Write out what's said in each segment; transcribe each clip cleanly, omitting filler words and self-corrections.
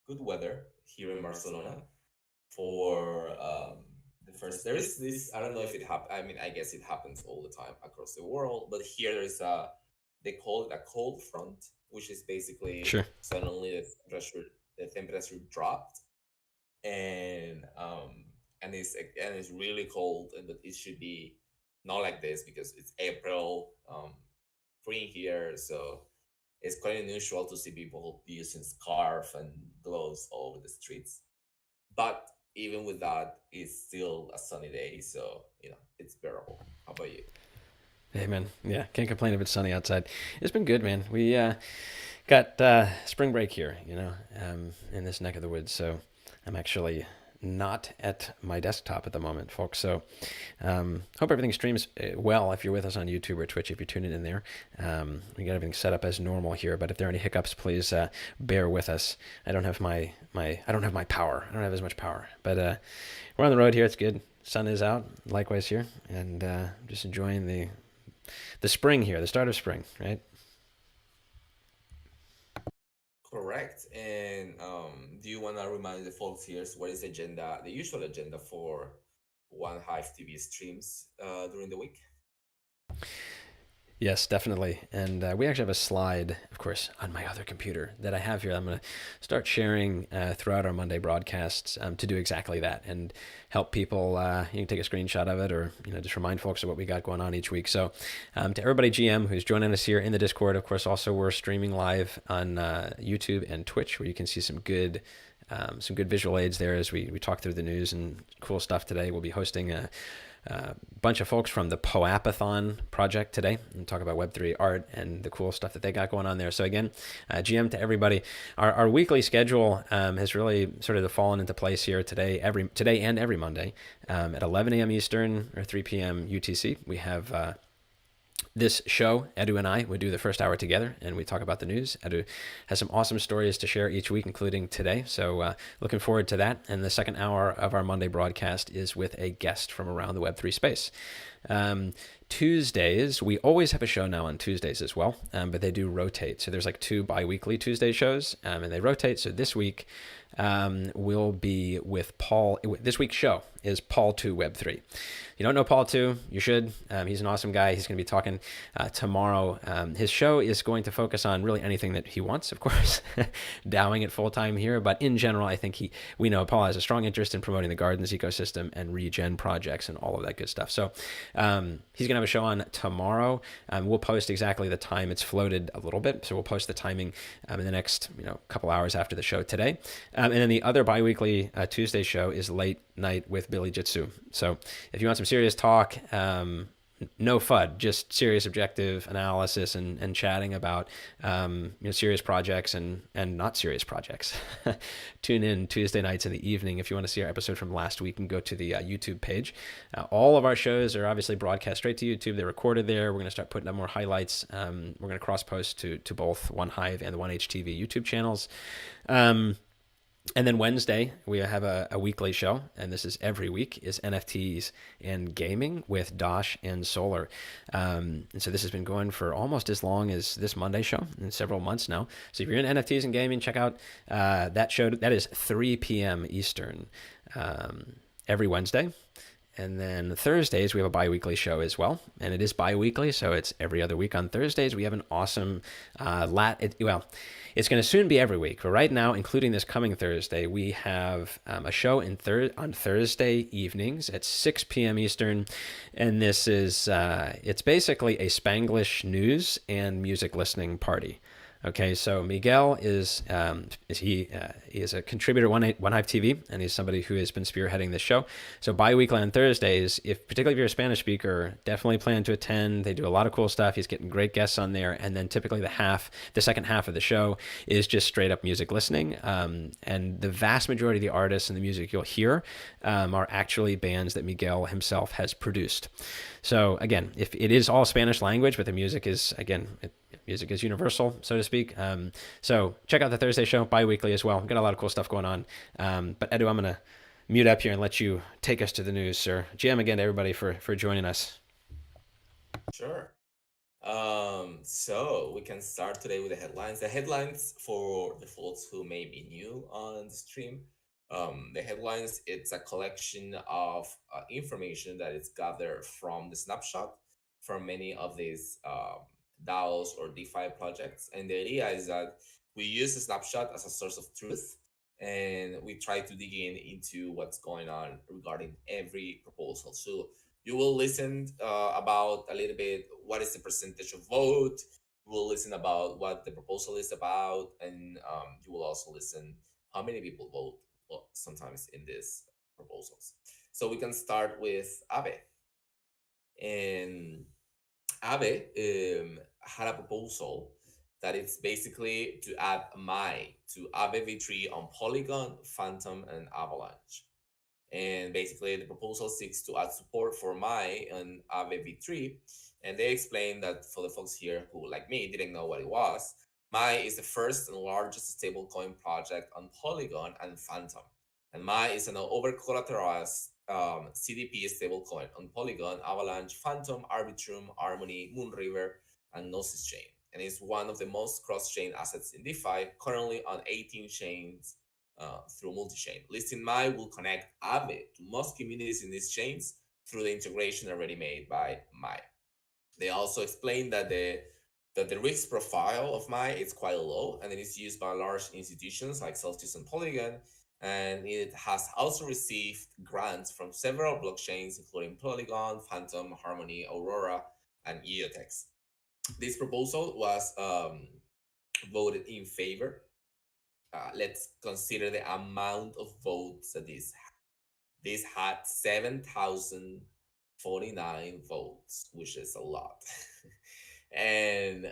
good weather here in Barcelona for the first. There is this. I don't know if it happens. I mean, I guess it happens all the time across the world, but here there's a. They call it a cold front, which is basically Sure. suddenly the temperature dropped, and it's really cold, and but it should be not like this because it's April, spring here, so it's quite unusual to see people using scarf and gloves all over the streets. But even with that, it's still a sunny day, so it's bearable. How about you? Hey man, yeah, can't complain if it's sunny outside. It's been good, man. We got spring break here, in this neck of the woods. So I'm actually not at my desktop at the moment, folks. So hope everything streams well if you're with us on YouTube or Twitch. If you're tuning in there, we got everything set up as normal here. But if there are any hiccups, please bear with us. I don't have I don't have my power. I don't have as much power, but we're on the road here. It's good. Sun is out. Likewise here, and just enjoying the spring here, the start of spring, right? Correct. And do you want to remind the folks here what is the usual agenda for One Hive TV streams during the week? Yes, definitely. And we actually have a slide, of course, on my other computer that I have here. I'm going to start sharing throughout our Monday broadcasts to do exactly that and help people. You can take a screenshot of it, or just remind folks of what we got going on each week. So, to everybody GM who's joining us here in the Discord, of course, also we're streaming live on YouTube and Twitch, where you can see some good visual aids there as we talk through the news and cool stuff today. We'll be hosting a bunch of folks from the POAPathon project today and talk about Web3 art and the cool stuff that they got going on there. So again, GM to everybody. Our weekly schedule has really sort of fallen into place here today and every Monday at 11 a.m. Eastern or 3 p.m. UTC. We have this show, Edu and I would do the first hour together, and we talk about the news. Edu has some awesome stories to share each week, including today. So looking forward to that. And the second hour of our Monday broadcast is with a guest from around the Web3 space. Tuesdays, we always have a show now on Tuesdays as well, but they do rotate. So there's like two bi-weekly Tuesday shows, and they rotate. So this week will be with Paul. This week's show is Paul 2 Web3. You don't know Paul 2, you should. He's an awesome guy. He's going to be talking tomorrow. His show is going to focus on really anything that he wants, of course, dowing it full time here. But in general, I think we know Paul has a strong interest in promoting the gardens ecosystem and regen projects and all of that good stuff. So he's going to have a show on tomorrow. We'll post exactly the time. It's floated a little bit, so we'll post the timing in the next couple hours after the show today. And then the other biweekly Tuesday show is late night with Billy Jitsu. So if you want some serious talk, no FUD, just serious objective analysis and chatting about serious projects and not serious projects. Tune in Tuesday nights in the evening if you want to see our episode from last week and go to the YouTube page. All of our shows are obviously broadcast straight to YouTube. They're recorded there. We're going to start putting up more highlights. We're going to cross post to both One Hive and the One HTV YouTube channels. And then Wednesday, we have a weekly show, and this is every week, is NFTs and gaming with Dosh and Solar. And so this has been going for almost as long as this Monday show, in several months now. So if you're in NFTs and gaming, check out that show. That is 3 p.m. Eastern every Wednesday. And then Thursdays, we have a bi-weekly show as well. And it is bi-weekly, so it's every other week on Thursdays. We have an awesome it's going to soon be every week. But right now, including this coming Thursday, we have a show on Thursday evenings at 6 p.m. Eastern. And this is, it's basically a Spanglish news and music listening party. Okay, so Miguel he is a contributor at One Hive TV, and he's somebody who has been spearheading this show. So bi-weekly on Thursdays, particularly if you're a Spanish speaker, definitely plan to attend. They do a lot of cool stuff. He's getting great guests on there, and then typically the second half of the show is just straight up music listening. And the vast majority of the artists and the music you'll hear are actually bands that Miguel himself has produced. So again, if it is all Spanish language, but the music is music is universal, so to speak. So check out the Thursday show bi-weekly as well. We've got a lot of cool stuff going on. But Edu, I'm going to mute up here and let you take us to the news, sir. GM again to everybody for joining us. Sure. So we can start today with the headlines. The headlines for the folks who may be new on the stream. The headlines, it's a collection of information that is gathered from the snapshot from many of these DAOs or DeFi projects. And the idea is that we use the snapshot as a source of truth, and we try to dig into what's going on regarding every proposal. So you will listen about a little bit what is the percentage of vote. You will listen about what the proposal is about, and you will also listen how many people vote, well, sometimes in these proposals. So we can start with AAVE. And AAVE had a proposal that it's basically to add Mai to AAVE V3 on Polygon, Phantom, and Avalanche. And basically, the proposal seeks to add support for Mai and AAVE V3. And they explained that for the folks here who, like me, didn't know what it was, Mai is the first and largest stablecoin project on Polygon and Phantom. And Mai is an over-collateralized CDP stablecoin on Polygon, Avalanche, Phantom, Arbitrum, Harmony, Moonriver, and Gnosis Chain. And it's one of the most cross-chain assets in DeFi, currently on 18 chains through multi-chain. Listing Mai will connect AAVE to most communities in these chains through the integration already made by Mai. They also explained that the risk profile of Mai is quite low, and it is used by large institutions like Celsius and Polygon, and it has also received grants from several blockchains, including Polygon, Phantom, Harmony, Aurora, and EOTEX. This proposal was voted in favor. Let's consider the amount of votes that this had 7,049 votes, which is a lot. And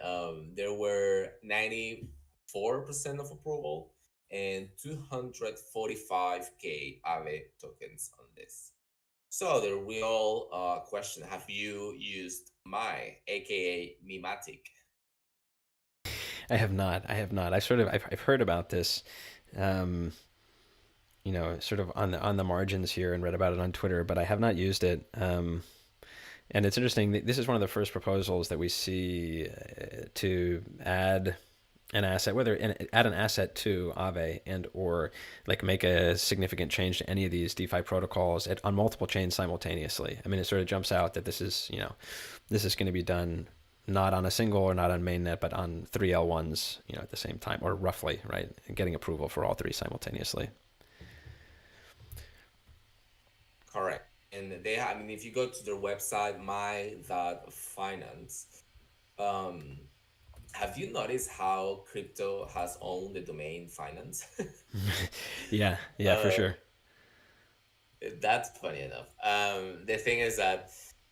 there were 94% of approval and 245K AAVE tokens on this. So the real question, have you used Mai, aka Mimatic? I have not. I have not. I've heard about this, um, sort of on the margins here and read about it on Twitter, but I have not used it. And it's interesting. This is one of the first proposals that we see to add an asset, add an asset to Aave and or like make a significant change to any of these DeFi protocols on multiple chains simultaneously. I mean, it sort of jumps out that this is going to be done not on a single or not on mainnet, but on three L1s, at the same time, or roughly, right? Getting approval for all three simultaneously. Correct. And I mean, if you go to their website, Mai.Finance, um, have you noticed how crypto has owned the domain finance? Yeah, for uh, sure. that's funny enough. The thing is that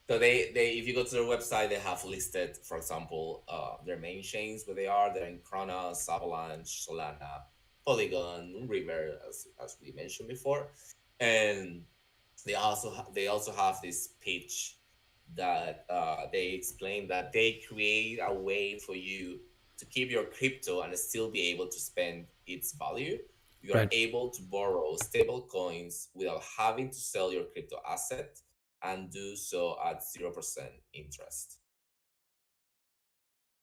so they if you go to their website, they have listed, for example, their main chains where they are. They're in Kronos, Avalanche, Solana, Polygon, River, as we mentioned before, and they also have this pitch that they explain that they create a way for you to keep your crypto and still be able to spend its value. You are Right. able to borrow stable coins without having to sell your crypto asset and do so at 0% interest.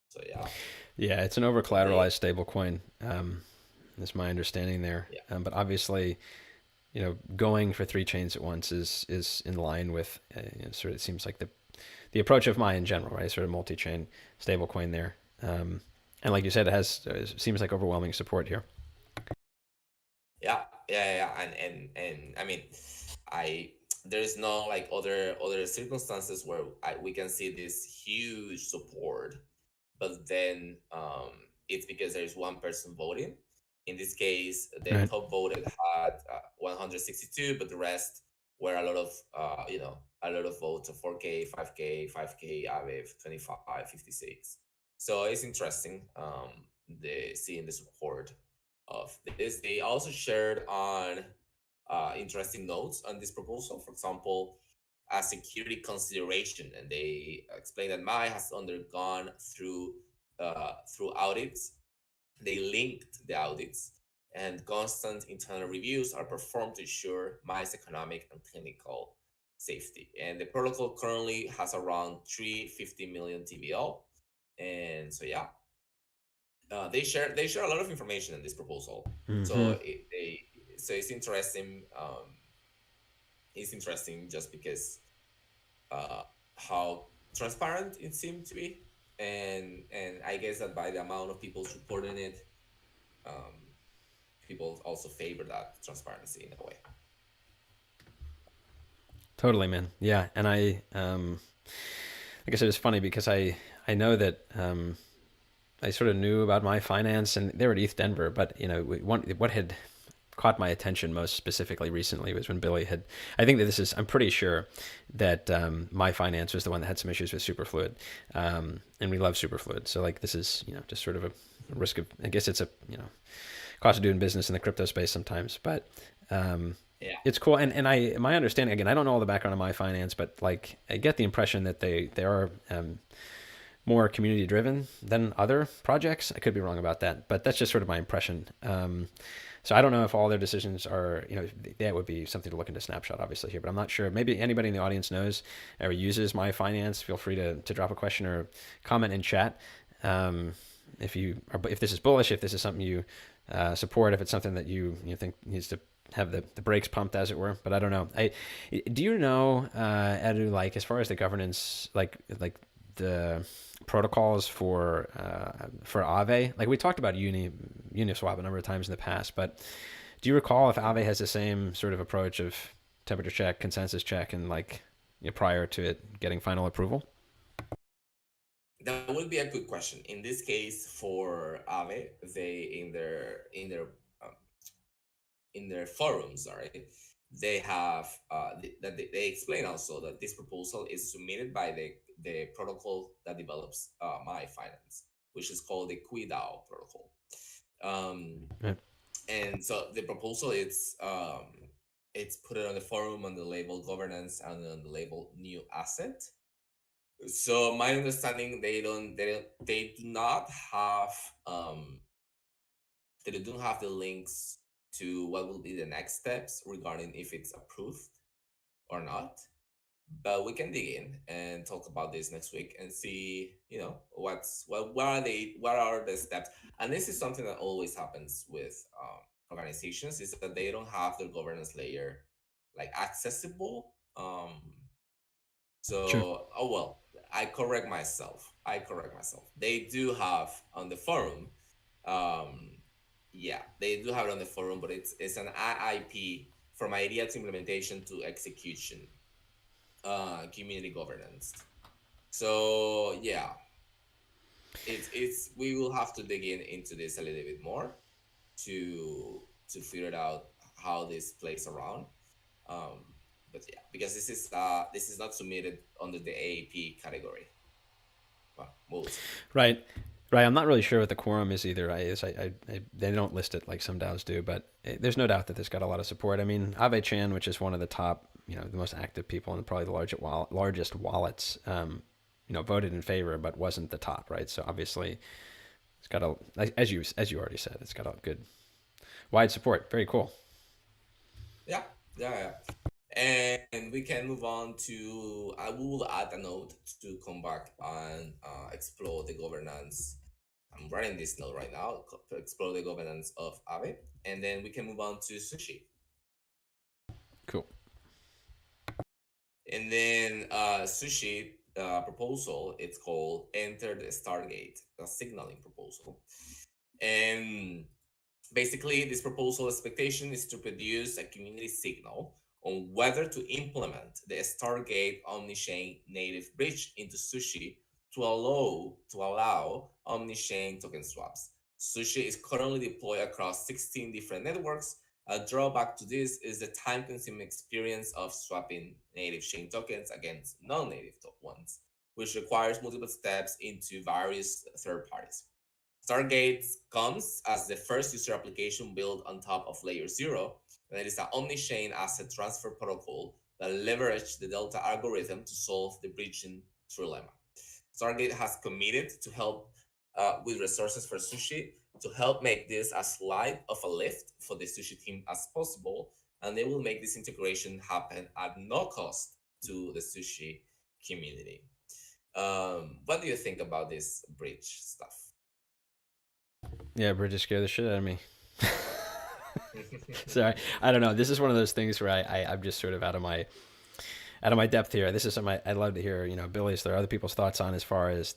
So yeah, Yeah, it's an over so they collateralized stablecoin. Is my understanding there. yeah. But obviously, going for three chains at once is in line with sort of it seems like the approach of Mai in general, right? Sort of multi-chain stablecoin there, and like you said, it seems like overwhelming support here. And I mean, I there's no like other circumstances where we can see this huge support, but then it's because there's one person voting. In this case, the Right. top voted had 162, but the rest were a lot of a lot of votes of 4K, 5K, 5K, AVEV, 25, 56. So it's interesting the seeing the support of this. They also shared on interesting notes on this proposal. For example, a security consideration, and they explained that Mai has undergone through audits. They linked the audits, and constant internal reviews are performed to ensure Mai's economic and technical safety. And the protocol currently has around 350 million TVL, And so yeah, they share a lot of information in this proposal. Mm-hmm. So it's interesting. It's interesting just because uh, how transparent it seemed to be, and I guess that by the amount of people supporting it, um, people also favor that transparency in a way. Totally, man. Yeah, and like I said, it's funny because I know that I sort of knew about Mai Finance, and they were at ETH Denver, but what had caught my attention most specifically recently was when Billy had. I think that I'm pretty sure that Mai Finance was the one that had some issues with Superfluid, and we love Superfluid. So like this is just sort of a risk of. I guess it's a cost of doing business in the crypto space sometimes, but. Yeah. It's cool, and my understanding again. I don't know all the background of Mai Finance, but like I get the impression that they are more community driven than other projects. I could be wrong about that, but that's just sort of my impression. So I don't know if all their decisions are, that would be something to look into Snapshot, obviously here, but I'm not sure. Maybe anybody in the audience knows or uses Mai Finance. Feel free to drop a question or comment in chat. If this is bullish, if this is something you support, if it's something that you think needs to have the brakes pumped, as it were. But I don't know. Do you know, Edu, like as far as the governance, like the protocols for AAVE? Like we talked about Uniswap a number of times in the past, but do you recall if AAVE has the same sort of approach of temperature check, consensus check, and like prior to it getting final approval? That would be a good question. In this case, for Aave, they um, in their forums, sorry, they have they explain also that this proposal is submitted by the protocol that develops My Finance, which is called the DAO protocol. Um, Yeah. and so the proposal it's put it on the forum on the label governance and on the label new asset. So my understanding, they do not have they don't have the links to what will be the next steps regarding if it's approved or not. But we can dig in and talk about this next week and see, what are the steps. And this is something that always happens with organizations, is that they don't have their governance layer like accessible. Sure. So, oh well, I correct myself. They do have on the forum. Um, yeah, they do have it on the forum, but it's an IIP from idea to implementation to execution, community governance. So yeah, it's we will have to dig into this a little bit more to figure out how this plays around. But yeah, because this is not submitted under the AAP category. Well, we'll see. Right. Right. I'm not really sure what the quorum is either. They don't list it like some DAOs do, but there's no doubt that this got a lot of support. I mean, Ave Chan, which is one of the top, the most active people and probably the largest wallets, voted in favor, but wasn't the top, right? So obviously, it's got as you already said, it's got a good wide support. Very cool. Yeah, yeah. And we can move on to. I will add a note to come back and explore the governance. I'm writing this note right now to explore the governance of Aave, and then we can move on to Sushi. Cool. And then Sushi proposal, it's called Enter the Stargate, a signaling proposal. And basically, this proposal expectation is to produce a community signal on whether to implement the Stargate Omnichain native bridge into Sushi to allow Omnichain token swaps. Sushi is currently deployed across 16 different networks. A drawback to this is the time-consuming experience of swapping native chain tokens against non-native ones, which requires multiple steps into various third parties. Stargate comes as the first user application built on top of Layer 0, and it is an omni-chain asset transfer protocol that leverages the Delta algorithm to solve the bridging trilemma. Stargate has committed to help with resources for Sushi to help make this as light of a lift for the Sushi team as possible, and they will make this integration happen at no cost to the Sushi community. What do you think about this bridge stuff? Yeah, bridges scare the shit out of me. Sorry, I don't know. This is one of those things where I'm just sort of out of my depth here. This is something I'd love to hear, Billy's, there are other people's thoughts on as far as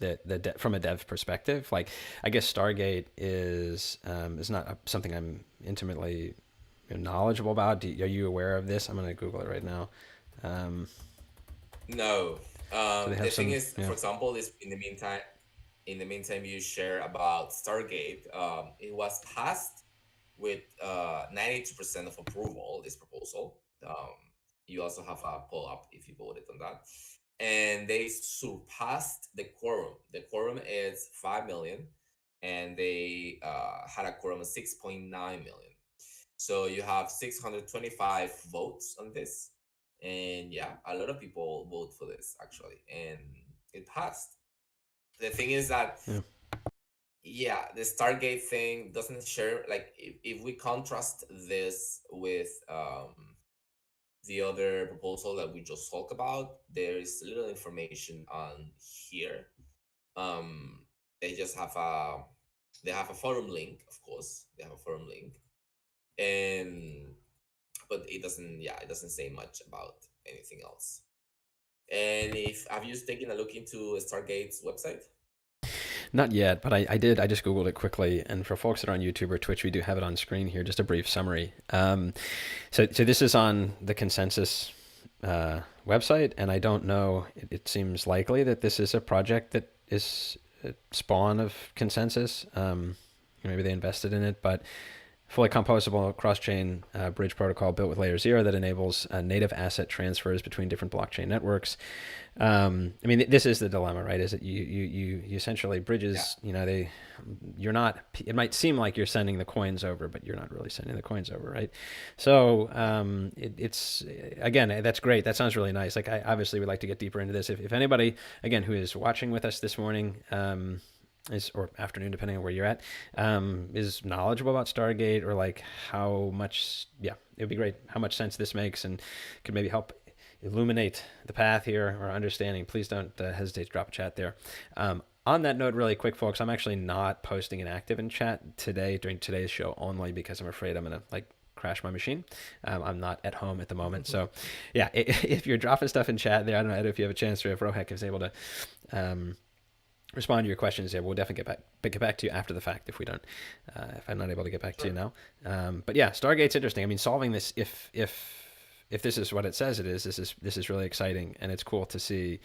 from a dev perspective. Like, I guess Stargate is not something I'm intimately knowledgeable about. Are you aware of this? I'm going to Google it right now. Um, No. so they The have thing some, is, yeah. for example, is in the meantime, you share about Stargate. It was passed with 92% of approval. This proposal. You also have a poll up if you voted on that, and they surpassed the quorum. The quorum is 5 million, and they had a quorum of 6.9 million. So you have 625 votes on this. And yeah, a lot of people vote for this actually. And it passed. The thing is that, Yeah. yeah, the Stargate thing doesn't share, like, if we contrast this with the other proposal that we just talked about, there is little information on here. Um, they just have a forum link, of course. They have a forum link. And but it doesn't say much about anything else. And if have you taken a look into Stargate's website? Not yet, but I did. I just Googled it quickly. And for folks that are on YouTube or Twitch, we do have it on screen here, just a brief summary. So this is on the consensus website, and I don't know. It seems likely that this is a project that is a spawn of consensus. Maybe they invested in it, but fully composable cross-chain bridge protocol built with layer 0 that enables native asset transfers between different blockchain networks. I mean, this is the dilemma, right? Is that you essentially bridges, Yeah. you're not, it might seem like you're sending the coins over, but you're not really sending the coins over, right? So it's, again, that's great. That sounds really nice. Like, I obviously would like to get deeper into this. If anybody, again, who is watching with us this morning, or afternoon, depending on where you're at, is knowledgeable about Stargate, or like how much, yeah, it would be great how much sense this makes and could maybe help illuminate the path here or understanding. Please don't hesitate to drop a chat there. On that note, really quick, folks, I'm actually not posting an active in chat today during today's show, only because I'm afraid I'm going to crash my machine. I'm not at home at the moment. So yeah, if you're dropping stuff in chat there, I don't know if you have a chance, or if Rohek is able to respond to your questions. Yeah, we'll definitely get back to you after the fact if we don't, if I'm not able to get back to you now. But yeah, Stargate's interesting. I mean, solving this, if this is what it says it is, this is really exciting, and it's cool to see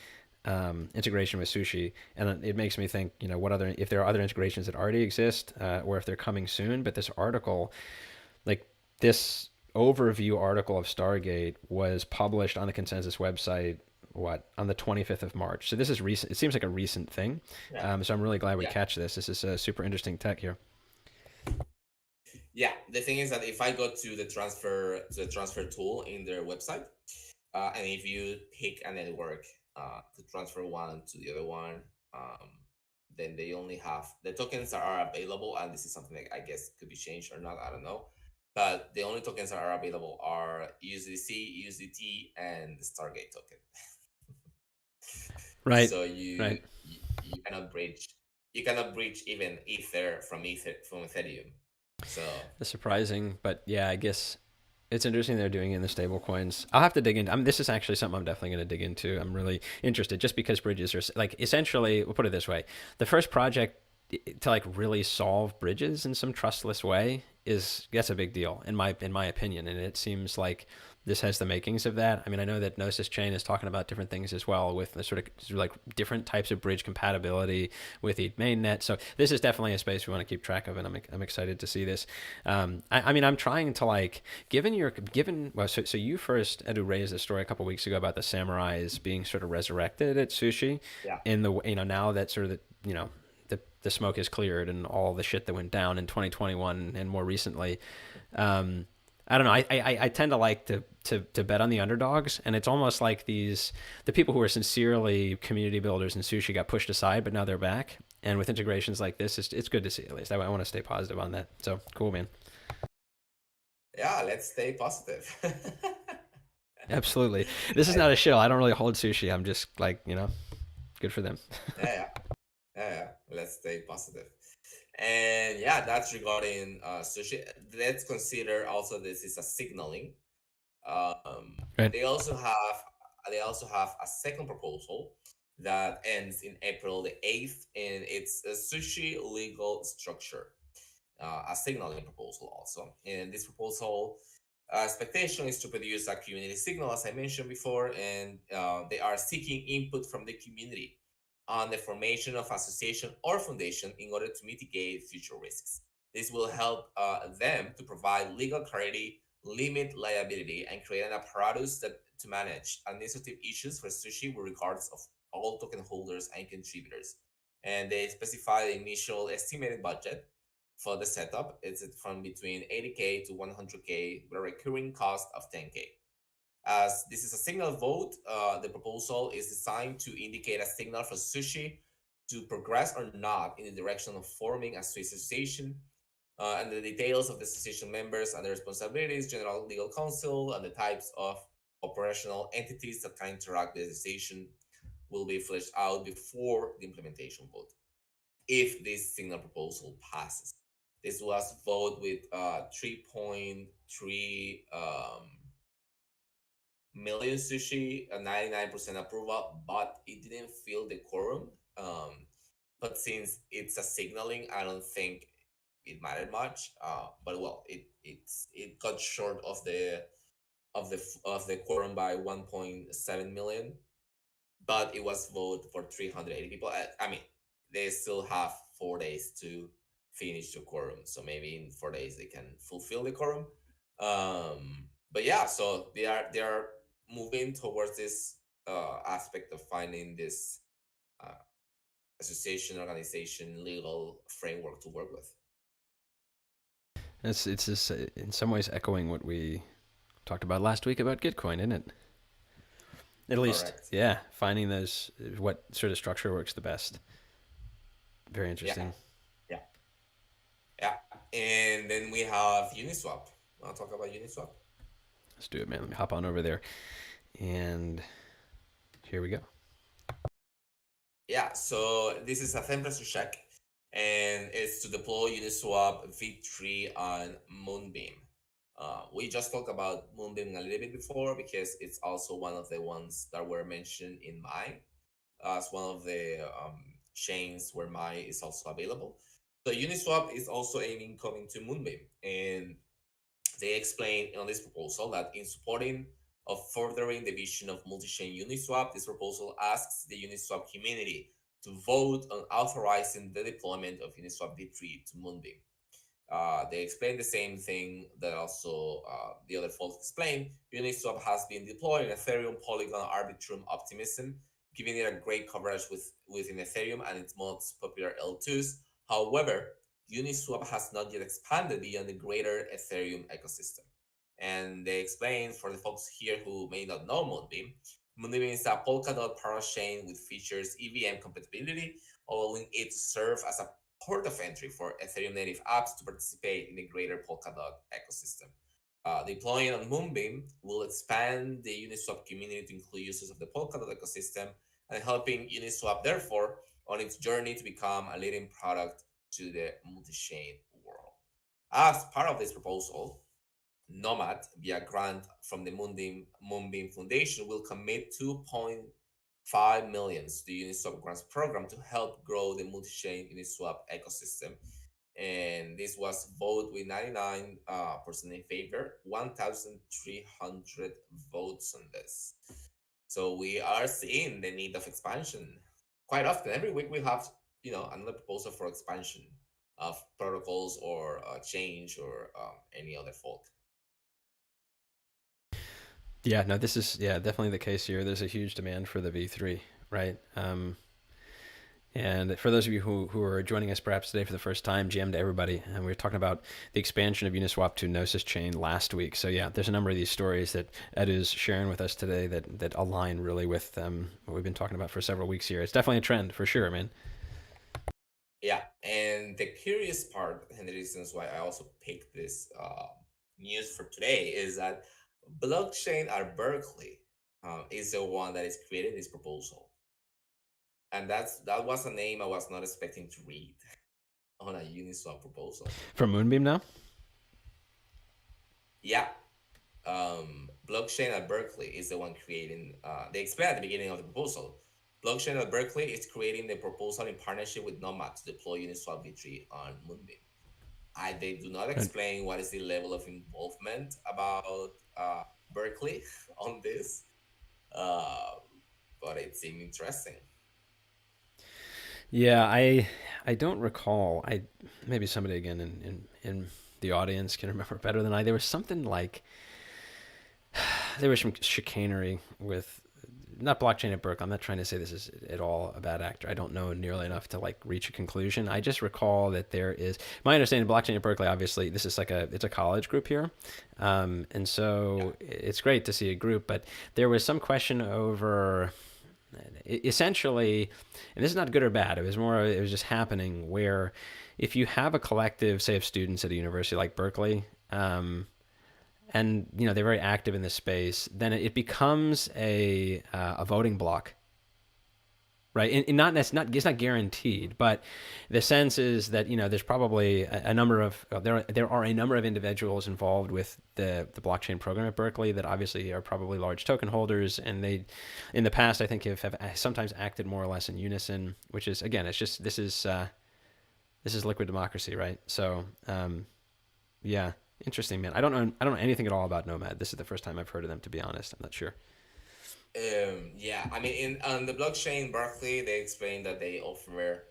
integration with Sushi. And it makes me think, if there are other integrations that already exist, or if they're coming soon. But this article, like this overview article of Stargate, was published on the Consensus website on the 25th of March. So this is recent. It seems like a recent thing. Yeah. So I'm really glad we Yeah. catch this. This is a super interesting tech here. Yeah. The thing is that if I go to the transfer tool in their website, and if you pick a network to transfer one to the other one, then they only have the tokens that are available, and this is something that I guess could be changed or not. I don't know. But the only tokens that are available are USDC, USDT, and the Stargate token. Right. So Right. you cannot bridge even Ether from Ethereum. So It's surprising, but yeah, I guess it's interesting they're doing it in the stable coins. I'll have to dig into. This is actually something I'm definitely going to dig into. I'm really interested, just because bridges are essentially. We'll put it this way: the first project to really solve bridges in some trustless way that's a big deal in my opinion, and it seems like this has the makings of that. I mean, I know that Gnosis Chain is talking about different things as well, with the sort of different types of bridge compatibility with the mainnet. So this is definitely a space we want to keep track of, and I'm excited to see this. I mean, I'm trying to so you first, Edu, raised the story a couple weeks ago about the samurais being sort of resurrected at Sushi, yeah, in the now that sort of the smoke is cleared and all the shit that went down in 2021 and more recently. I don't know. I tend to like to bet on the underdogs, and it's almost like the people who are sincerely community builders in Sushi got pushed aside, but now they're back. And with integrations like this, it's good to see. At least I want to stay positive on that. So cool, man. yeah. Let's stay positive. Absolutely. This is not a show. I don't really hold Sushi. I'm just Good for them. Yeah, yeah. Let's stay positive. And yeah, that's regarding sushi. Let's consider also this is a signaling. Um, Right. they also have a second proposal that ends in April the 8th, and it's a sushi legal structure, a signaling proposal also. And this proposal expectation is to produce a community signal, as I mentioned before, and they are seeking input from the community on the formation of association or foundation in order to mitigate future risks. This will help them to provide legal clarity, limit liability, and create an apparatus that to manage administrative issues for sushi with regards of all token holders and contributors. And they specify the initial estimated budget for the setup. It's from between 80K to 100K with a recurring cost of 10K. As this is a signal vote, the proposal is designed to indicate a signal for sushi to progress or not in the direction of forming a Swiss association. And the details of the association members and their responsibilities, general legal counsel, and the types of operational entities that can interact with the association will be fleshed out before the implementation vote if this signal proposal passes. This was voted with 3.3 million sushi, 99% approval, but it didn't fill the quorum. But since it's a signaling, I don't think it mattered much. But well, it got short of the quorum by 1.7 million, but it was voted for 380 people. I mean, they still have 4 days to finish the quorum, so maybe in 4 days they can fulfill the quorum. But yeah, so they are moving towards this aspect of finding this uh, association, organization, legal framework to work with. It's just in some ways echoing what we talked about last week about Gitcoin, isn't it? At least, Correct. yeah, finding those what sort of structure works the best. Very Yeah, interesting. yeah, yeah. And then we have Uniswap. Want to talk about Uniswap? Let's do it, man. Let me hop on over there, and here we go. Yeah, so this is a temperature check, and it's to deploy Uniswap V3 on Moonbeam. We just talked about Moonbeam a little bit before because it's also one of the ones that were mentioned in Mai as one of the chains where Mai is also available. So Uniswap is also aiming coming to Moonbeam, and they explain on this proposal that in supporting of furthering the vision of multi-chain Uniswap, this proposal asks the Uniswap community to vote on authorizing the deployment of Uniswap V3 to Moonbeam. They explain the same thing that also the other folks explained. Uniswap has been deployed in Ethereum, Polygon, Arbitrum, Optimism, giving it a great coverage within Ethereum and its most popular L2s. However, Uniswap has not yet expanded beyond the greater Ethereum ecosystem. And they explain for the folks here who may not know Moonbeam, Moonbeam is a Polkadot parachain with features EVM compatibility, allowing it to serve as a port of entry for Ethereum native apps to participate in the greater Polkadot ecosystem. Deploying on Moonbeam will expand the Uniswap community to include users of the Polkadot ecosystem and helping Uniswap, therefore, on its journey to become a leading product to the multi-chain world. As part of this proposal, Nomad, via grant from the Moonbeam Foundation, will commit 2.5 million to the Uniswap grants program to help grow the multi-chain Uniswap ecosystem. And this was voted with 99% in favor, 1,300 votes on this. So we are seeing the need of expansion quite often. Every week we have, another proposal for expansion of protocols or change or any other folk. Yeah, no, this is definitely the case here. There's a huge demand for the V3, right? And for those of you who are joining us perhaps today for the first time, GM to everybody, and we were talking about the expansion of Uniswap to Gnosis Chain last week. So yeah, there's a number of these stories that Ed is sharing with us today that align really with what we've been talking about for several weeks here. It's definitely a trend for sure, man. Yeah, and the curious part, and the reasons why I also picked this news for today, is that blockchain at Berkeley is the one that is creating this proposal. and that was a name I was not expecting to read on a Uniswap proposal. From Moonbeam now? Yeah, blockchain at Berkeley is the one creating. They explained at the beginning of the proposal. Blockchain at Berkeley is creating the proposal in partnership with Nomad to deploy Uniswap V3 on Moonbeam. They do not Good. explain what is the level of involvement about Berkeley on this, uh, but it seemed interesting. Yeah, I don't recall. I maybe somebody again in the audience can remember better than I. There was something like there was some chicanery with not blockchain at Berkeley. I'm not trying to say this is at all a bad actor. I don't know nearly enough to like reach a conclusion. I just recall that there is my understanding of blockchain at Berkeley. Obviously, this is like it's a college group here, and Yeah. so it's great to see a group. But there was some question over essentially, and this is not good or bad. It was just happening where if you have a collective, say, of students at a university like Berkeley. And they're very active in this space, then it becomes a voting block, right? And not it's not guaranteed, but the sense is that there's probably a number of there are a number of individuals involved with the blockchain program at Berkeley that obviously are probably large token holders, and they, in the past, I think have sometimes acted more or less in unison, which is again, it's just this is liquid democracy, right? So yeah. Interesting, man. I don't know anything at all about Nomad. This is the first time I've heard of them, to be honest. I'm not sure. Yeah, I mean, in on the blockchain Berkeley, they explain that they offer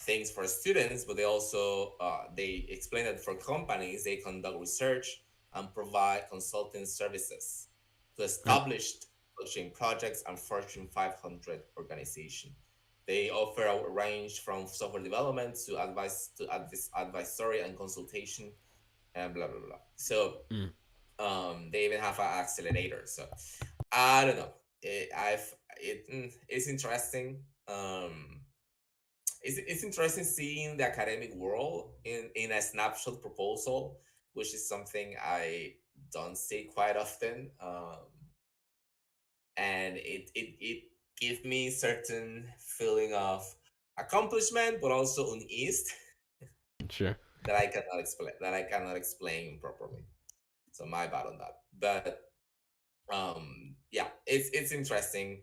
things for students, but they explain that for companies, they conduct research and provide consulting services to Right. established blockchain projects and Fortune 500 organization. They offer a range from software development to advisory and consultation and blah blah blah. So Mm. they even have an accelerator. So I don't know. It's interesting. It's interesting seeing the academic world in a snapshot proposal, which is something I don't see quite often. And it gives me certain feeling of accomplishment, but also unease Sure. that I cannot explain properly. So my bad on that. But yeah, it's interesting.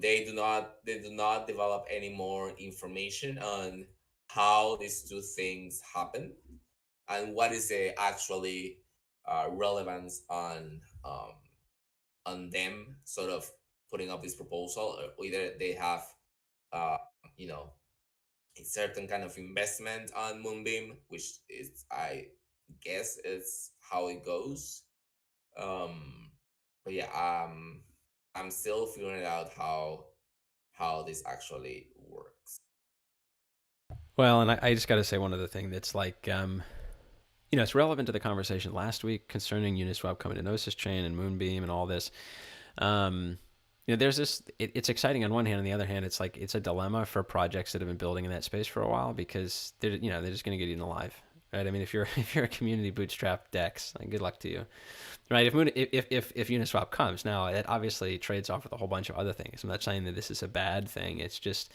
They do not develop any more information on how these two things happen and what is the actually relevance on them sort of putting up this proposal, or either they have uh you know a certain kind of investment on Moonbeam, which is, I guess, is how it goes. um but yeah, I'm still figuring out how this actually works. Well, and I just got to say one other thing that's like, it's relevant to the conversation last week concerning Uniswap coming to Gnosis Chain and Moonbeam and all this. Um, there's this. It's exciting on one hand, on the other hand, it's like it's a dilemma for projects that have been building in that space for a while because they're just going to get eaten alive, right? I mean, if you're if you're a community bootstrap Dex, like, good luck to you, right? If Uniswap comes now, it obviously trades off with a whole bunch of other things. I'm not saying that this is a bad thing. It's just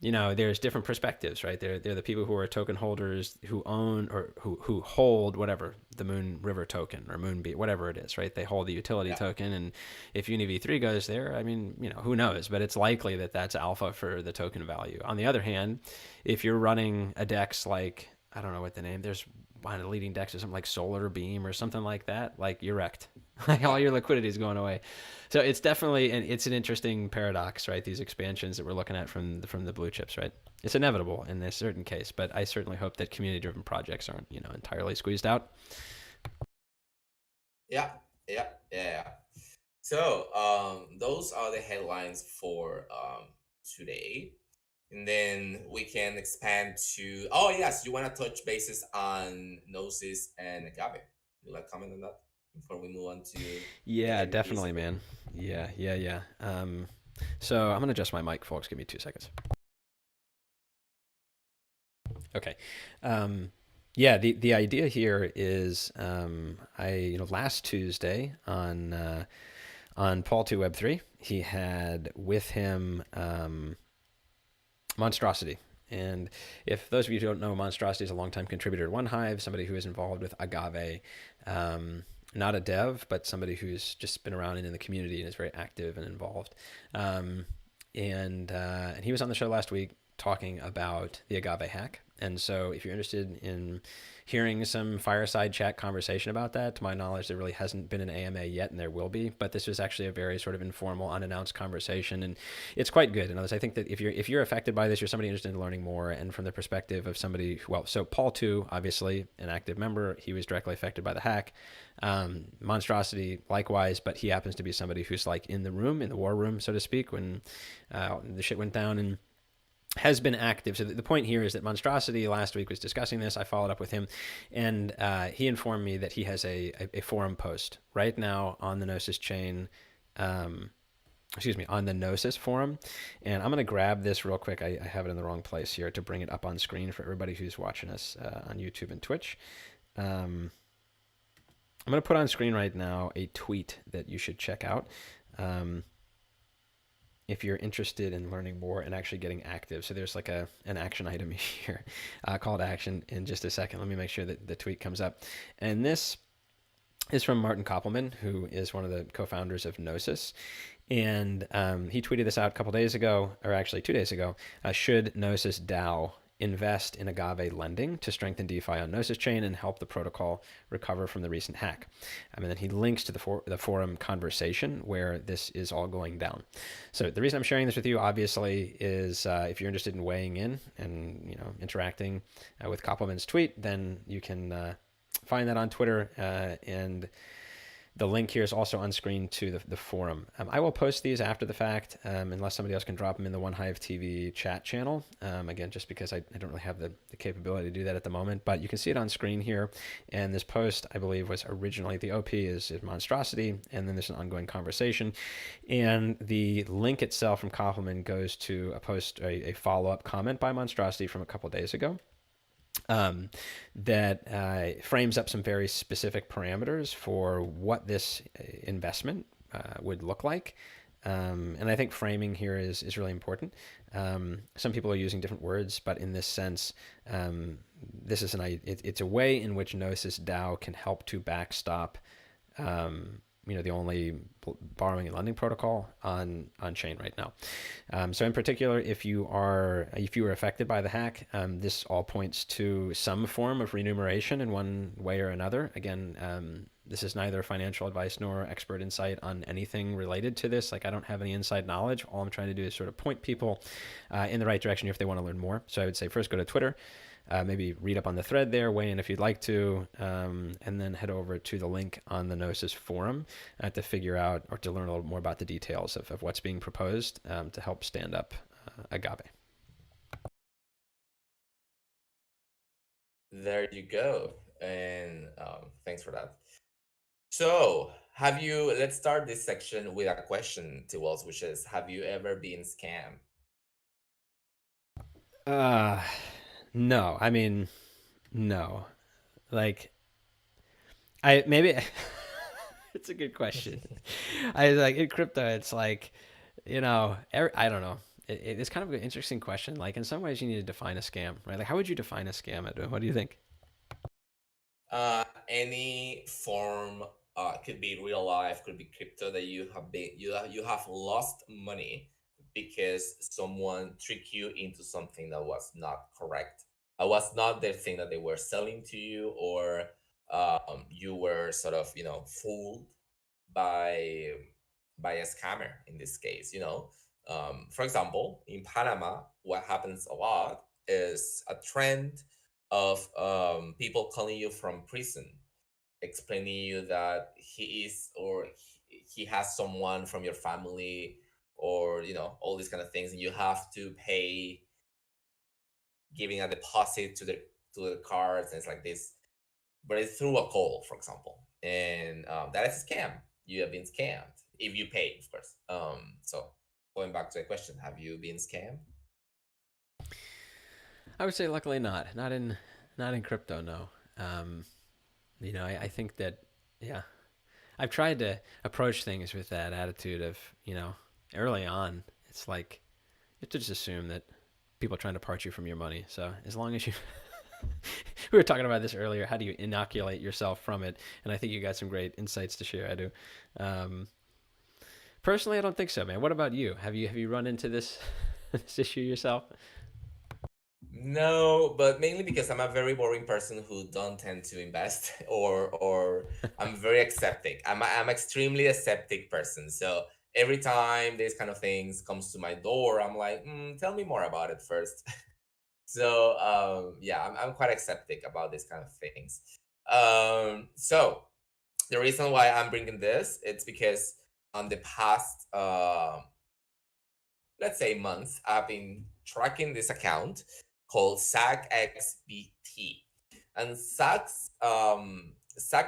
there's different perspectives, right? They're the people who are token holders who own or who hold whatever the Moon River token or Moonbeam, whatever it is, right? They hold the utility Yeah, token, and if Uni V3 goes there, I mean, who knows? But it's likely that that's alpha for the token value. On the other hand, if you're running a DEX like, I don't know what the name, there's one of the leading DEX or something like Solar Beam or something like that, like, you're wrecked. Like, yeah, all your liquidity is going away. So it's definitely, and it's an interesting paradox, right? These expansions that we're looking at from the blue chips, right? It's inevitable in a certain case, but I certainly hope that community-driven projects aren't, entirely squeezed out. yeah, yeah, yeah. So those are the headlines for today. And then we can expand to, oh yes, you want to touch bases on Gnosis and Agave. You like comment on that before we move on to Yeah, NFTs? definitely, man. Yeah, yeah, yeah. So I'm gonna adjust my mic, folks. Give me 2 seconds. Okay. Yeah, the idea here is last Tuesday on Paul 2 Web 3, he had with him Monstrosity. And if those of you who don't know, Monstrosity is a longtime contributor to OneHive, somebody who is involved with AAVE, not a dev, but somebody who's just been around and in the community and is very active and involved. And he was on the show last week talking about the Agave hack. And so if you're interested in hearing some fireside chat conversation about that, to my knowledge, there really hasn't been an AMA yet, and there will be, but this was actually a very sort of informal, unannounced conversation, and it's quite good. And I think that if you're affected by this, you're somebody interested in learning more, and from the perspective of somebody who, well, so Paul too, obviously an active member, he was directly affected by the hack. Monstrosity likewise, but he happens to be somebody who's like in the room, in the war room, so to speak, when the shit went down, and has been active. So the point here is that Monstrosity last week was discussing this. I followed up with him, and he informed me that he has a forum post right now on the Gnosis chain, on the Gnosis forum. And I'm going to grab this real quick. I have it in the wrong place here to bring it up on screen for everybody who's watching us on YouTube and Twitch. I'm going to put on screen right now a tweet that you should check out. If you're interested in learning more and actually getting active. So there's like an action item here, call to action in just a second. Let me make sure that the tweet comes up. And this is from Martin Koppelman, who is one of the co-founders of Gnosis. And he tweeted this out a couple days ago, or actually 2 days ago. Should Gnosis DAO invest in Agave lending to strengthen DeFi on Gnosis chain and help the protocol recover from the recent hack? And then he links to the forum conversation where this is all going down. So the reason I'm sharing this with you, obviously, is if you're interested in weighing in and interacting with Koppelman's tweet, then you can find that on Twitter, and the link here is also on screen to the forum. I will post these after the fact, unless somebody else can drop them in the OneHive TV chat channel. Again, just because I don't really have the capability to do that at the moment, but you can see it on screen here. And this post, I believe, was originally, the OP is Monstrosity, and then there's an ongoing conversation. And the link itself from Koppelman goes to a follow-up comment by Monstrosity from a couple days ago. That frames up some very specific parameters for what this investment would look like. And I think framing here is really important. Some people are using different words, but in this sense, this is it's a way in which Gnosis DAO can help to backstop the only borrowing and lending protocol on chain right now. So in particular, if you were affected by the hack, this all points to some form of remuneration in one way or another. Again, this is neither financial advice nor expert insight on anything related to this. Like, I don't have any inside knowledge. All I'm trying to do is sort of point people in the right direction if they want to learn more. So I would say first go to Twitter. Maybe read up on the thread there, weigh in if you'd like to, and then head over to the link on the Gnosis forum to figure out or to learn a little more about the details of what's being proposed to help stand up Agave. There you go. And thanks for that. So let's start this section with a question to us, which is, have you ever been scammed? No, I mean, no. Like, maybe it's a good question. In crypto, it's like, I don't know. It's kind of an interesting question. Like, in some ways, you need to define a scam, right? Like, how would you define a scam, Edu? What do you think? Any form, could be real life, could be crypto, that you have lost money because someone tricked you into something that was not correct. Was not the thing that they were selling to you, or you were sort of fooled by a scammer in this case. For example, in Panama, what happens a lot is a trend of people calling you from prison, explaining you that he is, or he has someone from your family, or all these kind of things, and you have to pay, giving a deposit to the cards, and it's like this, but it's through a call, for example, and that is a scam. You have been scammed if you pay, of course. So going back to the question, have you been scammed? I would say luckily not in crypto. No. I think that, yeah, I've tried to approach things with that attitude of, early on, it's like, you have to just assume that people trying to part you from your money. So as long as you, we were talking about this earlier. How do you inoculate yourself from it? And I think you got some great insights to share. I do. Um, Personally, I don't think so, man. What about you? Have you run into this this issue yourself? No, but mainly because I'm a very boring person who don't tend to invest, or I'm very accepting. I'm extremely accepting person. So every time these kind of things comes to my door, I'm like, tell me more about it first. So yeah, I'm quite accepting about these kind of things. So the reason why I'm bringing this, it's because on the past let's say month, I've been tracking this account called SACXBT. And SAC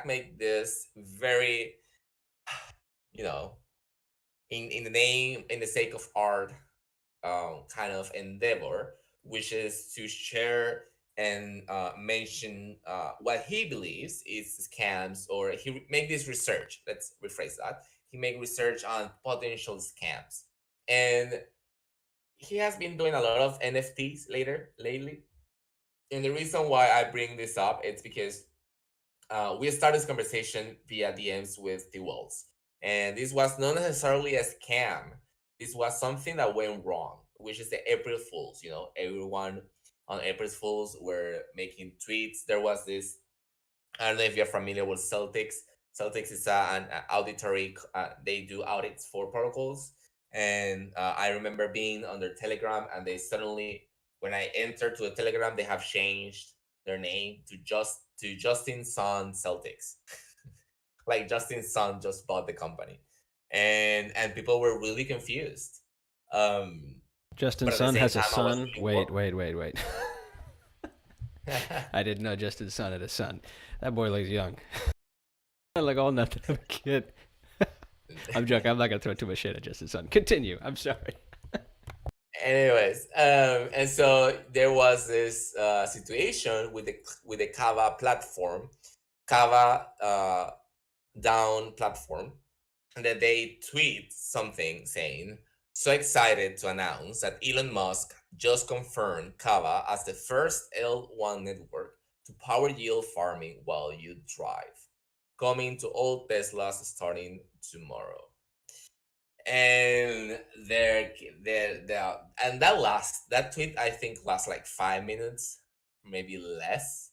make this very, you know, in the name, in the sake of art, kind of endeavor, which is to share and mention what he believes is scams, or he make this research. Let's rephrase that. He make research on potential scams, and he has been doing a lot of NFTs lately. And the reason why I bring this up, it's because we started this conversation via DMs with the Wells. And this was not necessarily a scam. This was something that went wrong, which is the April Fools. You know, everyone on April Fools were making tweets. There was this, I don't know if you're familiar with Celtics. Celtics is an auditory, they do audits for protocols. And I remember being on their Telegram, and they suddenly, when I entered to the Telegram, they have changed their name to Justin Sun Celtics. Like Justin Sun just bought the company. And people were really confused. Um, Justin but at the Sun same has a time, I was son. really Wait. I didn't know Justin Sun had a son. That boy looks young. Like all nothing of a kid. I'm joking. I'm not gonna throw too much shit at Justin Sun. Continue. I'm sorry. Anyways, and so there was this situation with the Kava platform, Kava down platform, and that they tweet something saying, "So excited to announce that Elon Musk just confirmed Kava as the first L1 network to power yield farming while you drive, coming to all Teslas starting tomorrow." And there, and that tweet, I think, lasts like 5 minutes, maybe less,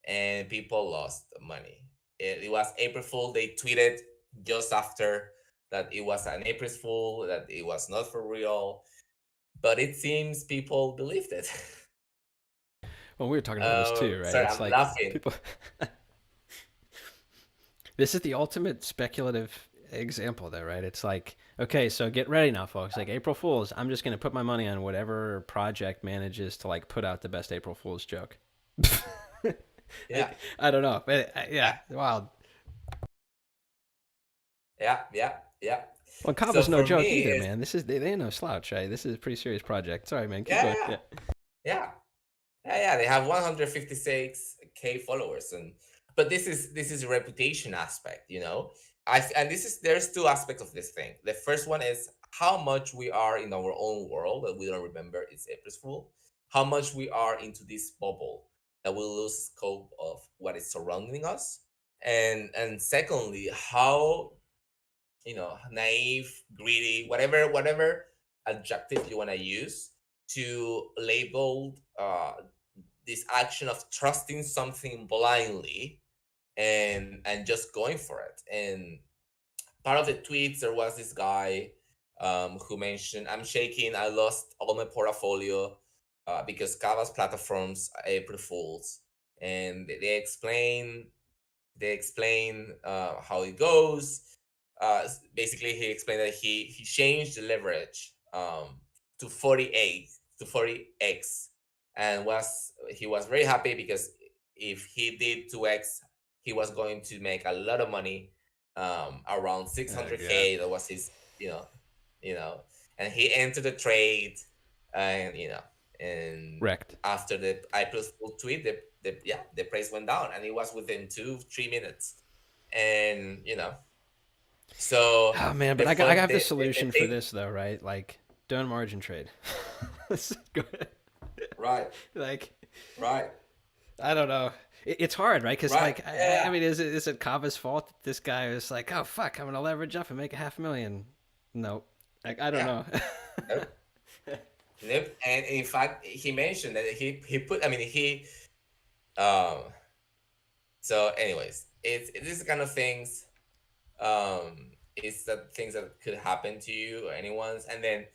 and people lost money. It was April Fool. They tweeted just after that it was an April Fool, that it was not for real, but it seems people believed it. Well, we were talking about this too, right? Sorry, It's I'm like laughing. people. This is the ultimate speculative example, though, right? It's like, okay, so get ready now, folks. Like April Fools, I'm just gonna put my money on whatever project manages to like put out the best April Fools joke. Yeah, Like I don't know, but yeah, yeah, wild. yeah. Well, So Kava's no for joke me, either, it's man. They ain't no slouch, right? This is a pretty serious project. Sorry, man. Keep yeah, going. yeah, Yeah. yeah. Yeah, they have 156K followers, and but this is a reputation aspect, you know. And this is there's two aspects of this thing. The first one is how much we are in our own world that we don't remember it's April's Fool. How much we are into this bubble that we lose scope of what is surrounding us, and secondly, how naive, greedy, whatever adjective you want to use to label this action of trusting something blindly and just going for it. And part of the tweets, there was this guy who mentioned, "I'm shaking. I lost all my portfolio because Kava's platforms are April Fools." And they explain how it goes. Basically, he explained that he changed the leverage to 40x, and he was very happy because if he did 2x, he was going to make a lot of money, around Oh God. 600K. That was his, you know, you know, and he entered the trade, and and Wrecked. after the April Fool tweet, the price went down, and it was within 2-3 minutes, and so Oh man, but the I fun have the the solution for thing. this though, right? Like, don't margin trade. Go ahead. Right. Like, Right. I don't know. It's hard, right? Because Right. like, I Yeah. mean, is it Kava's fault that this guy was like, oh fuck, I'm gonna leverage up and make $500,000? Nope. Like, I don't Yeah. know. Nope. Nope. And in fact, he mentioned that he put. I mean, he. Um. So, anyways, it's this kind of things. It's the things that could happen to you or anyone's, and then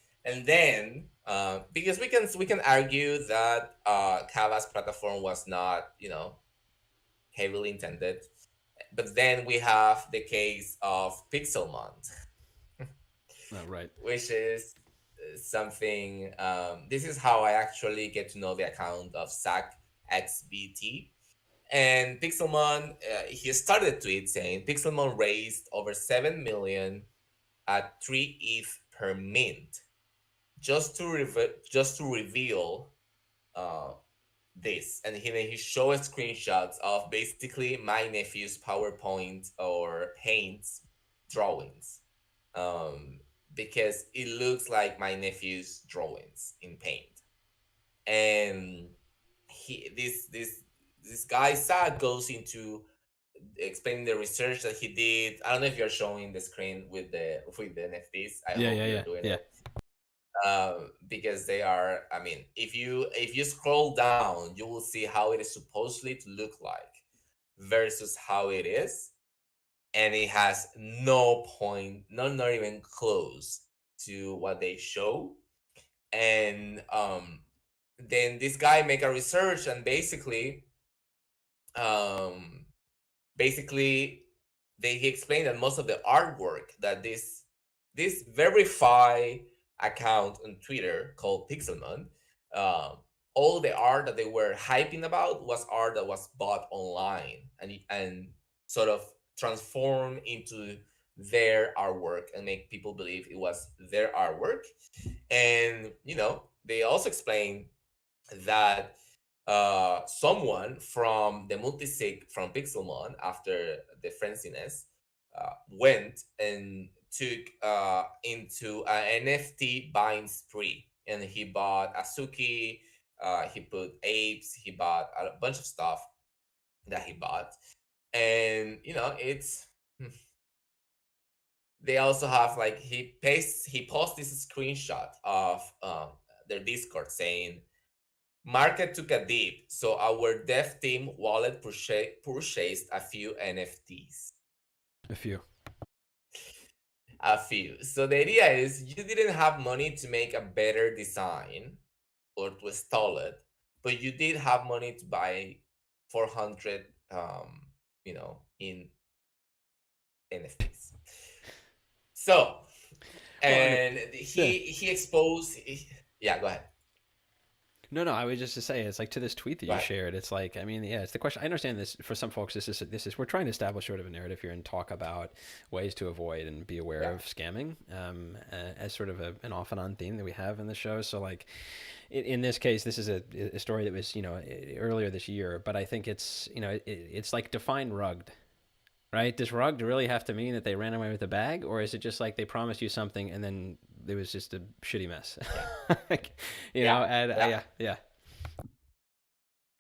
because we can argue that Kava's platform was not heavily intended, but then we have the case of Pixelmon, Oh, right. which is something. This is how I actually get to know the account of Zach XBT. And Pixelmon, he started a tweet saying Pixelmon raised over 7 million at 3 ETH per mint, just to reveal uh, this. And he showed screenshots of basically my nephew's PowerPoint or Paint drawings, um, because it looks like my nephew's drawings in Paint. And he this guy Sad goes into explaining the research that he did. I don't know if you're showing the screen with the NFTs. I Yeah, hope yeah, you're yeah, doing yeah. it, because they are. I mean, if you scroll down, you will see how it is supposedly to look like versus how it is, and it has no point, not even close to what they show. And then this guy make a research and um, basically he explained that most of the artwork that this verify account on Twitter called Pixelmon, um, all the art that they were hyping about was art that was bought online and sort of transformed into their artwork and make people believe it was their artwork. And they also explained that someone from the multisig from Pixelmon after the frenziness went and took into an NFT buying spree, and he bought Azuki, he put apes, he bought a bunch of stuff that he bought, and it's they also have like he posts this screenshot of their Discord saying market took a dip, so our dev team wallet purchased a few NFTs. A few. A few. So the idea is you didn't have money to make a better design or to install it, but you did have money to buy 400, in NFTs. So, Well, I mean, and yeah. he exposed. Yeah, go ahead. No, I was just to say, it's like to this tweet that Go you ahead. shared. It's like, I mean, yeah, it's the question. I understand this for some folks. This is we're trying to establish sort of a narrative here and talk about ways to avoid and be aware Yeah. of scamming, as sort of an off and on theme that we have in the show. So, like, in this case, this is a story that was earlier this year, but I think it's it's like define rugged. Right? Does rugged really have to mean that they ran away with the bag, or is it just like they promised you something and then it was just a shitty mess? Yeah. Like, Yeah. and Yeah. yeah.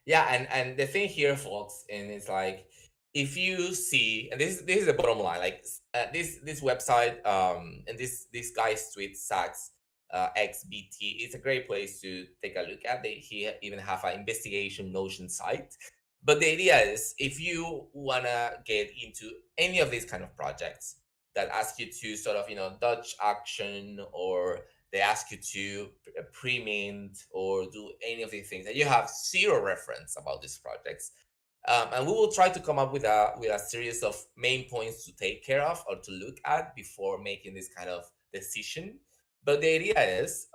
Yeah, and the thing here, folks, and it's like if you see, and this is the bottom line, like this website, and this guy's tweet Sachs XBT, it's a great place to take a look at. He even have an investigation Notion site. But the idea is, if you wanna get into any of these kind of projects that ask you to sort of Dutch action, or they ask you to pre-mint or do any of these things, and you have zero reference about these projects, and we will try to come up with a series of main points to take care of or to look at before making this kind of decision. But the idea is,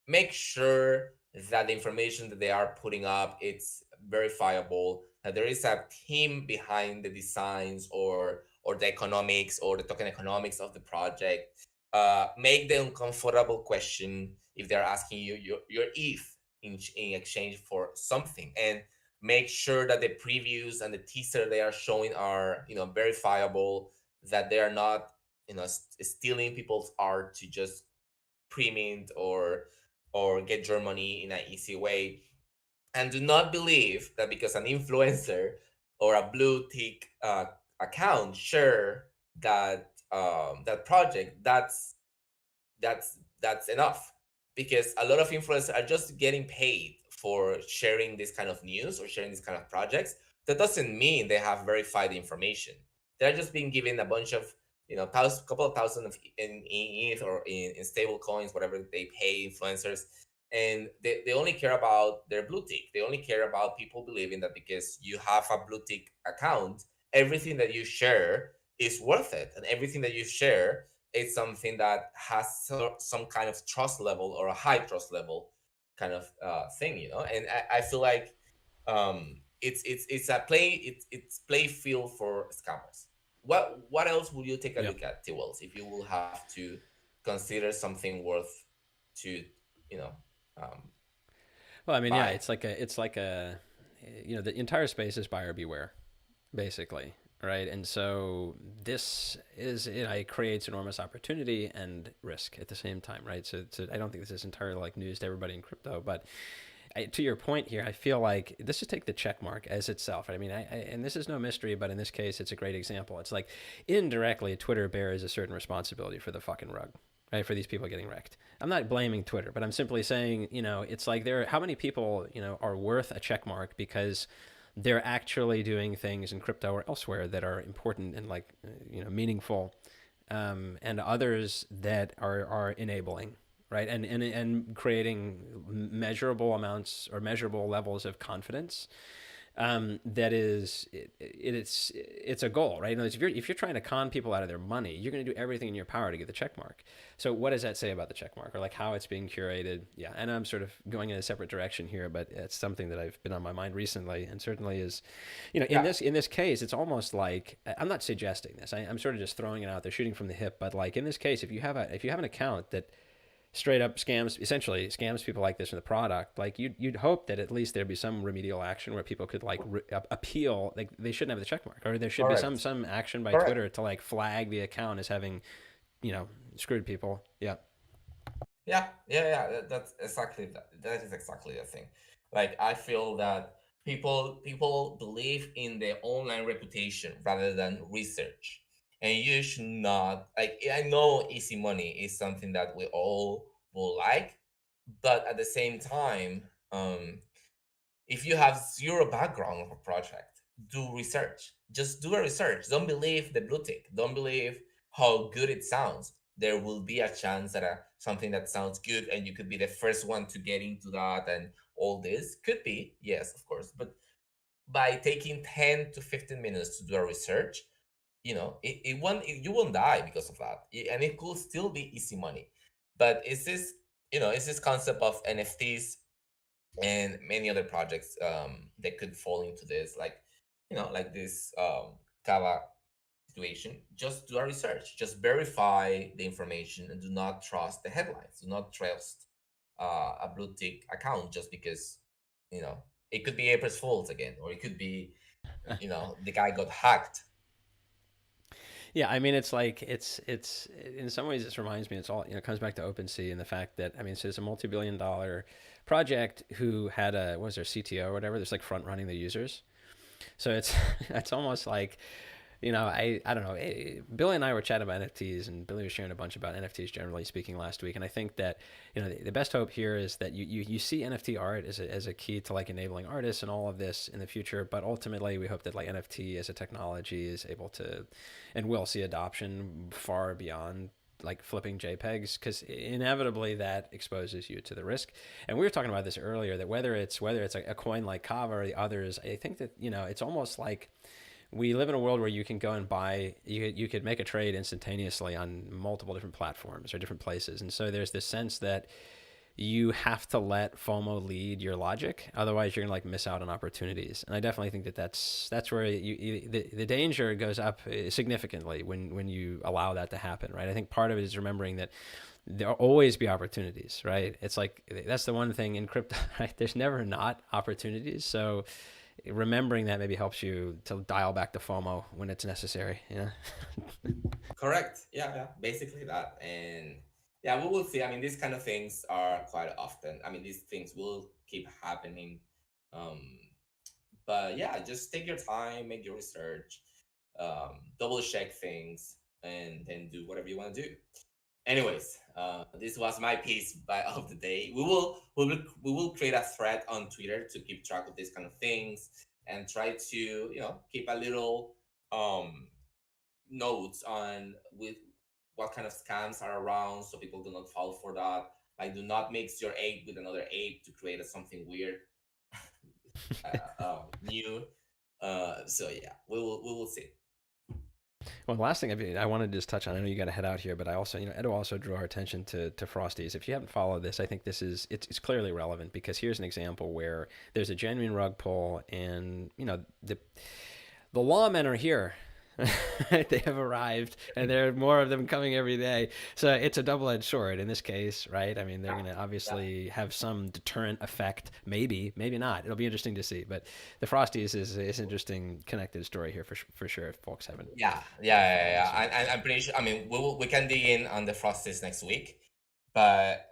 make sure that the information that they are putting up, it's verifiable, that there is a team behind the designs or the economics or the token economics of the project. Make the uncomfortable question if they're asking you your ETH in exchange for something, and make sure that the previews and the teaser they are showing are verifiable, that they are not stealing people's art to just pre-mint or or get your money in an easy way. And do not believe that because an influencer or a blue tick account share that project, that's enough, because a lot of influencers are just getting paid for sharing this kind of news or sharing this kind of projects. That doesn't mean they have verified information. They're just being given a bunch of, couple of thousand of in ETH or in stable coins, whatever they pay influencers. And they only care about their blue tick. They only care about people believing that because you have a blue tick account, everything that you share is worth it, and everything that you share, it's something that has some kind of trust level or a high trust level kind of thing, And I feel like it's a play it's play field for scammers. What else would you take a Yeah. look at, T Wells, if you will have to consider something worth to you know um, Well, I mean, yeah, buy? it's like a, the entire space is buyer beware, basically, right? And so this is, it creates enormous opportunity and risk at the same time, right? So I don't think this is entirely like news to everybody in crypto, but to your point here, I feel like let's just take the check mark as itself. I mean, and this is no mystery, but in this case, it's a great example. It's like indirectly, Twitter bears a certain responsibility for the fucking rug, right? For these people getting wrecked. I'm not blaming Twitter, but I'm simply saying, it's like how many people, are worth a check mark because they're actually doing things in crypto or elsewhere that are important and like, meaningful, and others that are enabling, right, and creating measurable amounts or measurable levels of confidence, that is it's a goal, right? In other words, if you're trying to con people out of their money, you're going to do everything in your power to get the check mark. So what does that say about the check mark, or like how it's being curated? Yeah, and I'm sort of going in a separate direction here, but it's something that I've been on my mind recently, and certainly is, in Yeah. this case, it's almost like, I'm not suggesting this. I'm sort of just throwing it out there, shooting from the hip. But like in this case, if you have an account that straight up essentially scams people like this in the product, like you'd hope that at least there'd be some remedial action where people could like appeal, like they shouldn't have the check mark, or there should be some Correct. some action by Correct. Twitter to like flag the account as having, screwed people. Yeah. Yeah. That's exactly that is exactly the thing. Like, I feel that people believe in their online reputation rather than research, and you should not. Like, I know easy money is something that we all will like, but at the same time, if you have zero background of a project, do research. Just do a research. Don't believe the blue tick. Don't believe how good it sounds. There will be a chance that something that sounds good and you could be the first one to get into that, and all this could be, yes, of course. But by taking 10 to 15 minutes to do a research, you won't die because of that. And it could still be easy money. But is this concept of NFTs and many other projects that could fall into this, like, like this Kava situation. Just do a research, just verify the information, and do not trust the headlines. Do not trust a blue tick account just because, you know it could be April's Fool's again, or it could be, the guy got hacked. Yeah, I mean, it's like it's in some ways this reminds me. It's all, it comes back to OpenSea and the fact that, I mean, so it's a multi-billion-dollar project who had a, what was their CTO or whatever, that's like front running the users. So it's it's almost like, I don't know. Billy and I were chatting about NFTs, and Billy was sharing a bunch about NFTs generally speaking last week. And I think that, the best hope here is that you see NFT art as a key to like enabling artists and all of this in the future. But ultimately, we hope that like NFT as a technology is able to, and will see adoption far beyond like flipping JPEGs, because inevitably that exposes you to the risk. And we were talking about this earlier, that whether it's a coin like Kava or the others, I think that, it's almost like we live in a world where you can go and buy, you could make a trade instantaneously on multiple different platforms or different places. And so there's this sense that you have to let FOMO lead your logic, otherwise you're gonna like miss out on opportunities. And I definitely think that that's where the danger goes up significantly when you allow that to happen, right? I think part of it is remembering that there'll always be opportunities, right? It's like that's the one thing in crypto, right? There's never not opportunities. So remembering that maybe helps you to dial back the FOMO when it's necessary. Yeah. Correct. Yeah, basically that. And yeah, we will see. I mean, these kind of things are quite often. I mean, these things will keep happening. Um, but yeah, just take your time, make your research, double check things, and then do whatever you want to do. Anyways, this was my piece of the day. We will create a thread on Twitter to keep track of these kind of things and try to keep a little um notes on with what kind of scams are around so people do not fall for that. Like, do not mix your ape with another ape to create something weird, new. So yeah, we will see. Well, the last thing I wanted to just touch on, I know you got to head out here, but I also, Edo also drew our attention to Frosties. If you haven't followed this, I think it's clearly relevant because here's an example where there's a genuine rug pull, and the lawmen are here. They have arrived, and there are more of them coming every day. So it's a double-edged sword in this case, right? I mean, they're going to Yeah. obviously have some deterrent effect. Maybe, maybe not. It'll be interesting to see. But the Frosties is an interesting connected story here for sure. If folks haven't followed Yeah. this yet. I'm pretty sure. I mean, we can dig in on the Frosties next week, but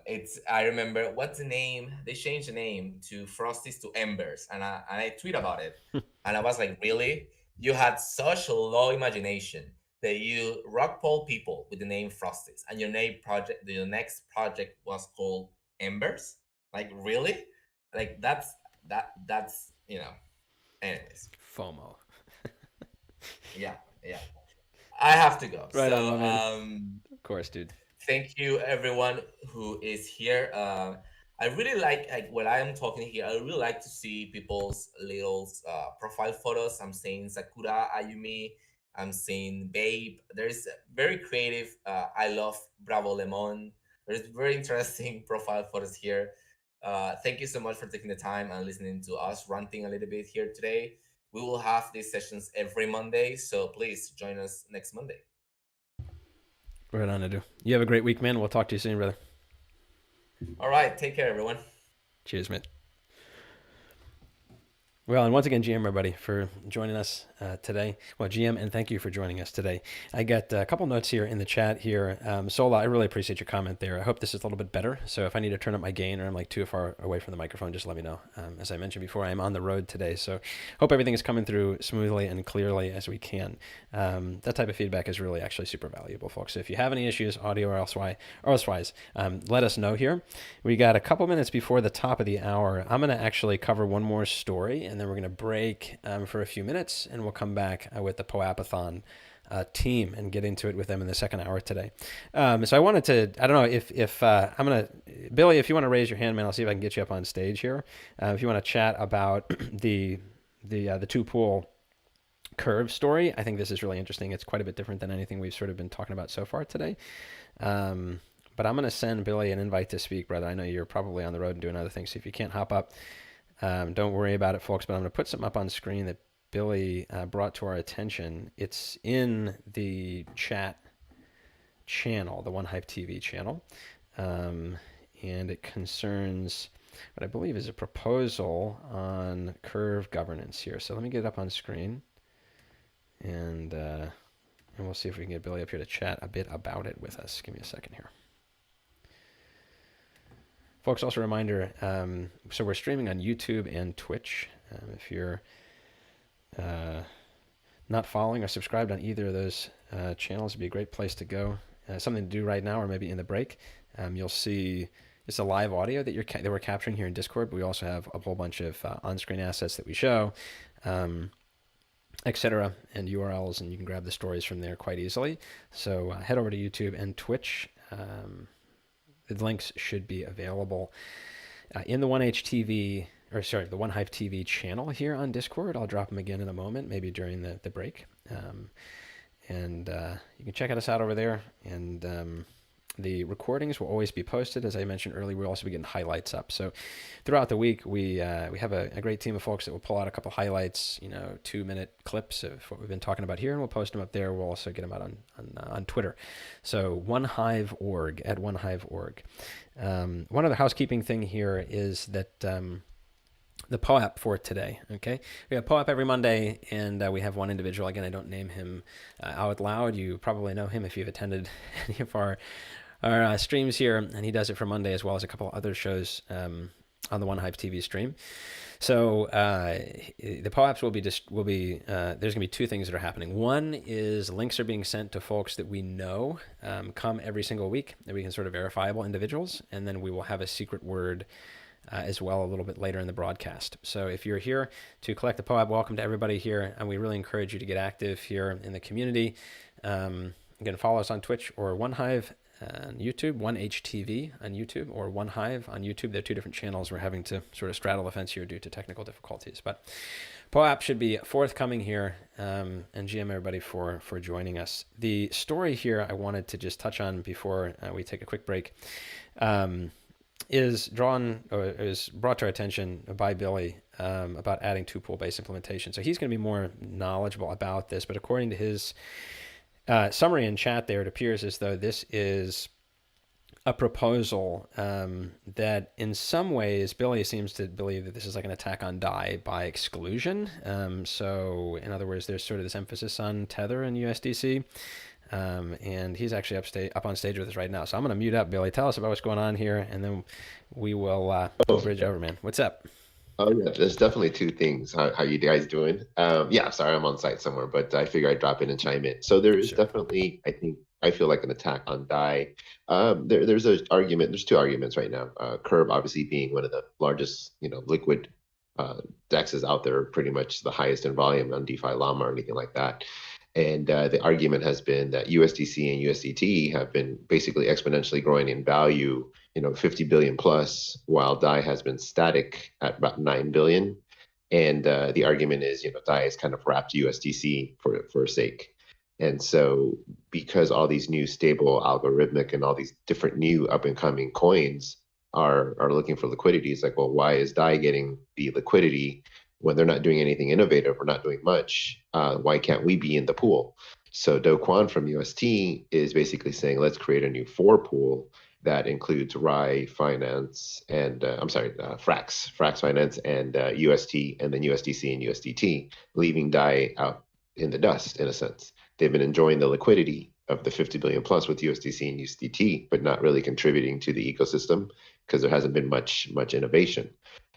it's I remember what's the name? They changed the name to Frosties to Embers, and I tweet about it, and I was like, really? You had such a low imagination that you rock poll people with the name Frosties, and your next project was called Embers. Like, really? Like, that's Anyways, FOMO. yeah, yeah. I have to go. Right on, my So, man. Of course, dude. thank you everyone who is here. I really like when I am talking here. I really like to see people's little profile photos. I'm saying Sakura Ayumi. I'm saying Babe. There's very creative. I love Bravo Lemon. There's very interesting profile photos here. Thank you so much for taking the time and listening to us ranting a little bit here today. We will have these sessions every Monday, so please join us next Monday. Right on, Edu. You have a great week, man. We'll talk to you soon, brother. All right, take care, everyone. Cheers, mate. Well, and once again, GM, everybody, for joining us today. Well, GM, and thank you for joining us today. I got a couple notes here in the chat here. Sola, I really appreciate your comment there. I hope this is a little bit better. So if I need to turn up my gain or I'm like too far away from the microphone, just let me know. As I mentioned before, I'm on the road today. So hope everything is coming through smoothly and clearly as we can. That type of feedback is really actually super valuable, folks. So if you have any issues, audio or elsewise, let us know here. We got a couple minutes before the top of the hour. I'm going to actually cover one more story, and then we're going to break for a few minutes, and we'll come back with the POAPathon team and get into it with them in the second hour today. So I wanted to, I don't know if I'm going to, Billy, if you want to raise your hand, man, I'll see if I can get you up on stage here. If you want to chat about the two pool curve story, I think this is really interesting. It's quite a bit different than anything we've sort of been talking about so far today. But I'm going to send Billy an invite to speak, brother. I know you're probably on the road and doing other things, so if you can't hop up, don't worry about it, folks. But I'm going to put something up on screen that Billy brought to our attention. It's in the chat channel, the One Hype TV channel, and it concerns what I believe is a proposal on curve governance here. So let me get it up on screen, and we'll see if we can get Billy up here to chat a bit about it with us. Give me a second here. Folks, also a reminder, so we're streaming on YouTube and Twitch. If you're not following or subscribed on either of those channels, it'd be a great place to go. Something to do right now or maybe in the break. You'll see it's a live audio that we're capturing here in Discord, but we also have a whole bunch of on-screen assets that we show, etc., and URLs, and you can grab the stories from there quite easily. So head over to YouTube and Twitch. The links should be available in the the One Hype TV channel here on Discord. I'll drop them again in a moment, maybe during the break. And you can check us out over there. And the recordings will always be posted. As I mentioned earlier, we'll also be getting highlights up. So throughout the week, we have a great team of folks that will pull out a couple highlights, 2-minute clips of what we've been talking about here, and we'll post them up there. We'll also get them out on Twitter. So OneHive.org, at OneHive.org. One other housekeeping thing here is that the POAP for today, okay? We have POAP every Monday, and we have one individual. Again, I don't name him out loud. You probably know him if you've attended any of our our streams here, and he does it for Monday as well as a couple other shows on the One Hive TV stream. So the POAPs will be there's gonna be two things that are happening. One is links are being sent to folks that we know come every single week that we can sort of verifiable individuals, and then we will have a secret word as well a little bit later in the broadcast. So if you're here to collect the POAP, welcome to everybody here, and we really encourage you to get active here in the community. You can follow us on Twitch or One Hive on YouTube, 1HTV on YouTube, or One Hive on YouTube. They're two different channels. We're having to sort of straddle the fence here due to technical difficulties. But POAP should be forthcoming here, and GM everybody for joining us. The story here I wanted to just touch on before we take a quick break is brought to our attention by Billy about adding two-pool-based implementation. So he's going to be more knowledgeable about this, but according to his summary in chat there, it appears as though this is a proposal that in some ways Billy seems to believe that this is like an attack on DAI by exclusion. So in other words, there's sort of this emphasis on Tether and USDC. And he's actually up on stage with us right now. So I'm going to mute up, Billy. Tell us about what's going on here, and then we will bridge over, man. What's up? Oh yeah, there's definitely two things. How you guys doing? Yeah, sorry, I'm on site somewhere, but I figure I'd drop in and chime in. So there is definitely, I feel like an attack on DAI. There's an argument. There's two arguments right now. Curve obviously being one of the largest, liquid dexes out there, pretty much the highest in volume on DeFi Llama or anything like that. And the argument has been that USDC and USDT have been basically exponentially growing in value, 50 billion plus, while DAI has been static at about 9 billion. And the argument is, DAI has kind of wrapped USDC for sake. And so because all these new stable algorithmic and all these different new up and coming coins are looking for liquidity, it's like, well, why is DAI getting the liquidity when they're not doing anything innovative or not doing much? Why can't we be in the pool? So Do Kwon from UST is basically saying, let's create a new pool that includes Mai Finance and Frax Finance and UST, and then USDC and USDT, leaving DAI out in the dust in a sense. They've been enjoying the liquidity of the 50 billion plus with USDC and USDT, but not really contributing to the ecosystem because there hasn't been much innovation.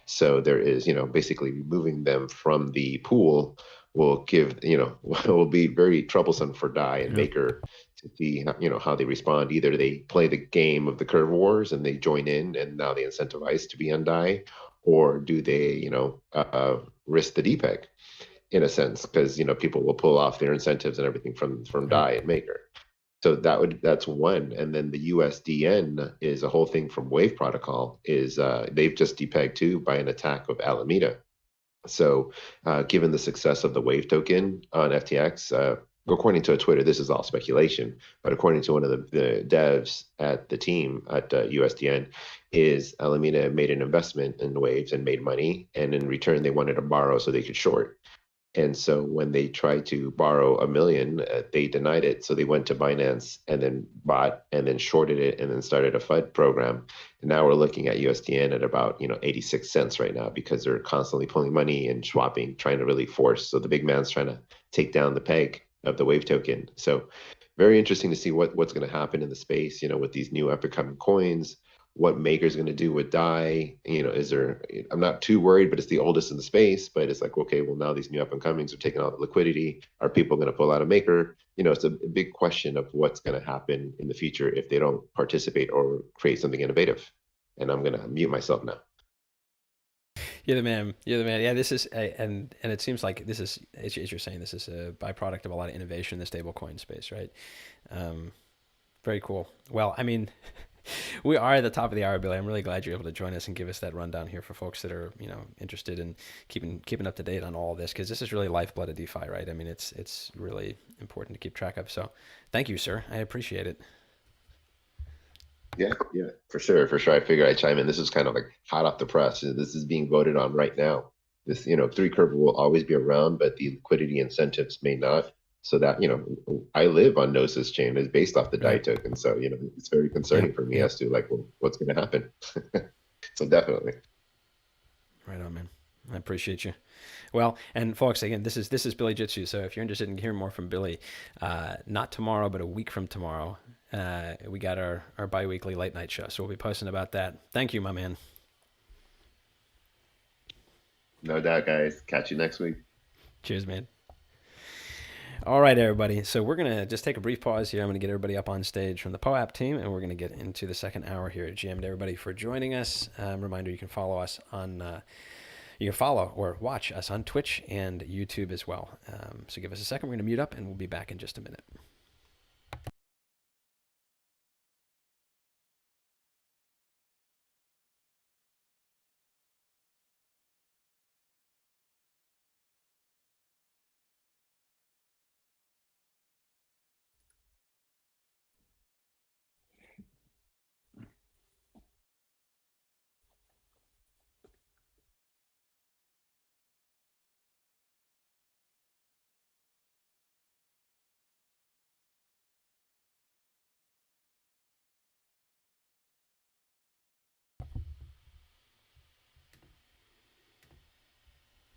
So there is, basically removing them from the pool will give, will be very troublesome for DAI and Maker to see, how they respond. Either they play the game of the curve wars and they join in and now they incentivize to be on DAI, or do they, risk the DPEG in a sense, because, people will pull off their incentives and everything from DAI and Maker. So that's one. And then the USDN is a whole thing from Wave Protocol is they've just depegged too by an attack of Alameda. So given the success of the Wave token on FTX, according to a Twitter, this is all speculation, but according to one of the devs at the team at USDN, is Alameda made an investment in Waves and made money, and in return they wanted to borrow so they could short. And so when they tried to borrow $1 million, they denied it. So they went to Binance and then bought and then shorted it and then started a FUD program. And now we're looking at USDN at about 86 cents right now because they're constantly pulling money and swapping, trying to really force. So the big man's trying to take down the peg of the Wave token. So very interesting to see what's going to happen in the space, with these new up and coming coins. What Maker's going to do with DAI, I'm not too worried, but it's the oldest in the space, but it's like, okay, well, now these new up and comings are taking all the liquidity. Are people going to pull out a Maker? It's a big question of what's going to happen in the future if they don't participate or create something innovative. And I'm going to mute myself now. You're the man. Yeah, this is, and it seems like this is, as you're saying, this is a byproduct of a lot of innovation in the stablecoin space, right? Very cool. Well, I mean, we are at the top of the hour, Billy. I'm really glad you're able to join us and give us that rundown here for folks that are, interested in keeping up to date on all of this, because this is really lifeblood of DeFi, right? I mean, it's really important to keep track of. So, thank you, sir. I appreciate it. Yeah, for sure. I figure I'd chime in. This is kind of like hot off the press. This is being voted on right now. This, 3 curve will always be around, but the liquidity incentives may not. So that, I live on Gnosis chain is based off the DAI token. So, it's very concerning for me as to like, well, what's going to happen. So definitely. Right on, man. I appreciate you. Well, and folks, again, this is Billy Jitsu. So if you're interested in hearing more from Billy, not tomorrow, but a week from tomorrow, we got our bi-weekly late night show. So we'll be posting about that. Thank you, my man. No doubt, guys. Catch you next week. Cheers, man. All right, everybody. So we're going to just take a brief pause here. I'm going to get everybody up on stage from the POAP team, and we're going to get into the second hour here. GM to everybody for joining us. Reminder, you can follow us on, you can follow or watch us on Twitch and YouTube as well. So give us a second. We're going to mute up, and we'll be back in just a minute.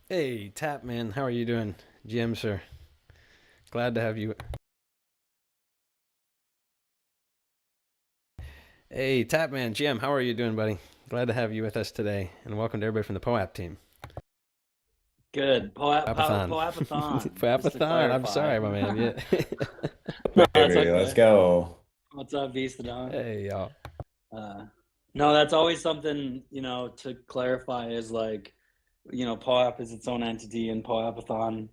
Hey, Tap Man, how are you doing? GM, sir. Glad to have you. Hey, Tap Man, GM, how are you doing, buddy? Glad to have you with us today, and welcome to everybody from the POAP team. Good. POAPathon. POAPathon. I'm sorry, my man. Yeah. No, that's okay. Let's go. What's up, Vistadon? Hey, y'all. No, that's always something, to clarify is like, POAP is its own entity, and POAPathon,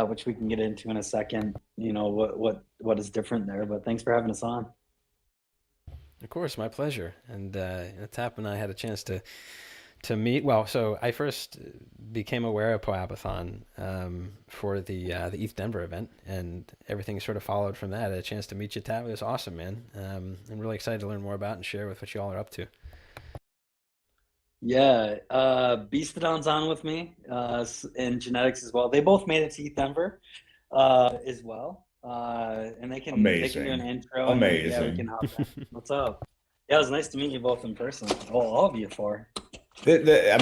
which we can get into in a second, what is different there. But thanks for having us on. Of course, my pleasure. And Tap and I had a chance to meet. Well, so I first became aware of POAPathon for the ETH Denver event, and everything sort of followed from that. I had a chance to meet you, Tap. It was awesome, man. I'm really excited to learn more about and share with what you all are up to. Yeah, Beastodon's on with me, and Genetics as well. They both made it to ETH Denver as well. And they can do an intro. Amazing. Yeah, we can hop back. What's up? Yeah, it was nice to meet you both in person. Well, all of you four. The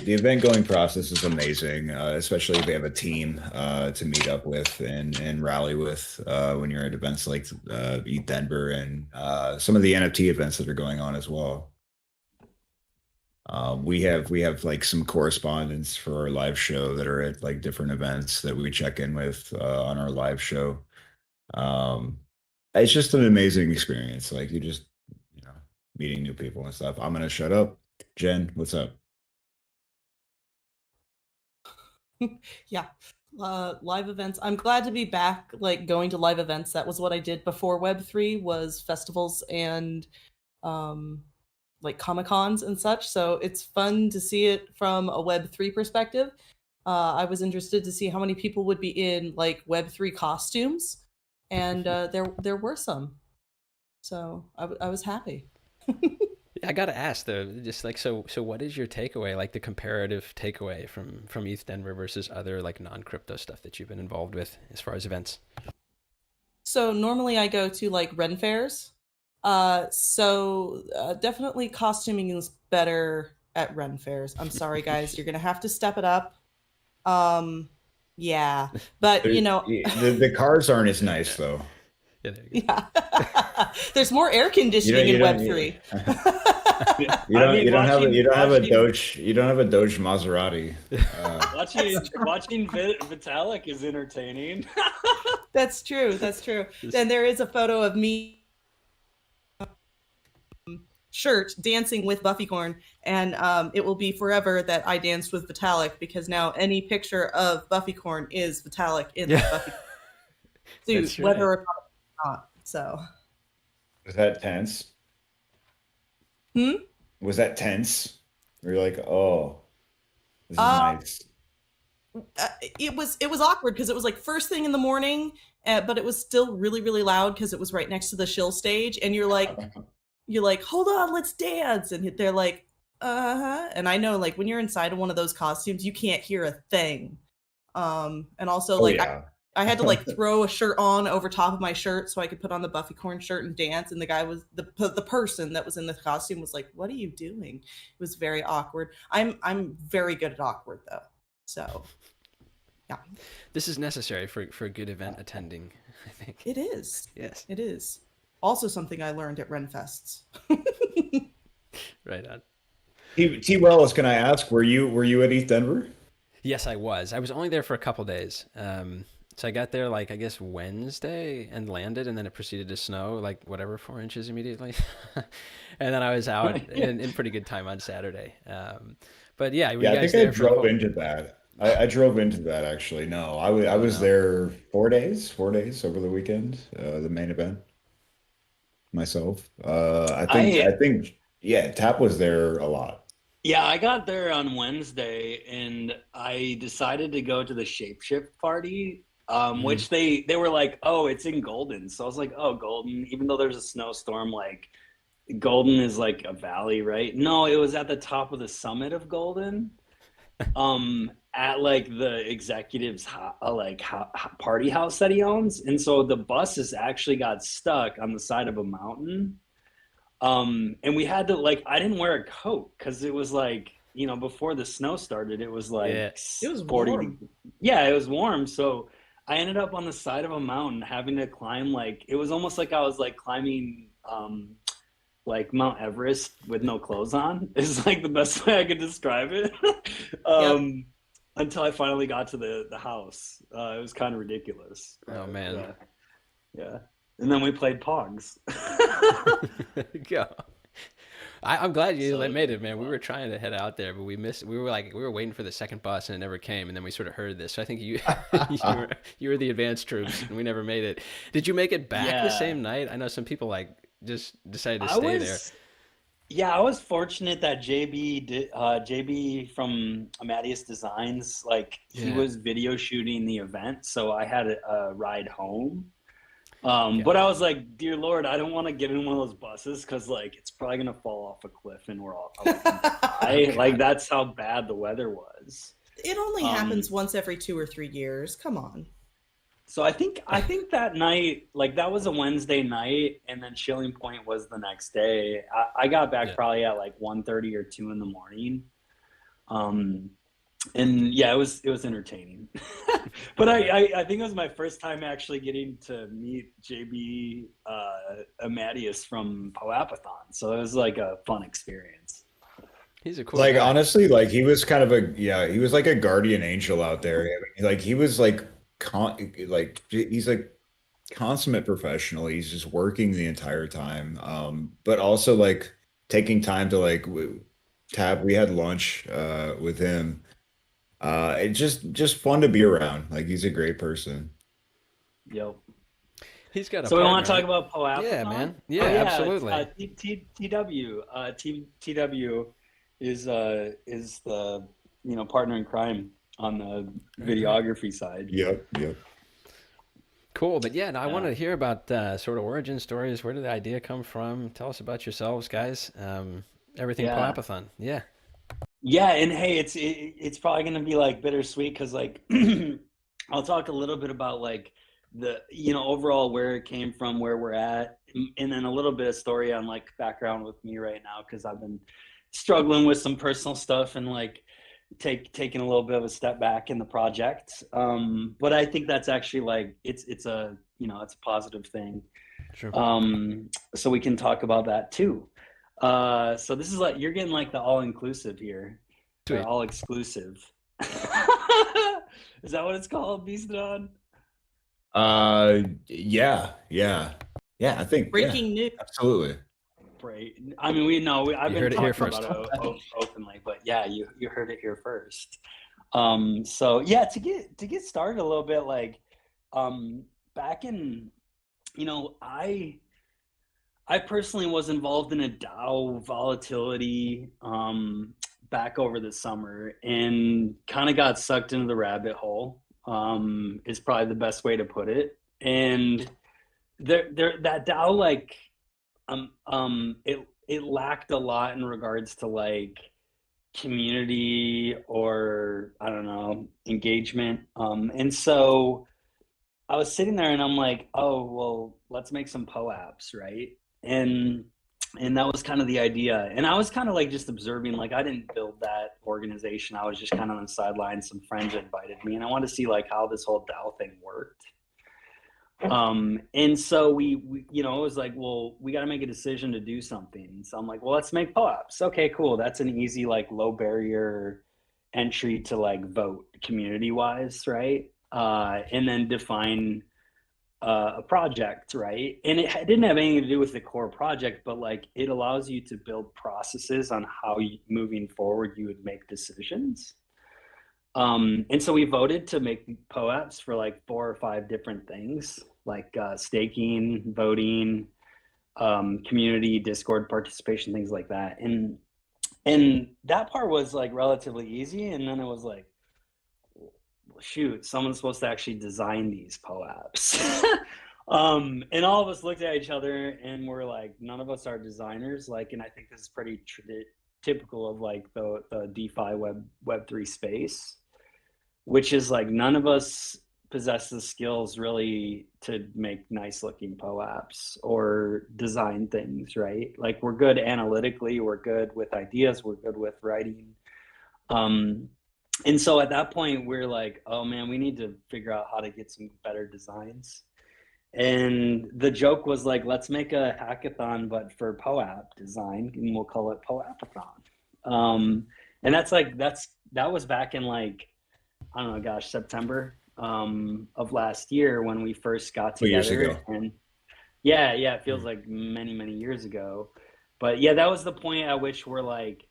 event going process is amazing, especially if they have a team to meet up with and rally with when you're at events like ETH Denver and some of the NFT events that are going on as well. We have like some correspondents for our live show that are at like different events that we check in with on our live show. It's just an amazing experience. Like you just meeting new people and stuff. I'm gonna shut up. Jen, what's up? Yeah, live events. I'm glad to be back, like going to live events. That was what I did before Web3 was festivals and like Comic-Cons and such. So it's fun to see it from a Web3 perspective. I was interested to see how many people would be in like Web3 costumes, and there were some. So I was happy. I gotta ask though, just like so what is your takeaway, like the comparative takeaway from ETH Denver versus other like non-crypto stuff that you've been involved with as far as events? So normally I go to like Ren fairs. Definitely costuming is better at Ren fairs. I'm sorry guys, you're gonna have to step it up. Yeah, but the cars aren't as nice though. Yeah, there's more air conditioning in Web3. You don't have a Doge Maserati. Watching Vitalik is entertaining. That's true. And there is a photo of me shirt dancing with Buffycorn, and it will be forever that I danced with Vitalik, because now any picture of Buffycorn is Vitalik in the Buffy suit, whether or not. So was that tense? Was that tense? Were you like, oh, this is nice? It was awkward because it was like first thing in the morning, but it was still really, really loud because it was right next to the shill stage, and you're like, hold on, let's dance, and they're like, and I know like when you're inside of one of those costumes, you can't hear a thing, and also I had to like throw a shirt on over top of my shirt so I could put on the Buffycorn shirt and dance. And the guy was the person that was in the costume was like, "What are you doing?" It was very awkward. I'm very good at awkward though. So Yeah. This is necessary for a good event attending, I think. It is. Yes. It is. Also something I learned at Renfests. Right on. T. Wells, can I ask, were you at ETH Denver? Yes, I was. I was only there for a couple days. So I got there like I guess Wednesday and landed, and then it proceeded to snow like whatever 4 inches immediately, and then I was out in pretty good time on Saturday. But yeah, were you Yeah, I guys think I there for the drove whole... into that. I drove into that actually. No, I was no. there 4 days over the weekend, the main event myself. I think yeah, Tap was there a lot. Yeah, I got there on Wednesday and I decided to go to the Shapeshift party, which they were like, oh, it's in Golden. So I was like, oh, Golden, even though there's a snowstorm, like Golden is like a valley, right? No, it was at the top of the summit of Golden, at like the executive's party house that he owns. And so the buses actually got stuck on the side of a mountain. And we had to like, I didn't wear a coat because it was like, you know, before the snow started, it was like It was 40. warm. Yeah, it was warm. So I ended up on the side of a mountain having to climb, like, it was almost like I was like climbing, like Mount Everest with no clothes on is like the best way I could describe it. Until I finally got to the house. It was kind of ridiculous. Oh man. Yeah. And then we played Pogs. Go. I'm glad you made it, man. We were trying to head out there, but we missed. We were waiting for the second bus and it never came. And then we sort of heard this. So I think you you were the advanced troops and we never made it. Did you make it back the same night? I know some people like just decided to stay there. Yeah, I was fortunate that JB from Amadeus Designs, like he was video shooting the event, so I had a ride home. But I was like, dear Lord, I don't want to get in one of those buses because like it's probably gonna fall off a cliff and we're all like that's how bad the weather was. It only happens once every 2 or 3 years. Come on. So I think that night, like that was a Wednesday night, and then Chilling Point was the next day. I got back probably at like 1:30 or 2 in the morning. And yeah, it was entertaining. But I think it was my first time actually getting to meet JB Amadeus from POAPathon. So it was like a fun experience. He's a cool like guy. Honestly, like he was kind of he was like a guardian angel out there. I mean, like he was like he's like consummate professional. He's just working the entire time. But also like taking time to like we had lunch with him. It's just fun to be around. Like he's a great person. Yep. He's got a So we partner, want to talk right? about POAPathon? Yeah, man. Yeah, absolutely. TW is the partner in crime on the videography side. Yep. Cool, but yeah, no, I wanted to hear about sort of origin stories. Where did the idea come from? Tell us about yourselves, guys. Everything POAPathon. Yeah. Yeah, and hey, it's probably gonna be like bittersweet because like I'll talk a little bit about like the overall where it came from, where we're at, and then a little bit of story on like background with me right now because I've been struggling with some personal stuff and like taking a little bit of a step back in the project. But I think that's actually like it's a it's a positive thing. Sure. So we can talk about that too. So this is like you're getting like the all-inclusive here. Sweet. All exclusive. Is that what it's called, Beastdon? Yeah, I think Breaking news. absolutely. Right. I mean, I've been heard it here talking first. about it openly, but yeah, you heard it here first. So yeah, to get started a little bit, like, back in, I personally was involved in a DAO volatility back over the summer and kind of got sucked into the rabbit hole. Is probably the best way to put it. And that DAO like it lacked a lot in regards to like community or I don't know, engagement. And so I was sitting there and I'm like, oh well, let's make some POAPs, right? And And that was kind of the idea. And I was kind of like just observing, like I didn't build that organization. I was just kind of on the sidelines. Some friends invited me and I wanted to see like how this whole DAO thing worked. And so we you know, it was like, well, we got to make a decision to do something. So I'm like, well, let's make POAPs. Okay, cool. That's an easy, like low barrier entry to like vote community wise. Right. And then define a project, right? And it didn't have anything to do with the core project, but like it allows you to build processes on how moving forward you would make decisions. And so we voted to make POAPs for like 4 or 5 different things, like staking, voting, community, Discord participation, things like that. And that part was like relatively easy. And then it was like, shoot, someone's supposed to actually design these POAPs. And all of us looked at each other and we're like, none of us are designers. Like, and I think this is pretty typical of like the DeFi Web3 space, which is like none of us possess the skills really to make nice looking POAPs or design things, right? Like we're good analytically, we're good with ideas, we're good with writing. And so at that point, we're like, oh man, we need to figure out how to get some better designs. And the joke was like, let's make a hackathon, but for POAP design, and we'll call it POAPathon. And that was back in like, I don't know, gosh, September of last year when we first got together. 2 years ago. And yeah, it feels like many, many years ago. But yeah, that was the point at which we're like,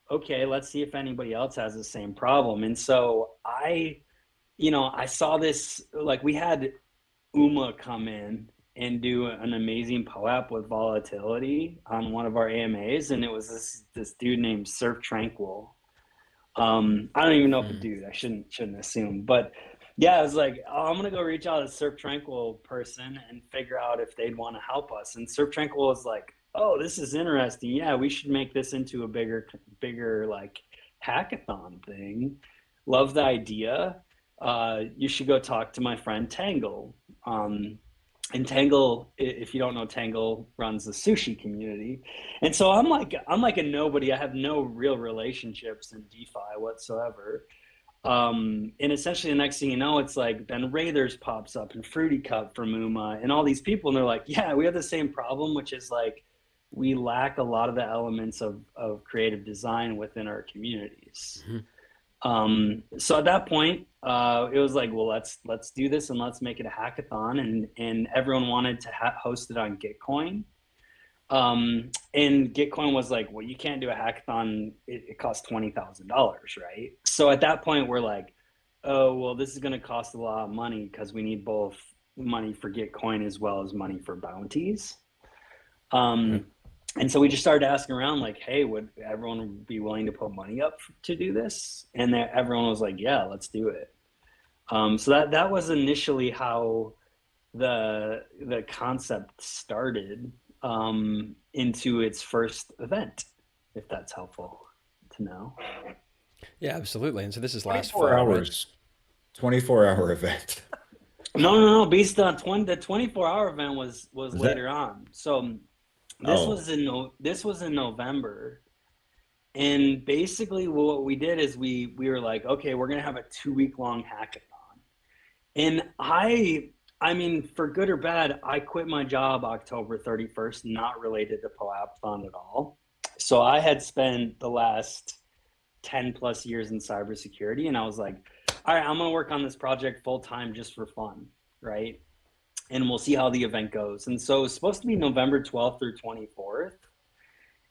okay, let's see if anybody else has the same problem. And so I saw this, like we had Uma come in and do an amazing POAP with volatility on one of our AMAs. And it was this dude named Surf Tranquil. I don't even know if a dude, I shouldn't assume, but yeah, I was like, oh, I'm going to go reach out to Surf Tranquil person and figure out if they'd want to help us. And Surf Tranquil was like, oh, this is interesting. Yeah, we should make this into a bigger like hackathon thing. Love the idea. You should go talk to my friend Tangle. And Tangle, if you don't know, Tangle runs the sushi community. And so I'm like a nobody. I have no real relationships in DeFi whatsoever. And essentially the next thing you know, it's like Ben Rathers pops up and Fruity Cup from Uma and all these people. And they're like, yeah, we have the same problem, which is like, we lack a lot of the elements of creative design within our communities. So at that point, it was like, well, let's do this and let's make it a hackathon. And everyone wanted to host it on Gitcoin. And Gitcoin was like, well, you can't do a hackathon. It costs $20,000, right? So at that point, we're like, oh, well, this is going to cost a lot of money because we need both money for Gitcoin as well as money for bounties. And so we just started asking around like, hey, would everyone be willing to put money up to do this? And everyone was like, yeah, let's do it. So that was initially how the concept started into its first event, if that's helpful to know. Yeah, absolutely. And so this is last 24 hours. 24-hour event. No. Based on the 24-hour event was later on. So this was in November. And basically what we did is we were like, okay, we're going to have a 2-week-long hackathon. And I mean, for good or bad, I quit my job October 31st, not related to POAPathon at all. So I had spent the last 10 plus years in cybersecurity. And I was like, all right, I'm going to work on this project full time just for fun. Right. And we'll see how the event goes. And so it was supposed to be November 12th through 24th.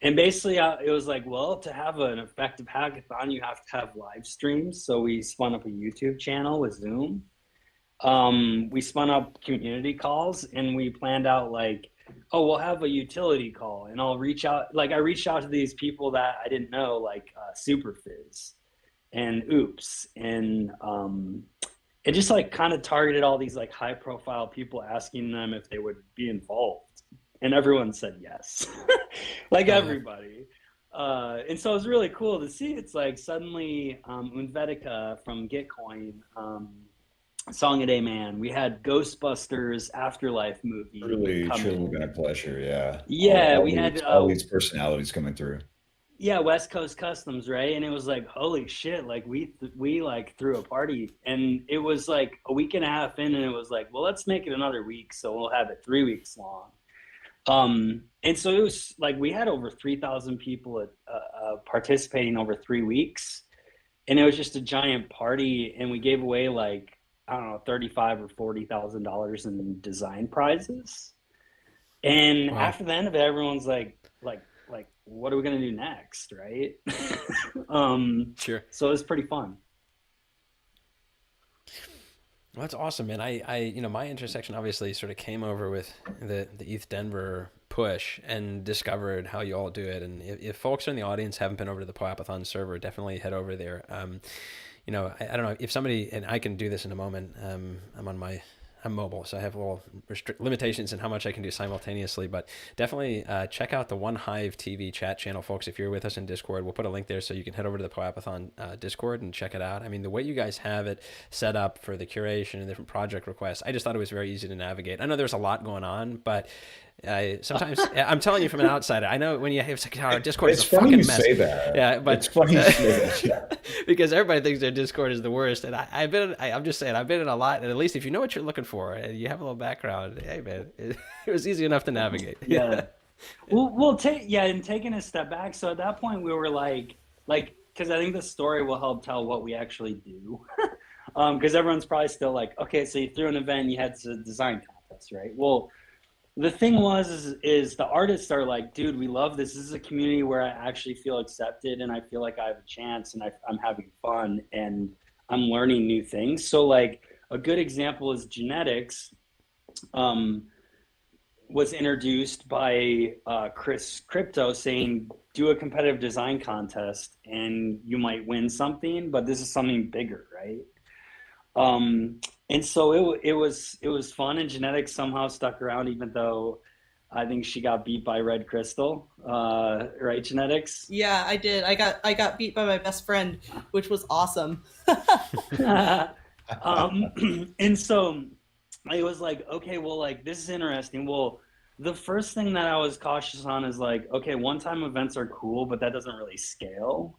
And basically it was like, well, to have an effective hackathon, you have to have live streams. So we spun up a YouTube channel with Zoom. We spun up community calls and we planned out like, oh, we'll have a utility call and I'll reach out. Like I reached out to these people that I didn't know, like Superfizz and Oops. And it just like kind of targeted all these like high profile people, asking them if they would be involved. And everyone said yes, like everybody. And so it was really cool to see. It's like suddenly Unvetica from Gitcoin Song a Day Man. We had Ghostbusters Afterlife movie. Truly been a pleasure. Yeah. Yeah, we had all these personalities coming through. Yeah, West Coast Customs, right? And it was like, holy shit, like we like threw a party, and it was like a week and a half in, and it was like, well, let's make it another week, so we'll have it 3 weeks long. And so it was like we had over 3,000 people participating over 3 weeks, and it was just a giant party, and we gave away like, I don't know, $35,000 or $40,000 in design prizes. And after the end of it, everyone's like, what are we gonna do next, right? Sure. So it was pretty fun. Well, that's awesome, man. I my intersection obviously sort of came over with the ETH Denver push and discovered how you all do it. And if folks in the audience haven't been over to the POAPathon server, definitely head over there. I don't know if somebody, and I can do this in a moment. I'm mobile, so I have little limitations in how much I can do simultaneously, but definitely check out the One Hive TV chat channel, folks. If you're with us in Discord, we'll put a link there so you can head over to the POAPathon Discord and check it out. I mean, the way you guys have it set up for the curation and different project requests, I just thought it was very easy to navigate. I know there's a lot going on, but sometimes I'm telling you from an outsider, I know when you have our Discord is a fucking mess. Say that. Yeah, but it's funny you say that. Yeah. Because everybody thinks their Discord is the worst, and I'm just saying I've been in a lot, and at least if you know what you're looking for and you have a little background, hey man, it was easy enough to navigate. Yeah. We'll take and taking a step back. So at that point we were like because I think the story will help tell what we actually do. Because everyone's probably still like, okay, so you threw an event, you had a design contest, right? Well, the thing is the artists are like, dude, we love this. This is a community where I actually feel accepted, and I feel like I have a chance, and I'm having fun, and I'm learning new things. So like a good example is Genetics was introduced by Chris Crypto saying, do a competitive design contest and you might win something, but this is something bigger, right? And so it was fun, and Genetics somehow stuck around, even though I think she got beat by Red Crystal, right, Genetics? Yeah, I did. I got beat by my best friend, which was awesome. And so I was like, okay, well, like, this is interesting. Well, the first thing that I was cautious on is like, okay, one-time events are cool, but that doesn't really scale.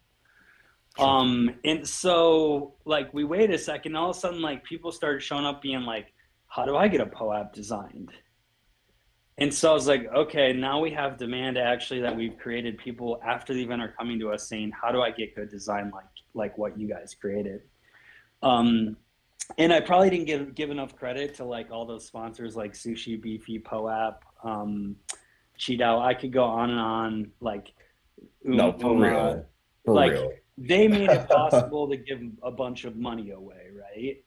And so like we wait a second, all of a sudden like people started showing up being like, how do I get a POAP designed? And so I was like, okay, now we have demand actually that we've created. People after the event are coming to us saying, how do I get good design like what you guys created? And I probably didn't give enough credit to like all those sponsors like Sushi, Beefy, POAP, Cheeto. I could go on and on, like no, for real. For like real. They made it possible to give a bunch of money away, right?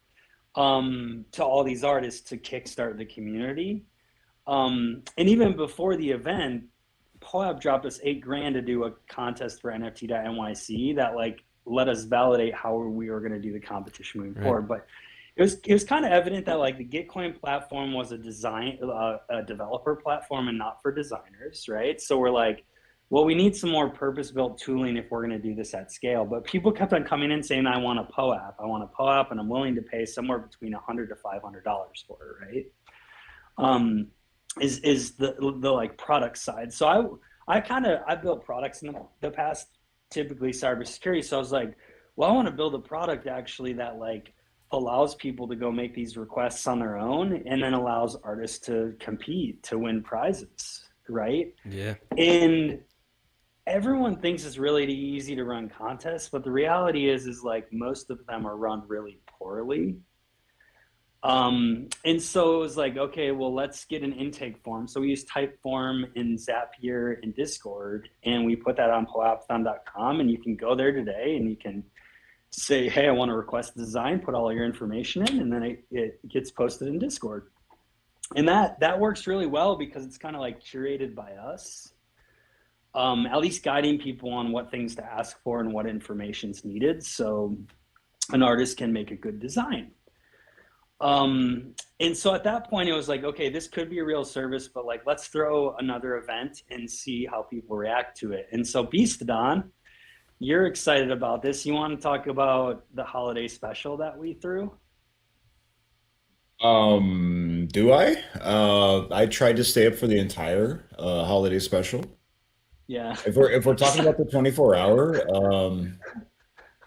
To all these artists to kickstart the community. And even before the event, POAP dropped us $8,000 to do a contest for NFT.NYC that like let us validate how we were going to do the competition moving forward. But it was kind of evident that like the Gitcoin platform was a developer platform and not for designers, right? So we're like, well, we need some more purpose-built tooling if we're going to do this at scale. But people kept on coming in saying, I want a POAP, and I'm willing to pay somewhere between $100 to $500 for it, right? Is the like product side. So I built products in the past, typically cybersecurity. So I was like, well, I want to build a product actually that like allows people to go make these requests on their own, and then allows artists to compete to win prizes, right? Yeah. And everyone thinks it's really easy to run contests, but the reality is like most of them are run really poorly. And so it was like, okay, well, let's get an intake form. So we use Typeform and Zapier and Discord, and we put that on POAPathon.com, and you can go there today and you can say, hey, I want to request a design, put all your information in, and then it gets posted in Discord. And that works really well because it's kind of like curated by us. At least guiding people on what things to ask for and what information's needed, so an artist can make a good design. And so at that point, it was like, okay, this could be a real service, but like, let's throw another event and see how people react to it. And so Beastodon, you're excited about this. You want to talk about the holiday special that we threw? Do I? I tried to stay up for the entire holiday special. Yeah, If we're talking about the 24 hour,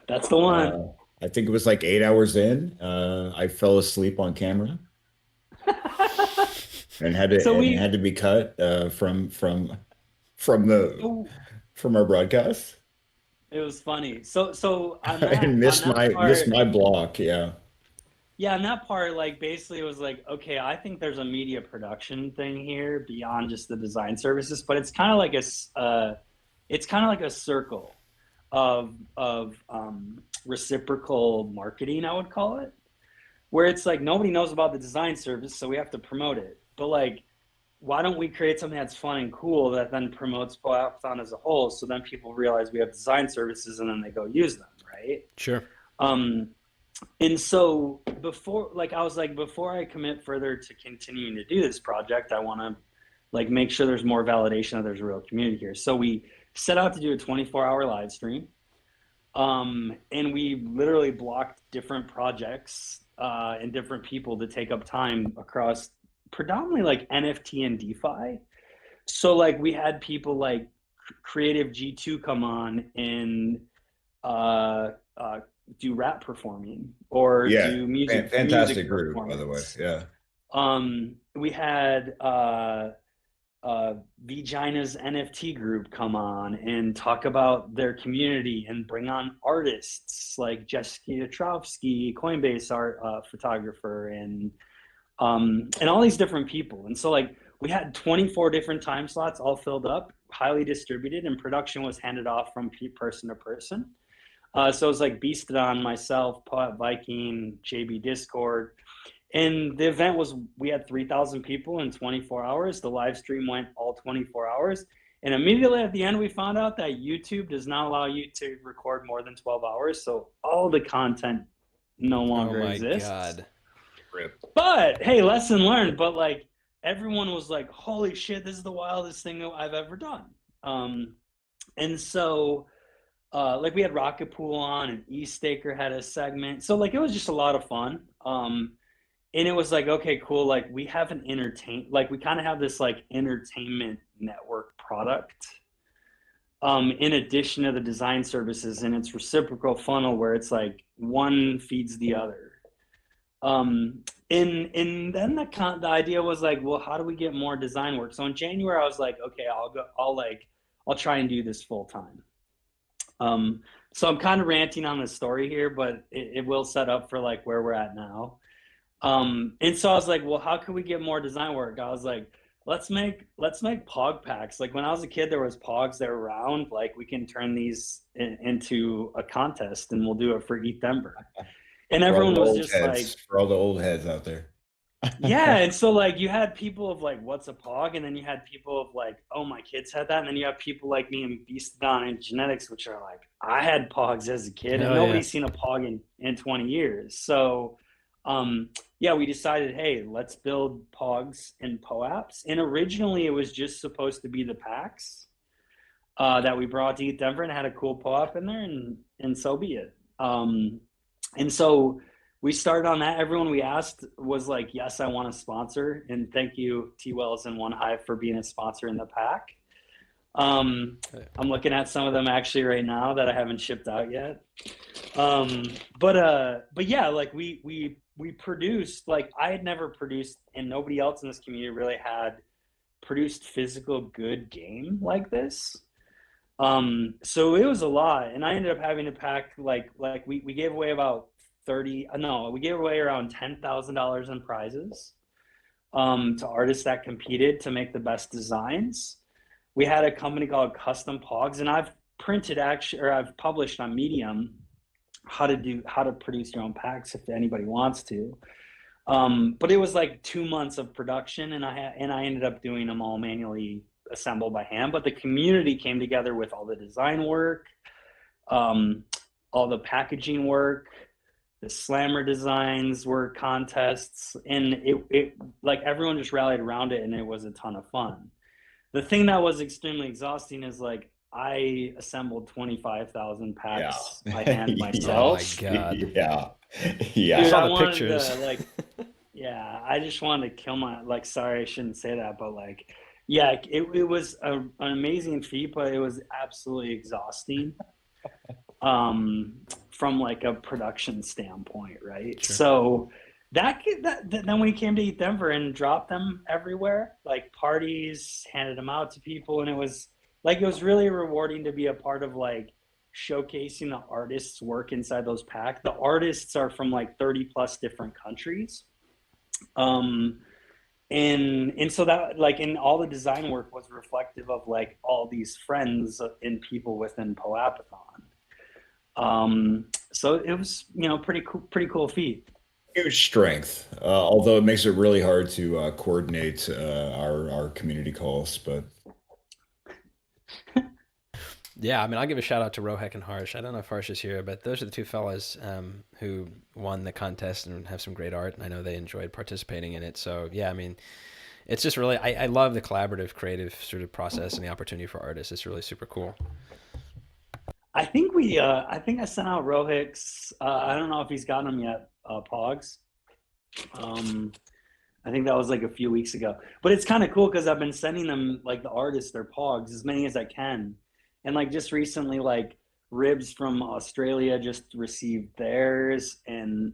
that's the one. I think it was like 8 hours in. I fell asleep on camera and had to So and it we had to be cut from the so from our broadcast. it was funny. So I on missed that my part, block. Yeah. yeah, on that part, like basically it was like, okay, I think there's a media production thing here beyond just the design services, but it's kind of like it's kind of like a circle of reciprocal marketing, I would call it, where it's like nobody knows about the design service, so we have to promote it. But like, why don't we create something that's fun and cool that then promotes POAPathon as a whole, so then people realize we have design services and then they go use them, right? Sure. Um, and so before, like, I was like, before I commit further to continuing to do this project, I want to like make sure there's more validation that there's a real community here. So we set out to do a 24-hour live stream. And we literally blocked different projects and different people to take up time across predominantly like NFT and DeFi. So like we had people like Creative G2 come on and do rap performing or Yeah. do music Fantastic group, by the way. performance. Yeah. We had Vagina's NFT group come on and talk about their community and bring on artists like Jessica Yatrovsky, Coinbase art photographer, and all these different people. And so like we had 24 different time slots all filled up, highly distributed, and production was handed off from person to person. So it was like Beasted on, myself, Poet Viking, JB Discord. And the event was, we had 3,000 people in 24 hours. The live stream went all 24 hours. And immediately at the end, we found out that YouTube does not allow you to record more than 12 hours. So all the content no longer exists. Oh my God. Rip. But hey, lesson learned. But like everyone was like, holy shit, this is the wildest thing that I've ever done. And so like we had Rocket Pool on and eStaker had a segment. So like it was just a lot of fun. And it was like, okay, cool. Like we have we kind of have this like entertainment network product in addition to the design services, and it's reciprocal funnel where it's like one feeds the other. And then the idea was like, well, how do we get more design work? So in January, I was like, okay, I'll try and do this full time. So I'm kind of ranting on the story here, but it will set up for like where we're at now. And so I was like, well, how can we get more design work? I was like, let's make Pog packs. Like when I was a kid, there was Pogs that were around. Like we can turn these into a contest and we'll do it for ETH Denver. And everyone was just like, for all the old heads out there. yeah. And so like you had people of like, what's a Pog? And then you had people of like, oh, my kids had that. And then you have people like me and Beasted on and Genetics, which are like, I had Pogs as a kid and nobody's seen a Pog in 20 years. So yeah, we decided, hey, let's build Pogs and POAPs. And originally it was just supposed to be the packs that we brought to ETH Denver and had a cool POAP in there, and so be it. And so we started on that. Everyone we asked was like, yes, I want to sponsor. And thank you, T-Wells and One Hive, for being a sponsor in the pack. I'm looking at some of them actually right now that I haven't shipped out yet. But yeah, like we produced, like I had never produced, and nobody else in this community really had produced physical good game like this. So it was a lot, and I ended up having to pack like we gave away about we gave away around $10,000 in prizes to artists that competed to make the best designs. We had a company called Custom Pogs, and I've published on Medium how to produce your own packs if anybody wants to. But it was like 2 months of production, and I ended up doing them all manually assembled by hand. But the community came together with all the design work, all the packaging work, the slammer designs were contests, and it like everyone just rallied around it, and it was a ton of fun. The thing that was extremely exhausting is like I assembled 25,000 packs by hand myself. Oh my God. Yeah. I Dude, saw I the wanted pictures. to, like, Yeah, I just wanted to kill my, like, sorry, I shouldn't say that, but like, yeah, it was an amazing feat, but it was absolutely exhausting from like a production standpoint, right? Sure. So then we came to Eat Denver and dropped them everywhere, like parties, handed them out to people, and it was really rewarding to be a part of like showcasing the artists' work inside those packs. The artists are from like 30 plus different countries. And so that, like, in all the design work was reflective of like all these friends and people within POAPathon. So it was, pretty cool feat. Huge strength, although it makes it really hard to coordinate our community calls. But yeah, I mean, I'll give a shout out to Rohek and Harsh. I don't know if Harsh is here, but those are the two fellas who won the contest and have some great art, and I know they enjoyed participating in it. So yeah, I mean, it's just really, I love the collaborative, creative sort of process and the opportunity for artists. It's really super cool. I think I think I sent out Rohik's. I don't know if he's gotten them yet. Pogs. I think that was like a few weeks ago. But it's kind of cool because I've been sending them, like, the artists their Pogs, as many as I can. And like just recently, like Ribs from Australia just received theirs, and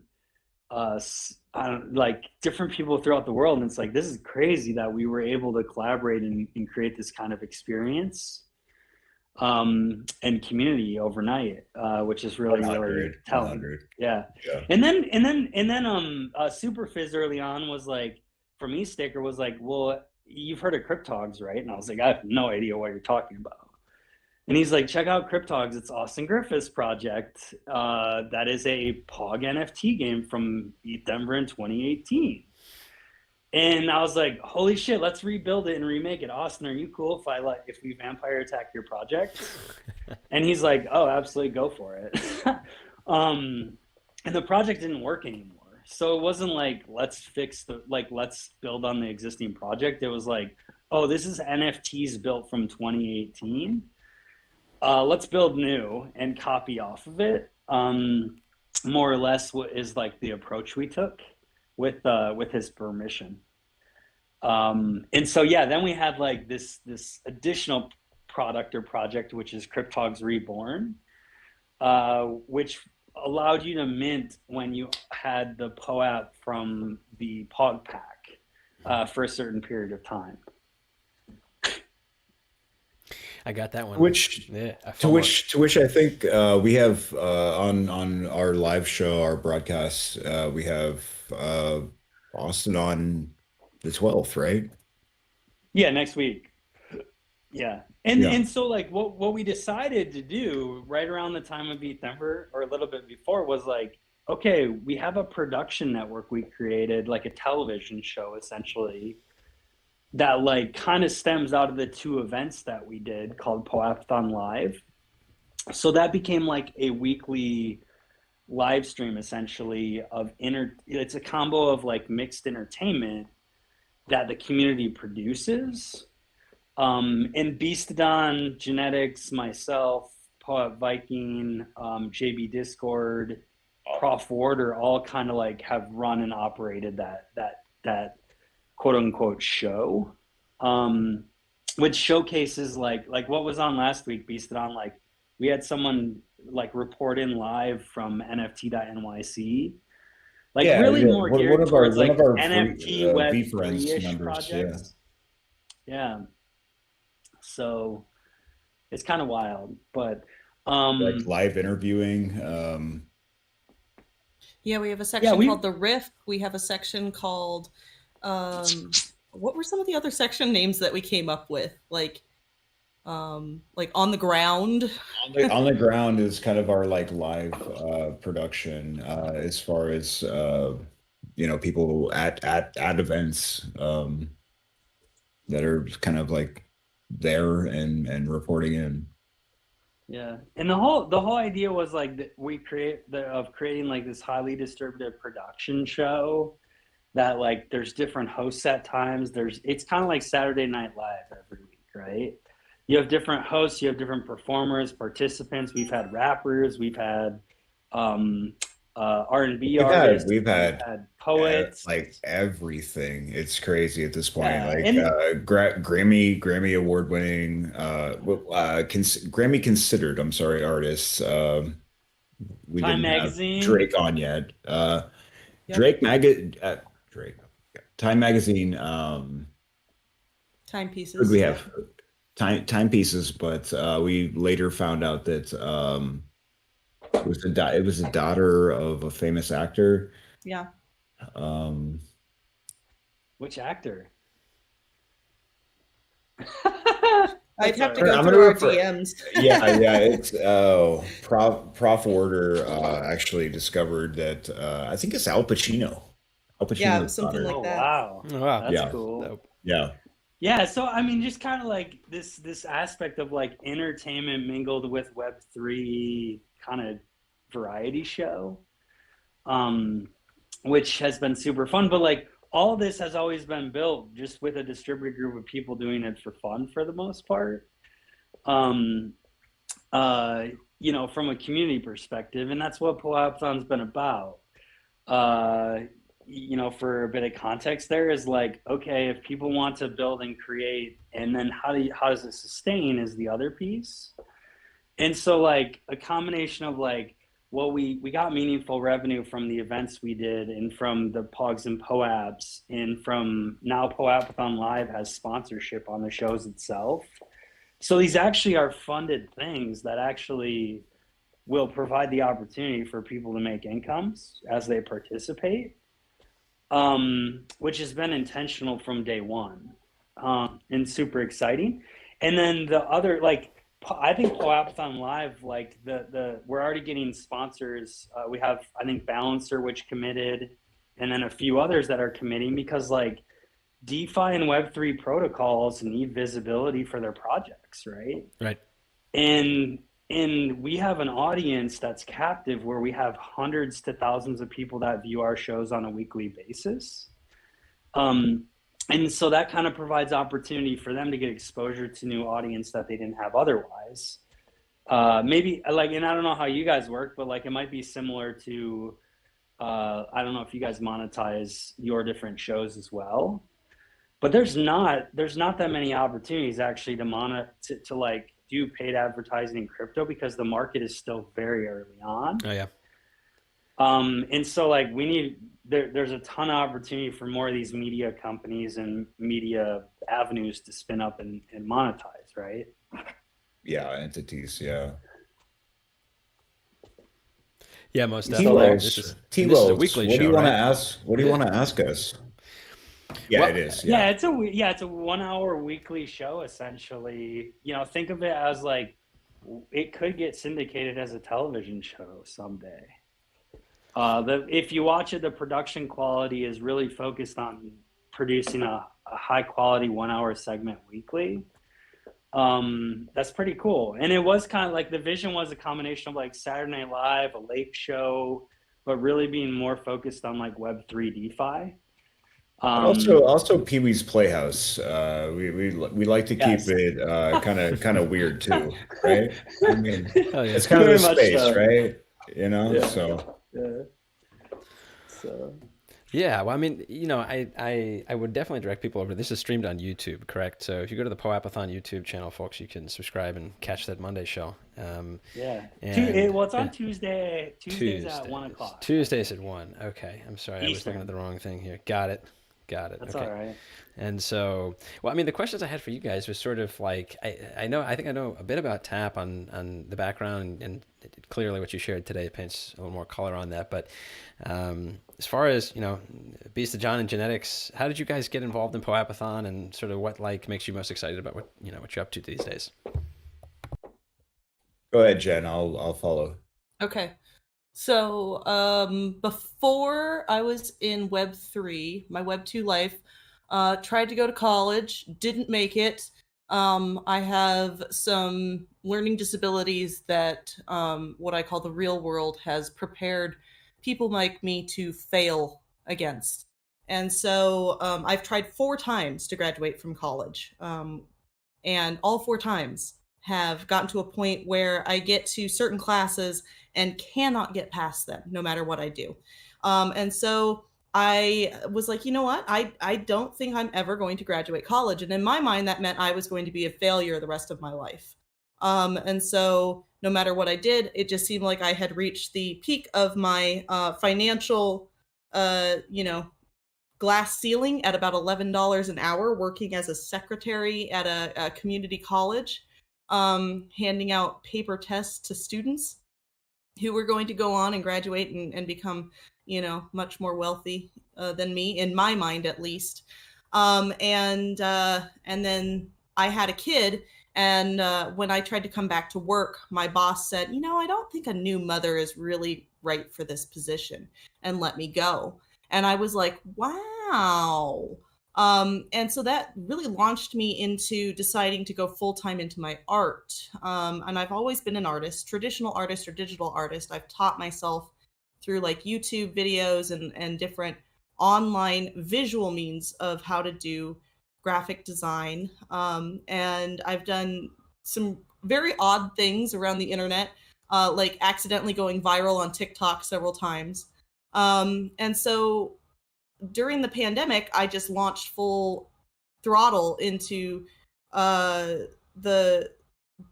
like different people throughout the world. And it's like, this is crazy that we were able to collaborate and create this kind of experience and community overnight, which is really, really telling. 100. Yeah. And then Super Fizz early on was like, for me, Staker was like, well, you've heard of Cryptogs, right? And I was like, I have no idea what you're talking about. And he's like, check out Cryptogs. It's Austin Griffith's project. That is a POG NFT game from Eat Denver in 2018. And I was like, holy shit, let's rebuild it and remake it. Austin, are you cool if we vampire attack your project? And he's like, oh, absolutely, go for it. And the project didn't work anymore. So it wasn't like, let's build on the existing project. It was like, oh, this is NFTs built from 2018. Let's build new and copy off of it. More or less what is like the approach we took with his permission. And so, yeah, then we had like this additional product or project, which is Cryptogs Reborn, which allowed you to mint when you had the POAP from the POG pack for a certain period of time. I got that one. To which I think we have on our live show, our broadcast, we have Austin on the 12th, right? Yeah, next week. Yeah. And so like what we decided to do right around the time of Eat Denver, or a little bit before, was like, okay, we have a production network we created, like a television show essentially, that like kind of stems out of the two events that we did called POAPathon Live. So that became like a weekly live stream essentially of it's a combo of like mixed entertainment that the community produces. And Beastodon, Genetics, myself, Poet Viking, JB Discord, Prof Ward are all kind of like have run and operated that quote unquote show, which showcases like what was on last week, Beastodon. Like we had someone like report in live from NFT.nyc. Like really more geared towards like NFT Web3-ish projects. Yeah. So it's kind of wild, but like live interviewing. Yeah, we have a section called The Riff. We have a section called what were some of the other section names that we came up with? Like On the Ground. On the Ground is kind of our like live production as far as people at events that are kind of like there and reporting in. Yeah, and the whole idea was like that we creating like this highly distributed production show that like there's different hosts at times. It's kind of like Saturday Night Live every week, right? You have different hosts, you have different performers, participants. We've had rappers, we've had R&B artists. We've had poets, like everything. It's crazy at this point. Yeah, Like and Grammy award winning, Grammy considered. I'm sorry, artists. We Time didn't have Magazine. Drake on yet. Yep. Drake. Time Magazine. Who did Timepieces. we have? Timepieces, but we later found out that it was the daughter of a famous actor. Yeah. Which actor? I'd have to all go I'm through gonna our refer- DMs. Yeah, it's Prof Order actually discovered that I think it's Al Pacino. Al Pacino's Yeah, it was something daughter. like Oh that. wow, Oh, wow. that's Yeah. cool. Dope. Yeah. Yeah, so I mean, just kind of like this aspect of like entertainment mingled with Web3 kind of variety show, which has been super fun. But like all this has always been built just with a distributed group of people doing it for fun for the most part. You know, from a community perspective, and that's what POAPathon's been about. You know, for a bit of context there is like, okay, if people want to build and create, and then how does it sustain is the other piece. And so like a combination of like, well, we got meaningful revenue from the events we did and from the Pogs and POAPs, and from now POAPathon Live has sponsorship on the shows itself. So these actually are funded things that actually will provide the opportunity for people to make incomes as they participate, which has been intentional from day one, and super exciting. And then the other, like, I think POAPathon Live, like we're already getting sponsors. We have, I think, Balancer, which committed, and then a few others that are committing, because like DeFi and Web3 protocols need visibility for their projects, right? Right. And we have an audience that's captive, where we have hundreds to thousands of people that view our shows on a weekly basis. And so that kind of provides opportunity for them to get exposure to new audience that they didn't have otherwise. Maybe like, and I don't know how you guys work, but like it might be similar to, I don't know if you guys monetize your different shows as well, but there's not that many opportunities actually to like do paid advertising in crypto, because the market is still very early on. Oh yeah. And so like there's a ton of opportunity for more of these media companies and media avenues to spin up and monetize, right? Yeah, entities. Yeah. Yeah, most T definitely. Wells. This is T-Wells, a weekly what show, do you want to right? ask? What do you want to ask us? Yeah, Well, it is. Yeah, it's a 1 hour weekly show essentially. You know, think of it as like it could get syndicated as a television show someday. If you watch it, the production quality is really focused on producing a high quality 1 hour segment weekly. That's pretty cool. And it was kind of like the vision was a combination of like Saturday Night Live, a late show, but really being more focused on like Web3 DeFi. Also Pee-wee's Playhouse. We like to keep Yes. it kind of weird too, right? I mean, Oh, yeah. it's kind of Very a much space, so. right? You know, Yeah. so Yeah. So Yeah, well, I mean, you know, I would definitely direct people over. This is streamed on YouTube, correct? So if you go to the POAPathon YouTube channel, folks, you can subscribe and catch that Monday show. yeah. And- Well, it's on yeah. Tuesdays at 1 o'clock. Tuesdays at 1. Okay, I'm sorry, I was Eastern. looking at the wrong thing here. Got it. That's Okay. all right. And so, well, I mean, the questions I had for you guys was sort of like, I think I know a bit about TAP on the background, and clearly what you shared today paints a little more color on that. But as far as, you know, Beast of John and genetics, how did you guys get involved in POAPathon, and sort of what like makes you most excited about what you're up to these days? go ahead, Jen. I'll follow. Okay. So before I was in Web3, my Web2 life, tried to go to college, didn't make it. I have some learning disabilities that what I call the real world has prepared people like me to fail against. And so I've tried 4 times to graduate from college. And all 4 times have gotten to a point where I get to certain classes and cannot get past them no matter what I do. And so I was like, you know what? I don't think I'm ever going to graduate college. And in my mind, that meant I was going to be a failure the rest of my life. And so no matter what I did, it just seemed like I had reached the peak of my financial, glass ceiling at about $11 an hour, working as a secretary at a community college, handing out paper tests to students who were going to go on and graduate and become, much more wealthy than me, in my mind at least. And then I had a kid, and when I tried to come back to work, my boss said, I don't think a new mother is really right for this position, and let me go. And I was like, wow. And so that really launched me into deciding to go full-time into my art. And I've always been an artist, traditional artist or digital artist. I've taught myself through like YouTube videos and different online visual means of how to do graphic design. And I've done some very odd things around the internet, like accidentally going viral on TikTok several times. And so during the pandemic, I just launched full throttle into the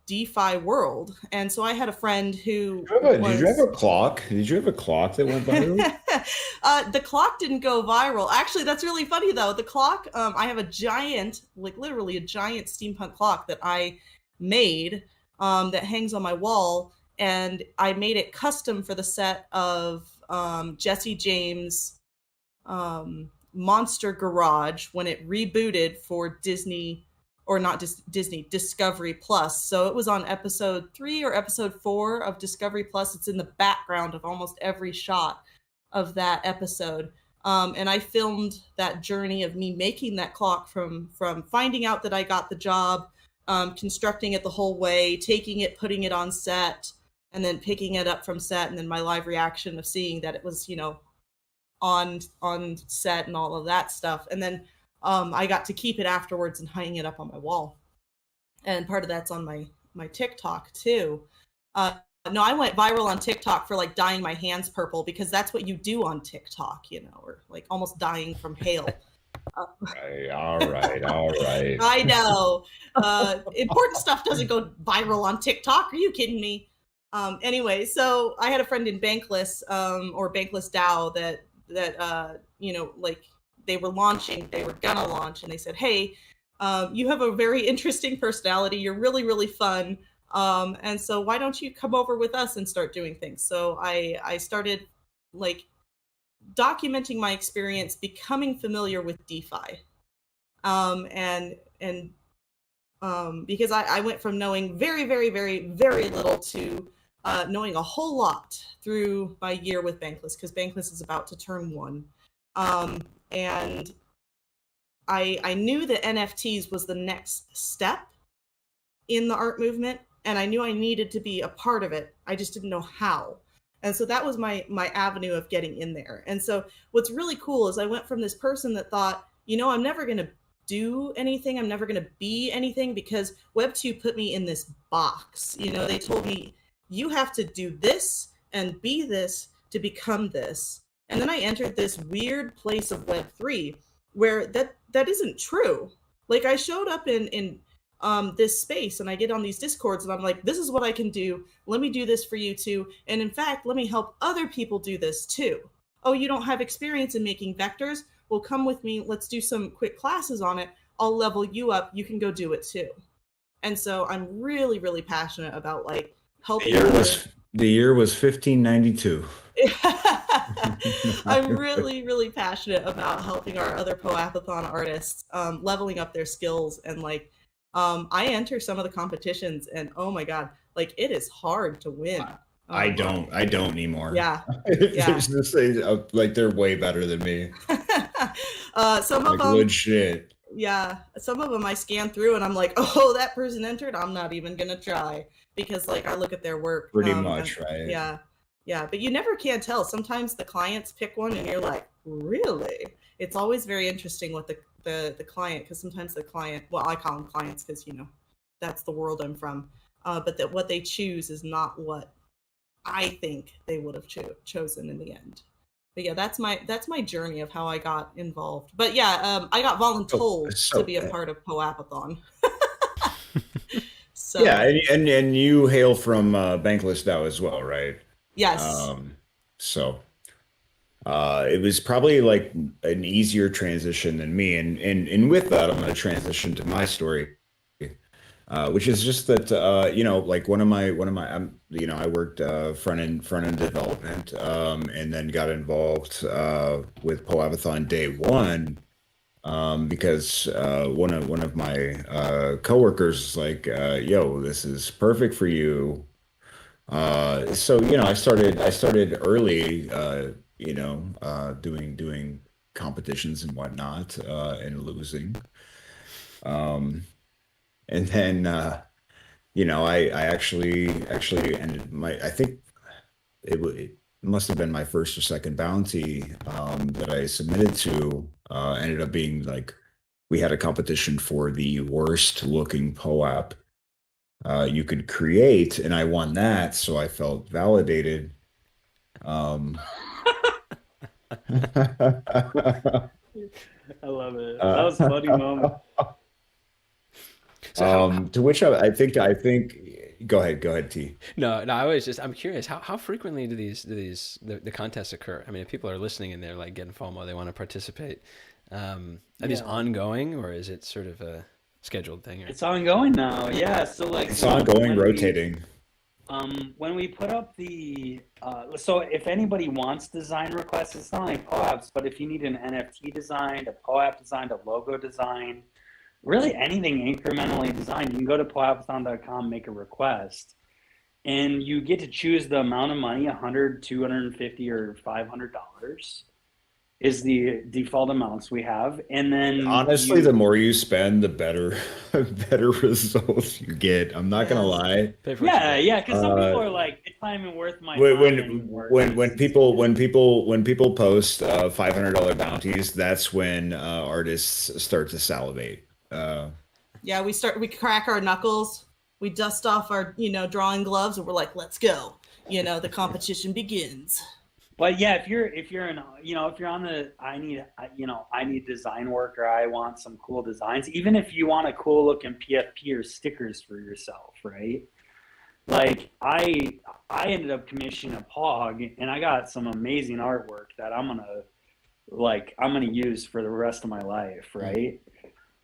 DeFi world. And so I had a friend who Did you have a clock? Did you have a clock that went viral? The clock didn't go viral. Actually, that's really funny though. The clock, I have a giant, like literally a giant steampunk clock that I made that hangs on my wall. And I made it custom for the set of Jesse James' Monster Garage when it rebooted for Disney, or not Disney, Discovery Plus. So it was on episode 3 or episode 4 of Discovery Plus. It's in the background of almost every shot of that episode. And I filmed that journey of me making that clock from finding out that I got the job, constructing it the whole way, taking it, putting it on set, and then picking it up from set, and then my live reaction of seeing that it was, on set and all of that stuff. And then I got to keep it afterwards and hang it up on my wall. And part of that's on my TikTok too. No, I went viral on TikTok for like dyeing my hands purple, because that's what you do on TikTok, or like almost dying from hail. All right. I know. Important stuff doesn't go viral on TikTok. Are you kidding me? Anyway, so I had a friend in Bankless, or Bankless DAO that like they were gonna launch, and they said, hey, you have a very interesting personality. You're really, really fun. And so why don't you come over with us and start doing things? So I started like documenting my experience, becoming familiar with DeFi. Because I went from knowing very, very, very, very little to knowing a whole lot through my year with Bankless, because Bankless is about to turn 1. And I knew that NFTs was the next step in the art movement, and I knew I needed to be a part of it. I just didn't know how. And so that was my avenue of getting in there. And so what's really cool is I went from this person that thought, I'm never going to do anything. I'm never going to be anything, because Web2 put me in this box. They told me, you have to do this and be this to become this. And then I entered this weird place of Web3 where that isn't true. Like I showed up in this space, and I get on these Discords, and I'm like, this is what I can do. Let me do this for you too. And in fact, let me help other people do this too. Oh, you don't have experience in making vectors? Well, come with me. Let's do some quick classes on it. I'll level you up. You can go do it too. And so I'm really, really passionate about like helping. The year was 1592. I'm really, really passionate about helping our other POAPathon artists leveling up their skills. And like, I enter some of the competitions, and oh my God, like it is hard to win. I don't anymore. Yeah. There's this, like they're way better than me. Some of them legit. Yeah, some of them I scan through and I'm like, oh, that person entered. I'm not even gonna try, because like I look at their work. Pretty much, right? Yeah, but you never can tell. Sometimes the clients pick one, and you're like, really? It's always very interesting with the client, because sometimes the client, well, I call them clients because that's the world I'm from. But that what they choose is not what I think they would have chosen in the end. But yeah, that's my journey of how I got involved. But yeah, I got voluntold to be a part of POAPathon. So yeah, and you hail from Bankless DAO as well, right? yes. So it was probably like an easier transition than me, and with that, I'm going to transition to my story, which is just that like I worked front end development, and then got involved with POAPathon day one, because one of my coworkers was like, "Yo, this is perfect for you." So I started early, doing competitions and whatnot, and losing. Um, and then I actually ended I think it must have been my first or second bounty that I submitted to, ended up being like, we had a competition for the worst looking POAP you could create, and I won that, so I felt validated. Um, I love it. That was a funny moment. So how, to which I think go ahead, T. no, I'm curious, how frequently do the contests occur? I mean, if people are listening and they're like getting FOMO, they want to participate. Are these ongoing, or is it sort of a scheduled thing? Or? It's ongoing now. Yeah. So like It's ongoing, rotating. When we put up so if anybody wants design requests, it's not like POAPs, but if you need an NFT designed, a POAP designed, a logo design, really anything incrementally designed, you can go to POAPathon.com, make a request, and you get to choose the amount of money, $100, $250, or $500 is the default amounts we have. And then Honestly, the more you spend, the better results you get. I'm not gonna lie. Yeah, because some people are like, it's not even worth my When time anymore. when people post $500 bounties, that's when artists start to salivate. Yeah, we crack our knuckles, we dust off our drawing gloves, and we're like, let's go. The competition begins. But yeah, if you're on the I need design work, or I want some cool designs, even if you want a cool looking PFP or stickers for yourself, right? Like I ended up commissioning a POG, and I got some amazing artwork that I'm gonna use for the rest of my life, right?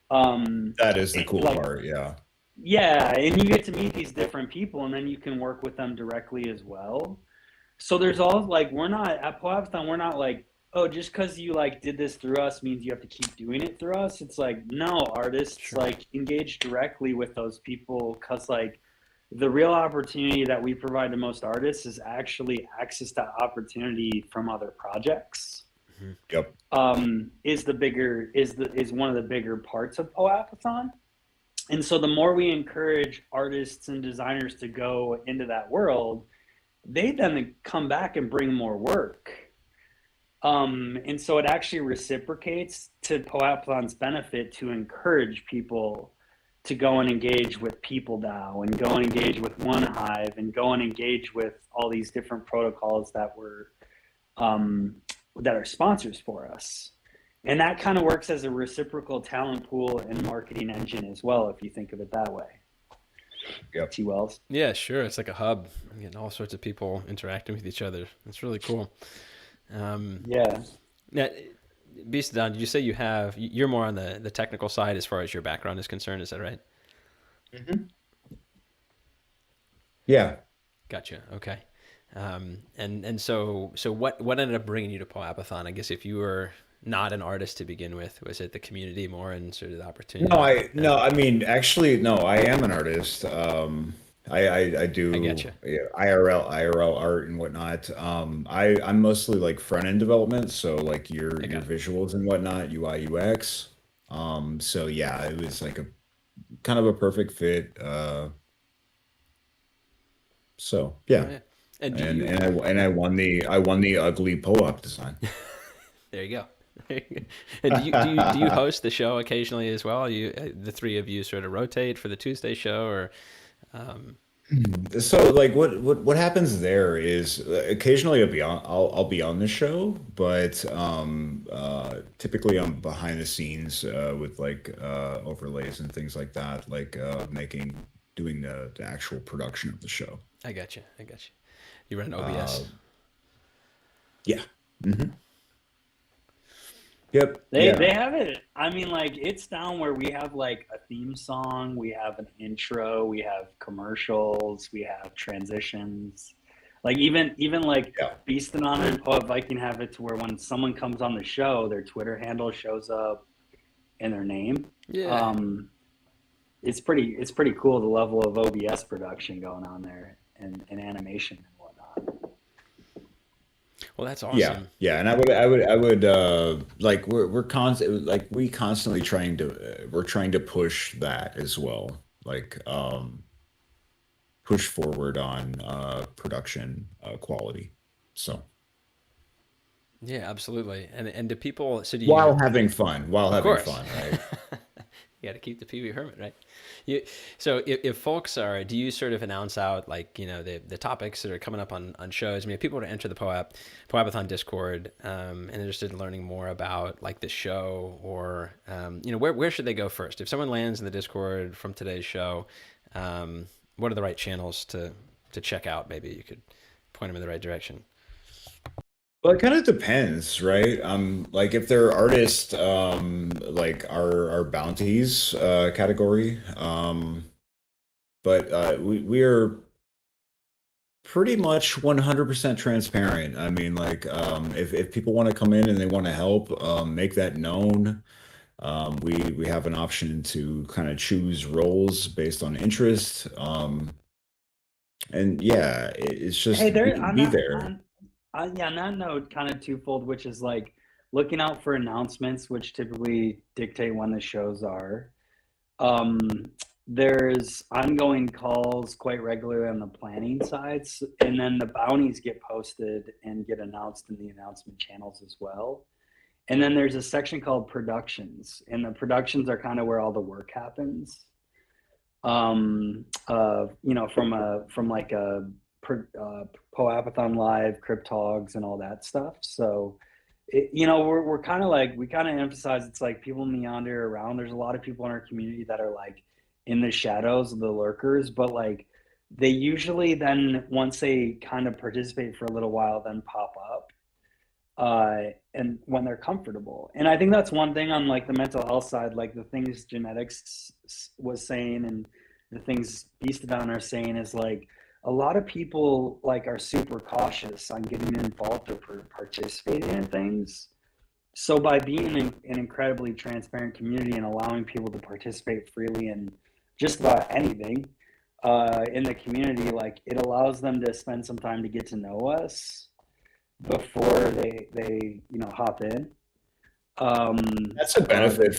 That is the cool part, yeah. Yeah, and you get to meet these different people, and then you can work with them directly as well. So there's all like, we're not at POAPathon, we're not like, oh, just because you like did this through us means you have to keep doing it through us. It's like, no, artists like engage directly with those people, because like the real opportunity that we provide to most artists is actually access to opportunity from other projects. Yep. Is one of the bigger parts of POAPathon. And so the more we encourage artists and designers to go into that world, they then come back and bring more work. And so it actually reciprocates to POAPathon's benefit to encourage people to go and engage with People DAO, and go and engage with One Hive, and go and engage with all these different protocols that are sponsors for us. And that kind of works as a reciprocal talent pool and marketing engine as well, if you think of it that way. Yep. T. Wells. Yeah, sure. It's like a hub. I'm getting all sorts of people interacting with each other. It's really cool. Yeah. Now, Beastadon, did you say you're more on the technical side as far as your background is concerned? Is that right? Mm-hmm. Yeah. Gotcha. Okay. And so what ended up bringing you to POAPathon? I guess if you were not an artist to begin with, was it the community more and sort of the opportunity? I mean, actually, no, I am an artist. I do IRL art and whatnot. I'm mostly like front end development, so like your visuals and whatnot, UI UX. So yeah, it was like a kind of a perfect fit. So yeah. And I won the ugly POAP design. There you go. And do you host the show occasionally as well? The three of you sort of rotate for the Tuesday show, or So like what happens there is occasionally I'll be on the show, but typically I'm behind the scenes with like overlays and things like that, like doing the actual production of the show. I got you. I got you. You run an Uh, OBS. yeah. hmm Yep. They Yeah. have it. I mean, like it's down where we have like a theme song, we have an intro, we have commercials, we have transitions. Like even like Yeah. Beastadon and Poet Viking have it to where when someone comes on the show, their Twitter handle shows up in their name. Yeah. It's pretty cool the level of OBS production going on there and animation and whatnot. Well, that's Yeah. awesome. Yeah. And I would like we constantly trying to we're trying to push that as well. Like push forward on production quality. So Yeah, absolutely. And do people, so do while you, having fun, of course, right? you got to keep the Pee Wee Hermit, right? So if folks are, do you sort of announce out like, the topics that are coming up on shows? I mean, if people were to enter the POAPathon Discord, and interested in learning more about like the show or, where should they go first? If someone lands in the Discord from today's show, what are the right channels to check out? Maybe you could point them in the right direction. Well, it kind of depends, right? Like if they're artists, like our bounties category, but we are pretty much 100% transparent. I mean, like if people want to come in and they want to help, make that known. We have an option to kind of choose roles based on interest. And yeah, it's just Hey, we there can on be that there. yeah, on that note, kind of twofold, which is like looking out for announcements, which typically dictate when the shows are. Um, there's ongoing calls quite regularly on the planning sides, and then the bounties get posted and get announced in the announcement channels as well. And then there's a section called productions, and the productions are kind of where all the work happens. From like a POAPathon Live, Cryptogs, and all that stuff. So, we're kind of like, we kind of emphasize it's like people meander around. There's a lot of people in our community that are like in the shadows of the lurkers, but like they usually then, once they kind of participate for a little while, then pop up. And when they're comfortable. And I think that's one thing on like the mental health side, like the things genetics was saying and the things Beastadon are saying is like a lot of people like are super cautious on getting involved or participating in things. So by being an incredibly transparent community and allowing people to participate freely in just about anything in the community, like it allows them to spend some time to get to know us before they hop in. That's a benefit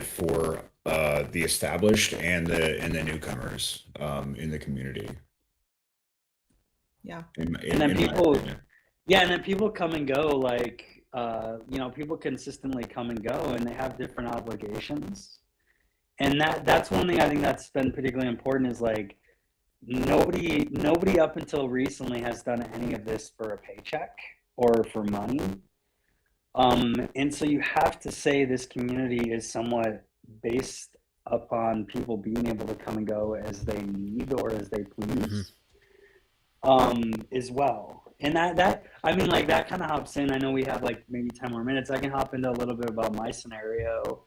for the established and the newcomers in the community. Yeah. And then people, yeah, and then people come and go. Like people consistently come and go, and they have different obligations. And that's one thing I think that's been particularly important is like nobody up until recently has done any of this for a paycheck or for money. And so you have to say this community is somewhat based upon people being able to come and go as they need or as they please, as well. And that I mean, like that kind of hops in. I know we have like maybe 10 more minutes. I can hop into a little bit about my scenario,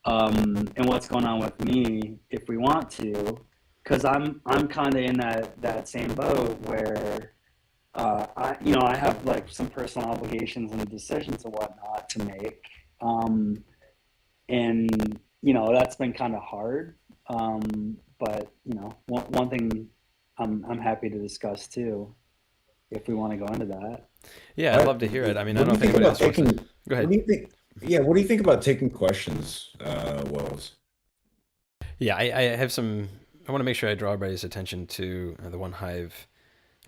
and what's going on with me if we want to, because I'm kind of in that same boat where I have like some personal obligations and decisions and whatnot to make, and that's been kind of hard. But one thing I'm happy to discuss too, if we want to go into that. Yeah, I'd love to hear it. I mean, I What do don't you think think anybody about else wants to. taking? Go What ahead. do you think? Yeah, what do you think about taking questions, Wells? Yeah, I have some. I want to make sure I draw everybody's attention to the One Hive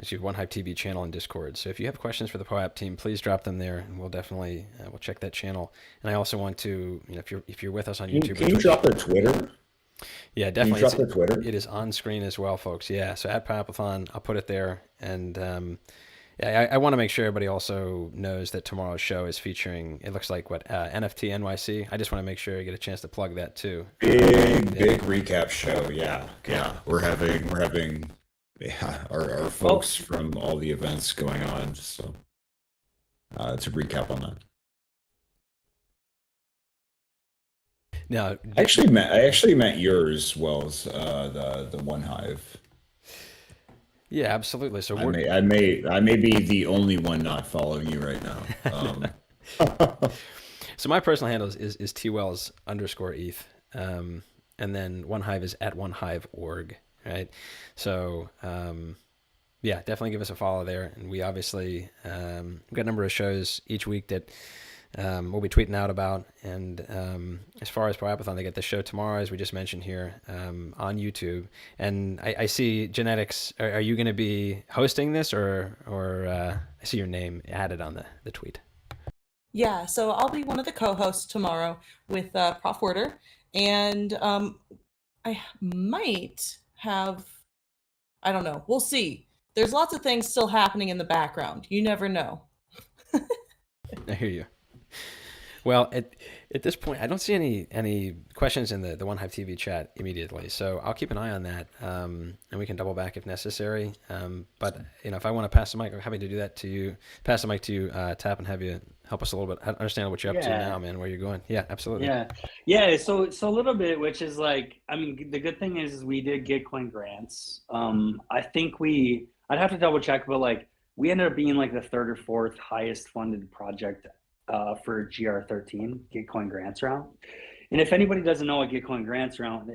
TV channel in Discord. So if you have questions for the POAP team, please drop them there, and we'll definitely we'll check that channel. And I also want to, if you're with us on YouTube, Can you drop their Twitter? Yeah, Can you definitely. drop the Twitter? It is on screen as well, folks. Yeah, so at POAPathon, I'll put it there. And yeah, I want to make sure everybody also knows that tomorrow's show is featuring, it looks like, what, NFT NYC. I just want to make sure you get a chance to plug that too. Big recap show. Yeah. We're having our folks from all the events going on. So to recap on that. Now, I actually meant yours, Wells, the One Hive. yeah, absolutely. So I may be the only one not following you right now. So my personal handle is twells_eth. And then One Hive is at onehive.org, right? So yeah, definitely give us a follow there. And we obviously we've got a number of shows each week that we'll be tweeting out about. And as far as POAPathon, they get the show tomorrow, as we just mentioned here, on YouTube. And I see Genetics. Are you going to be hosting this, or I see your name added on the tweet? Yeah, so I'll be one of the co-hosts tomorrow with Prof. Werder, and I might have, I don't know, we'll see. There's lots of things still happening in the background. You never know. I hear you. Well, at this point, I don't see any questions in the One Hive TV chat immediately, so I'll keep an eye on that, and we can double back if necessary. But if I want to pass the mic, I'm happy to do that to you. Pass the mic to you, Tap, and have you help us a little bit understand what you're up to now, man. Where you're going? Yeah, absolutely. Yeah. So a little bit, which is like, I mean, the good thing is we did Gitcoin grants. I think I'd have to double check, but like we ended up being like the third or fourth highest funded project for GR13, Gitcoin grants round. And if anybody doesn't know what Gitcoin grants round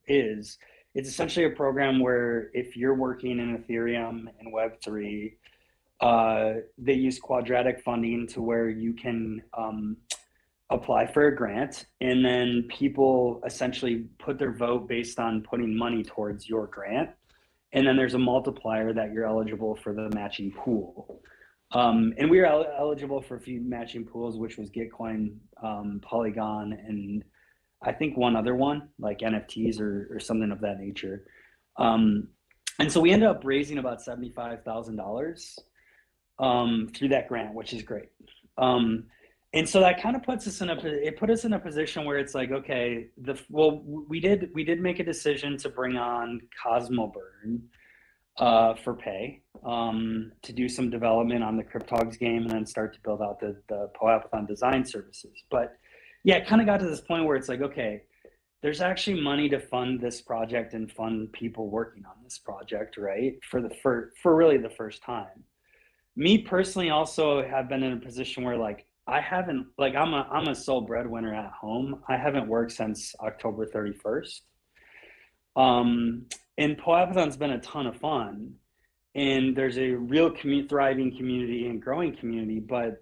is, it's essentially a program where if you're working in Ethereum and Web3, they use quadratic funding to where you can apply for a grant, and then people essentially put their vote based on putting money towards your grant. And then there's a multiplier that you're eligible for the matching pool. And we were eligible for a few matching pools, which was Gitcoin, Polygon, and I think one other one, like NFTs or something of that nature. And so we ended up raising about $75,000 through that grant, which is great. And so that kind of put us in a position where it's like, okay, we did make a decision to bring on Cosmoburn for pay, to do some development on the Cryptogs game and then start to build out the POAPathon design services. But yeah, it kind of got to this point where it's like, okay, there's actually money to fund this project and fund people working on this project, right? For really the first time. Me personally also have been in a position where like I haven't, like I'm a sole breadwinner at home. I haven't worked since October 31st. And POAPathon's been a ton of fun, and there's a real thriving community and growing community. But,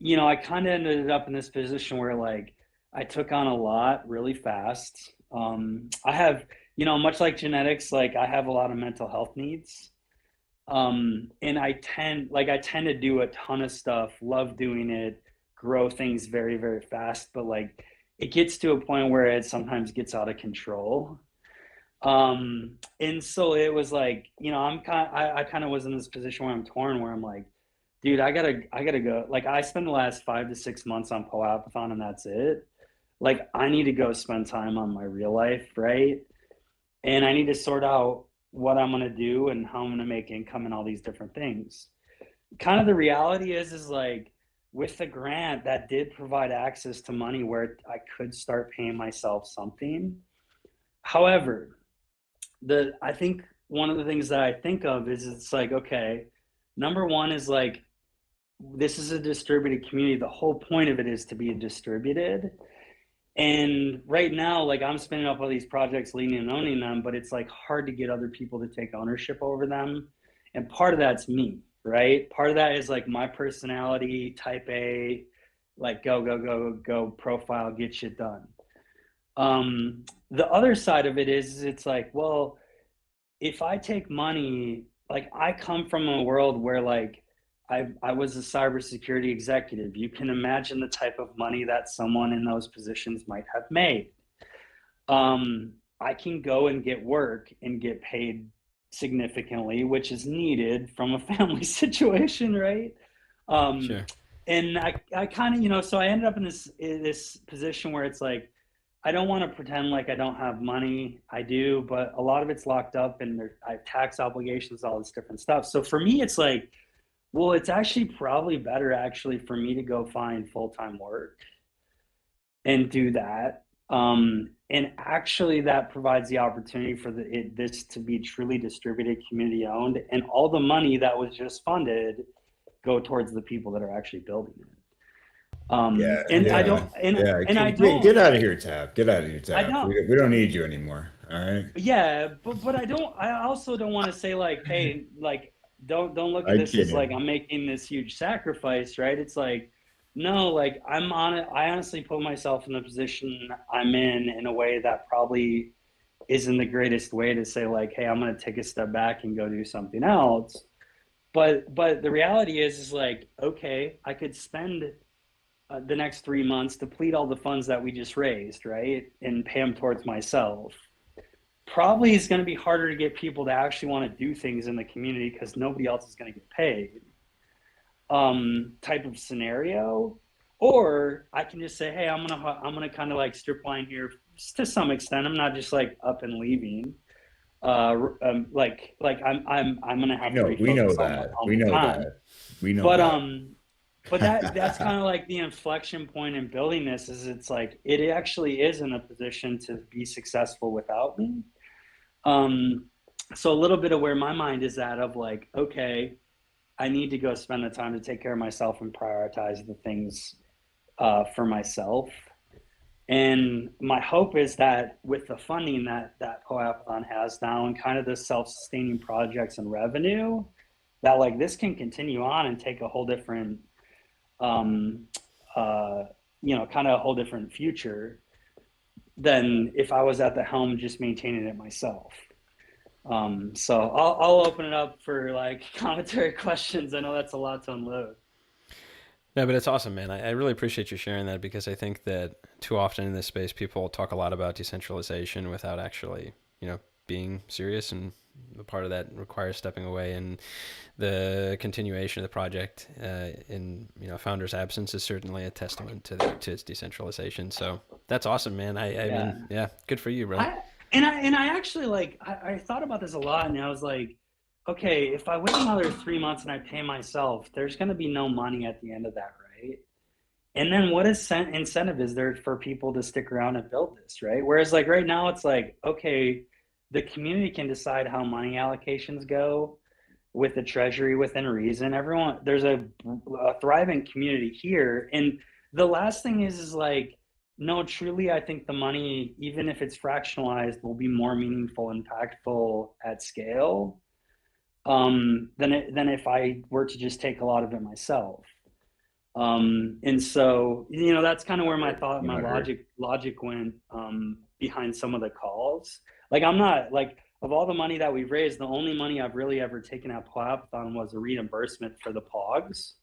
I kind of ended up in this position where like I took on a lot really fast. I have, much like Genetics, like I have a lot of mental health needs. And I tend to do a ton of stuff, love doing it, grow things very, very fast. But like it gets to a point where it sometimes gets out of control. And so it was like, I kind of was in this position where I'm torn, where I'm like, dude, I gotta go. Like I spend the last 5 to 6 months on POAPathon and that's it. Like I need to go spend time on my real life, right? And I need to sort out what I'm gonna do and how I'm gonna make income and all these different things. Kind of the reality is like with the grant that did provide access to money where I could start paying myself something. However, I think one of the things that I think of is it's like, okay, number one is like, this is a distributed community. The whole point of it is to be distributed. And right now, like I'm spinning up all these projects, leading and owning them, but it's like hard to get other people to take ownership over them. And part of that's me, right? Part of that is like my personality, type A, like go profile, get shit done. The other side of it is it's like, well, if I take money, like I come from a world where like I was a cybersecurity executive. You can imagine the type of money that someone in those positions might have made. I can go and get work and get paid significantly, which is needed from a family situation, right? Sure. And I kind of, you know, so I ended up in this position where it's like, I don't want to pretend like I don't have money. I do, but a lot of it's locked up, and I have tax obligations, all this different stuff. So for me, it's like, well, it's actually probably better actually for me to go find full-time work and do that. And actually that provides the opportunity for this to be truly distributed, community owned, and all the money that was just funded go towards the people that are actually building it. I don't, get out of here, Tap. Get out of here, Tap. I don't. We don't need you anymore. All right. Yeah, but I also don't want to say like, hey, like, don't look at this as like I'm making this huge sacrifice, right? It's like, no, like I honestly put myself in the position I'm in a way that probably isn't the greatest way to say like, hey, I'm going to take a step back and go do something else. But the reality is like, okay, I could spend the next 3 months, deplete all the funds that we just raised, right? And pay them towards myself. Probably is going to be harder to get people to actually want to do things in the community because nobody else is going to get paid. Type of scenario. Or I can just say, hey, I'm gonna kind of like strip line here to some extent. I'm not just like up and leaving. Like I'm gonna have to. We know that. We know that. We know. But that's kind of like the inflection point in building this. Is it's like it actually is in a position to be successful without me. So a little bit of where my mind is at of like, okay, I need to go spend the time to take care of myself and prioritize the things for myself. And my hope is that with the funding that POAPathon has now and kind of the self-sustaining projects and revenue, that like this can continue on and take a whole different, kind of a whole different future than if I was at the helm just maintaining it myself. So I'll open it up for like commentary questions. I know that's a lot to unload. No, but it's awesome, man. I really appreciate you sharing that because I think that too often in this space, people talk a lot about decentralization without actually, being serious, and the part of that requires stepping away, and the continuation of the project in founder's absence is certainly a testament to its decentralization. So that's awesome, man. I mean, good for you, bro. I actually like I thought about this a lot, and I was like, okay, if I wait another 3 months and I pay myself, there's going to be no money at the end of that, right? And then what incentive is there for people to stick around and build this, right? Whereas like right now, it's like, okay, the community can decide how money allocations go with the treasury within reason. There's a thriving community here. And the last thing is like, no, truly, I think the money, even if it's fractionalized, will be more meaningful, impactful at scale than if I were to just take a lot of it myself. And so, that's kind of where my logic went behind some of the calls. Like, I'm not like, of all the money that we've raised, the only money I've really ever taken at POAPathon was a reimbursement for the POGs.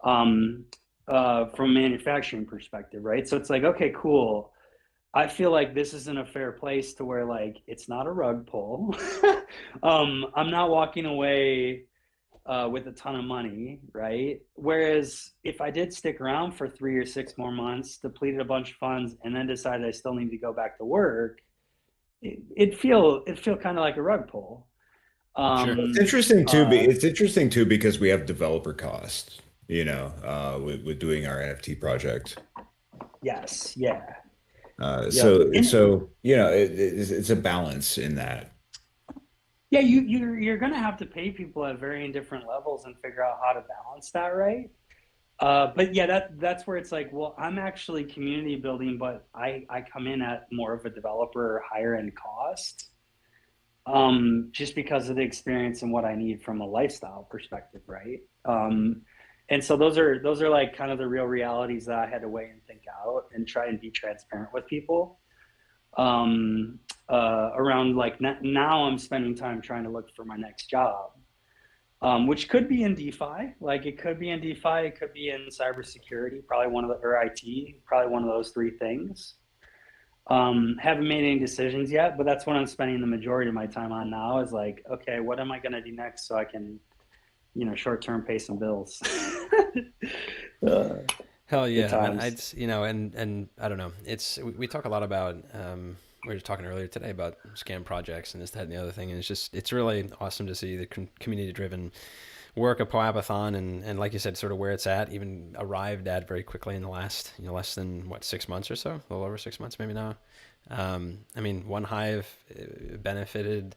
From a manufacturing perspective, right? So it's like, okay, cool. I feel like this isn't a fair place to where like it's not a rug pull. I'm not walking away with a ton of money, right? Whereas if I did stick around for 3 or 6 more months, depleted a bunch of funds, and then decided I still need to go back to work, it'd feel kind of like a rug pull. Sure. It's interesting too. It's interesting too because we have developer costs. With doing our NFT project. Yes. Yeah. So it's a balance in that. Yeah, you're gonna have to pay people at varying different levels and figure out how to balance that, right? But yeah, that's where it's like, well, I'm actually community building, but I come in at more of a developer higher end cost, just because of the experience and what I need from a lifestyle perspective, right? And so those are like kind of the real realities that I had to weigh and think out and try and be transparent with people around like now I'm spending time trying to look for my next job, which could be in DeFi. Like it could be in DeFi, it could be in cybersecurity, or IT, probably one of those 3 things. Haven't made any decisions yet, but that's what I'm spending the majority of my time on now is like, okay, what am I going to do next so I can, short-term pay some bills. Hell Good yeah, man. times. And I don't know. We talk a lot about we were talking earlier today about scam projects and this, that, and the other thing, and it's really awesome to see the community driven work of POAPathon and like you said, sort of where it's at, even arrived at very quickly in the last less than what 6 months or so, a little over 6 months maybe now. I mean, One Hive benefited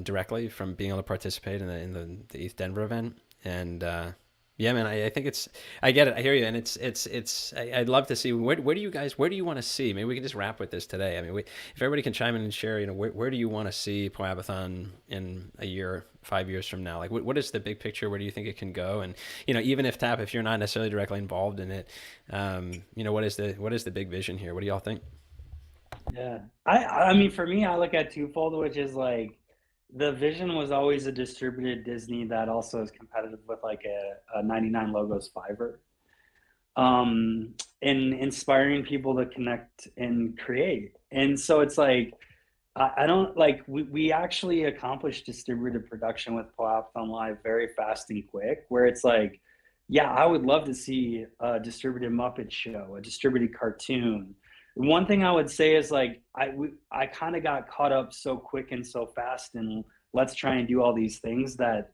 directly from being able to participate in the ETH Denver event, and yeah, man, I think I get it, I hear you, and I'd love to see where do you want to see? Maybe we can just wrap with this today. I mean, if everybody can chime in and share, where do you want to see POAPathon in a year, 5 years from now? Like, what is the big picture? Where do you think it can go? And even if you're not necessarily directly involved in it, what is the big vision here? What do y'all think? Yeah. I mean, for me, I look at twofold, which is like the vision was always a distributed Disney that also is competitive with like a 99 logos Fiverr. And inspiring people to connect and create. And so it's like, I don't like, we actually accomplished distributed production with POAPathon Live very fast and quick, where it's like, yeah, I would love to see a distributed Muppet show, a distributed cartoon. One thing I would say is like, I kind of got caught up so quick and so fast and let's try and do all these things that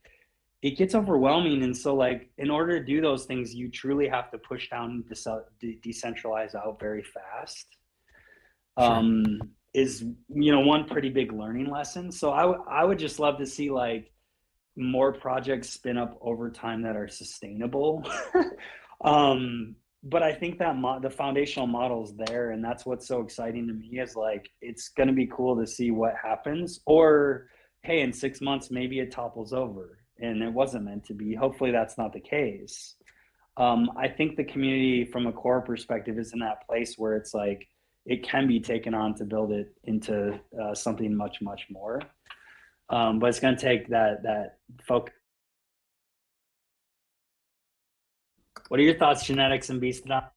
it gets overwhelming. And so like, in order to do those things, you truly have to push down, decentralize out very fast. Sure. Is, one pretty big learning lesson. So I would just love to see like more projects spin up over time that are sustainable. But I think that the foundational model is there, and that's what's so exciting to me is like, it's going to be cool to see what happens, or hey, in 6 months, maybe it topples over and it wasn't meant to be. Hopefully that's not the case. I think the community from a core perspective is in that place where it's like, it can be taken on to build it into something much, much more. But it's going to take that focus. What are your thoughts, Genetics and Beastodon?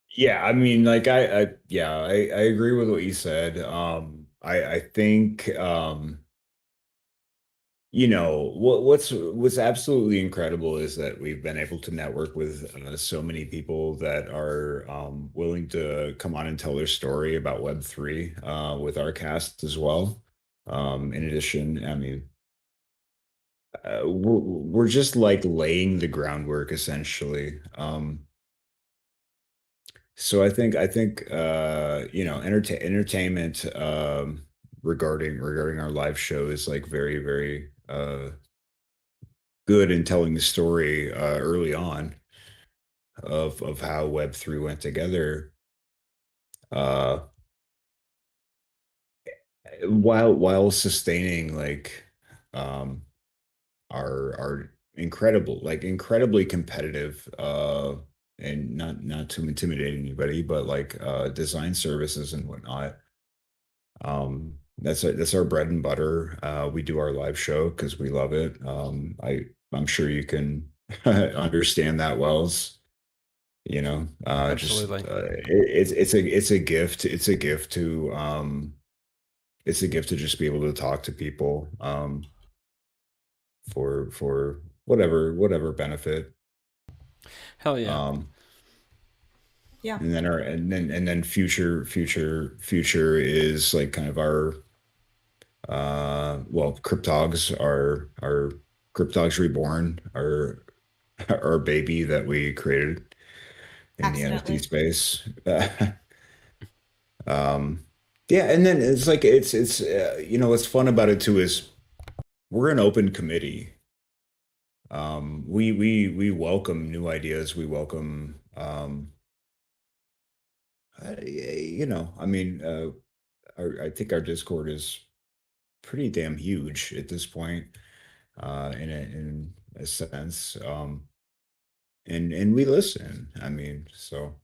Yeah, I mean, like I agree with what you said. I think what's absolutely incredible is that we've been able to network with so many people that are willing to come on and tell their story about Web3 with our cast as well. In addition, I mean, we're just like laying the groundwork essentially. So I think entertainment regarding our live show is like very very good in telling the story early on of how Web3 went together. Uh, while sustaining like um, our incredibly competitive and not to intimidate anybody, but like design services and whatnot. That's our bread and butter. We do our live show because we love it. I'm sure you can understand that, Wells. Just Absolutely. it's a gift. It's a gift to just be able to talk to people for whatever benefit. Hell yeah. Yeah. And then future is like kind of our Cryptogs are Cryptogs Reborn, our baby that we created in the Accidentally. NFT space. Yeah, and then it's like it's what's fun about it too is we're an open committee. We welcome new ideas. We welcome I mean, I think our Discord is pretty damn huge at this point, in a sense. And we listen. I mean, so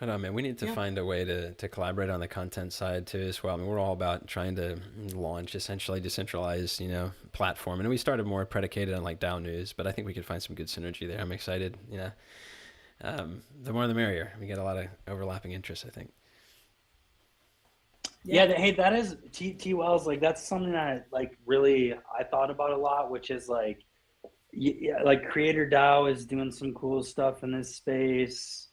Right on, man. We need to Yeah. find a way to collaborate on the content side too as well. I mean, we're all about trying to launch essentially decentralized, platform. And we started more predicated on like DAO news, but I think we could find some good synergy there. I'm excited. the more the merrier. We get a lot of overlapping interests, I think. Yeah, hey, that is T Wells. Like, that's something that like really I thought about a lot, which is like, yeah, like Creator DAO is doing some cool stuff in this space.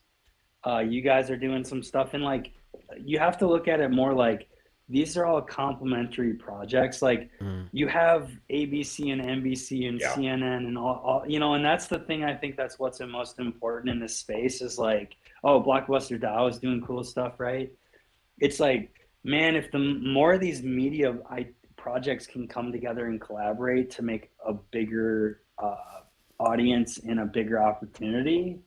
You guys are doing some stuff, and like, you have to look at it more like these are all complementary projects. Like, you have ABC and NBC and CNN and all, you know, and that's the thing. I think that's what's the most important in this space is like, oh, Blockbuster DAO is doing cool stuff, right? It's like, man, if the more of these media projects can come together and collaborate to make a bigger audience and a bigger opportunity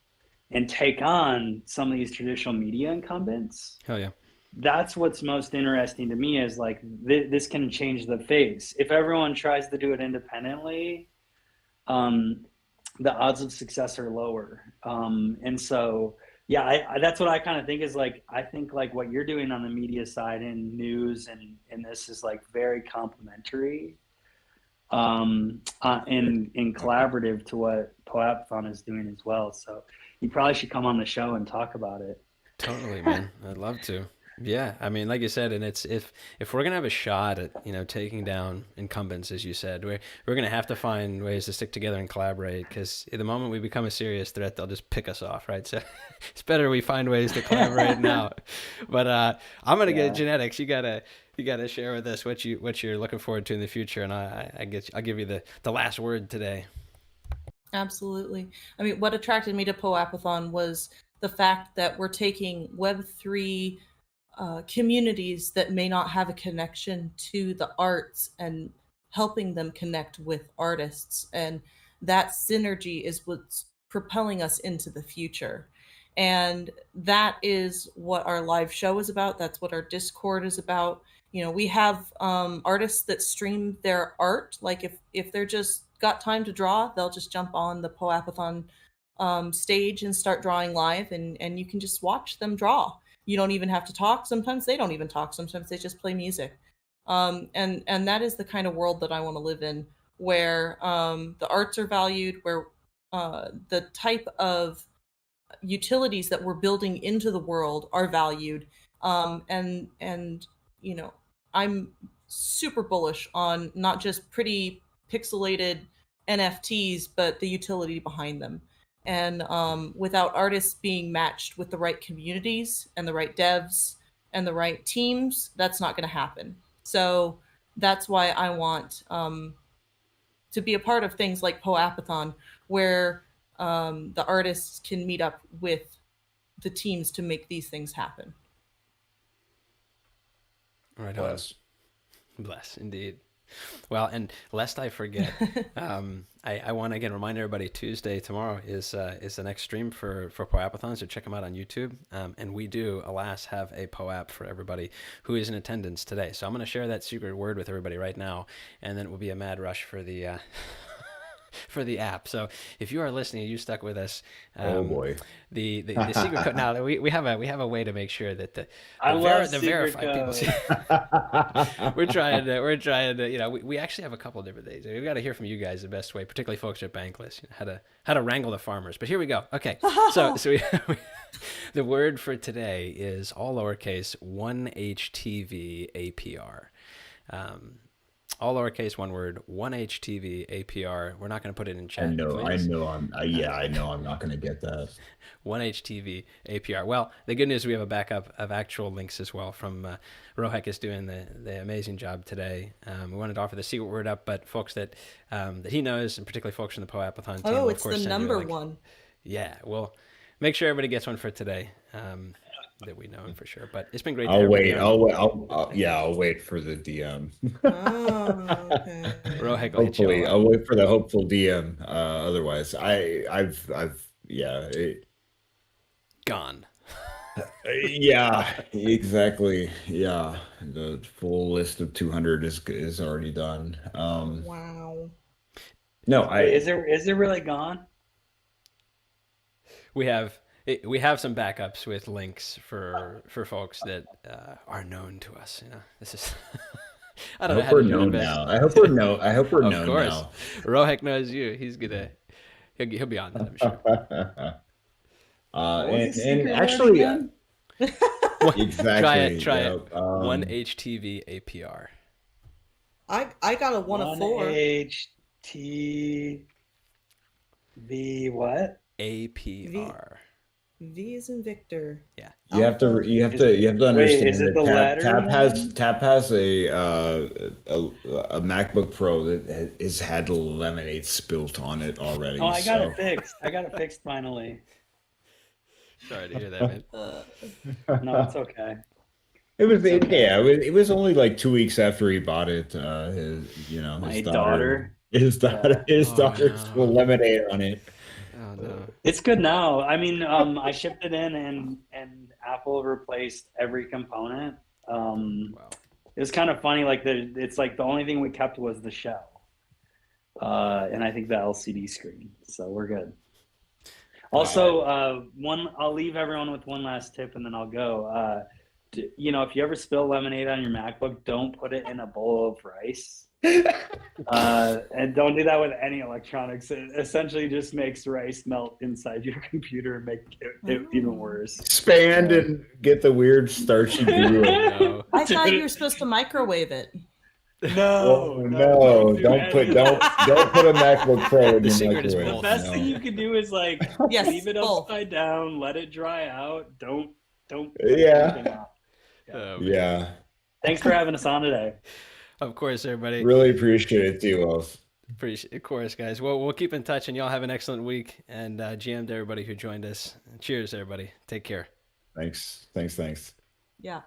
and take on some of these traditional media incumbents. Hell yeah. That's what's most interesting to me is like this can change the face. If everyone tries to do it independently, the odds of success are lower. And so, yeah, that's what I kind of think is like, I think like what you're doing on the media side and news and this is like very complementary and collaborative to what POAPathon is doing as well. So you probably should come on the show and talk about it. Totally, man. I'd love to. Yeah, I mean, like you said, and it's if we're gonna have a shot at, you know, taking down incumbents, as you said, we're gonna have to find ways to stick together and collaborate, because the moment we become a serious threat, they'll just pick us off, right? So it's better we find ways to collaborate now. But I'm gonna get Genetics. You gotta share with us what you're looking forward to in the future, and I'll give you the last word today. Absolutely. I mean, what attracted me to POAPathon was the fact that we're taking Web3 communities that may not have a connection to the arts and helping them connect with artists. And that synergy is what's propelling us into the future. And that is what our live show is about. That's what our Discord is about. You know, we have artists that stream their art. Like if they're just got time to draw, they'll just jump on the POAPathon stage and start drawing live, and you can just watch them draw. You don't even have to talk. Sometimes they don't even talk. Sometimes they just play music. And that is the kind of world that I want to live in, where the arts are valued, where the type of utilities that we're building into the world are valued. And you know, I'm super bullish on not just pretty pixelated NFTs, but the utility behind them. And without artists being matched with the right communities and the right devs and the right teams, that's not going to happen. So that's why I want to be a part of things like POAPathon, where the artists can meet up with the teams to make these things happen. All right, bless indeed. Well, and lest I forget, I want to again remind everybody, Tuesday tomorrow is the next stream for POAPathon, so check them out on YouTube. And we do, alas, have a POAP for everybody who is in attendance today. So I'm going to share that secret word with everybody right now, and then it will be a mad rush for the for the app. So if you are listening, you stuck with us. Oh boy, the secret code. Now we have a way to make sure that the verified people. we're trying to, you know, we actually have a couple of different things. We've got to hear from you guys the best way, particularly folks at Bankless, you know, how to wrangle the farmers. But here we go. Okay, so the word for today is all lowercase 1HTV APR. All lowercase, one word, 1HTV APR. We're not going to put it in chat. I know I'm not going to get that. 1HTV APR. Well, the good news, we have a backup of actual links as well from Rohek is doing the amazing job today. We wanted to offer the secret word up, but folks that he knows, and particularly folks from the POAPathon team. Oh, it's the number one. Yeah, we'll make sure everybody gets one for today. That we know him for sure, but it's been great. I'll wait for the DM. Oh, okay. Rohek, hopefully, I'll wait for the hopeful DM. Otherwise, gone. Yeah, exactly. Yeah, the full list of 200 is already done. Wow. No, is it really gone? We have some backups with links for folks that are known to us. You know, this is. I don't know how to do it best. I hope we're known. I hope we're known now. Of course, Rohek knows you. He'll be on that, I'm sure. And actually, exactly. Try it. Yep. 1 HTV APR. I got a 1 of 4. HTV what? APR. V is in Victor. Yeah. You have to understand Wait, is it the that latter Tap has a MacBook Pro that has had lemonade spilt on it already. Oh, I got so. it fixed. I got it fixed finally. Sorry to hear that, man. No, it's okay. It was okay. it was only like 2 weeks after he bought it. My daughter. His daughter spilled lemonade on it. Oh no. It's good now. I mean, I shipped it in and Apple replaced every component. Wow. It was kind of funny. Like it's like the only thing we kept was the shell, and I think the LCD screen. So we're good. Also, I'll leave everyone with one last tip, and then I'll go. If you ever spill lemonade on your MacBook, don't put it in a bowl of rice. And don't do that with any electronics. It essentially just makes rice melt inside your computer and make it even worse. Expand and get the weird starchy goo. No. I thought you were supposed to microwave it. No, don't put a MacBook Pro in The your secret is microwave. The best thing you can do is Yes, leave it both. upside down, let it dry out. Don't. Yeah. anything on. Oh, man. Yeah, Thanks for having us on today. Of course, everybody. really appreciate it too, Wolf. Of course, guys. Well, we'll keep in touch, and y'all have an excellent week. And GM to everybody who joined us. Cheers, everybody. Take care. Thanks. Yeah.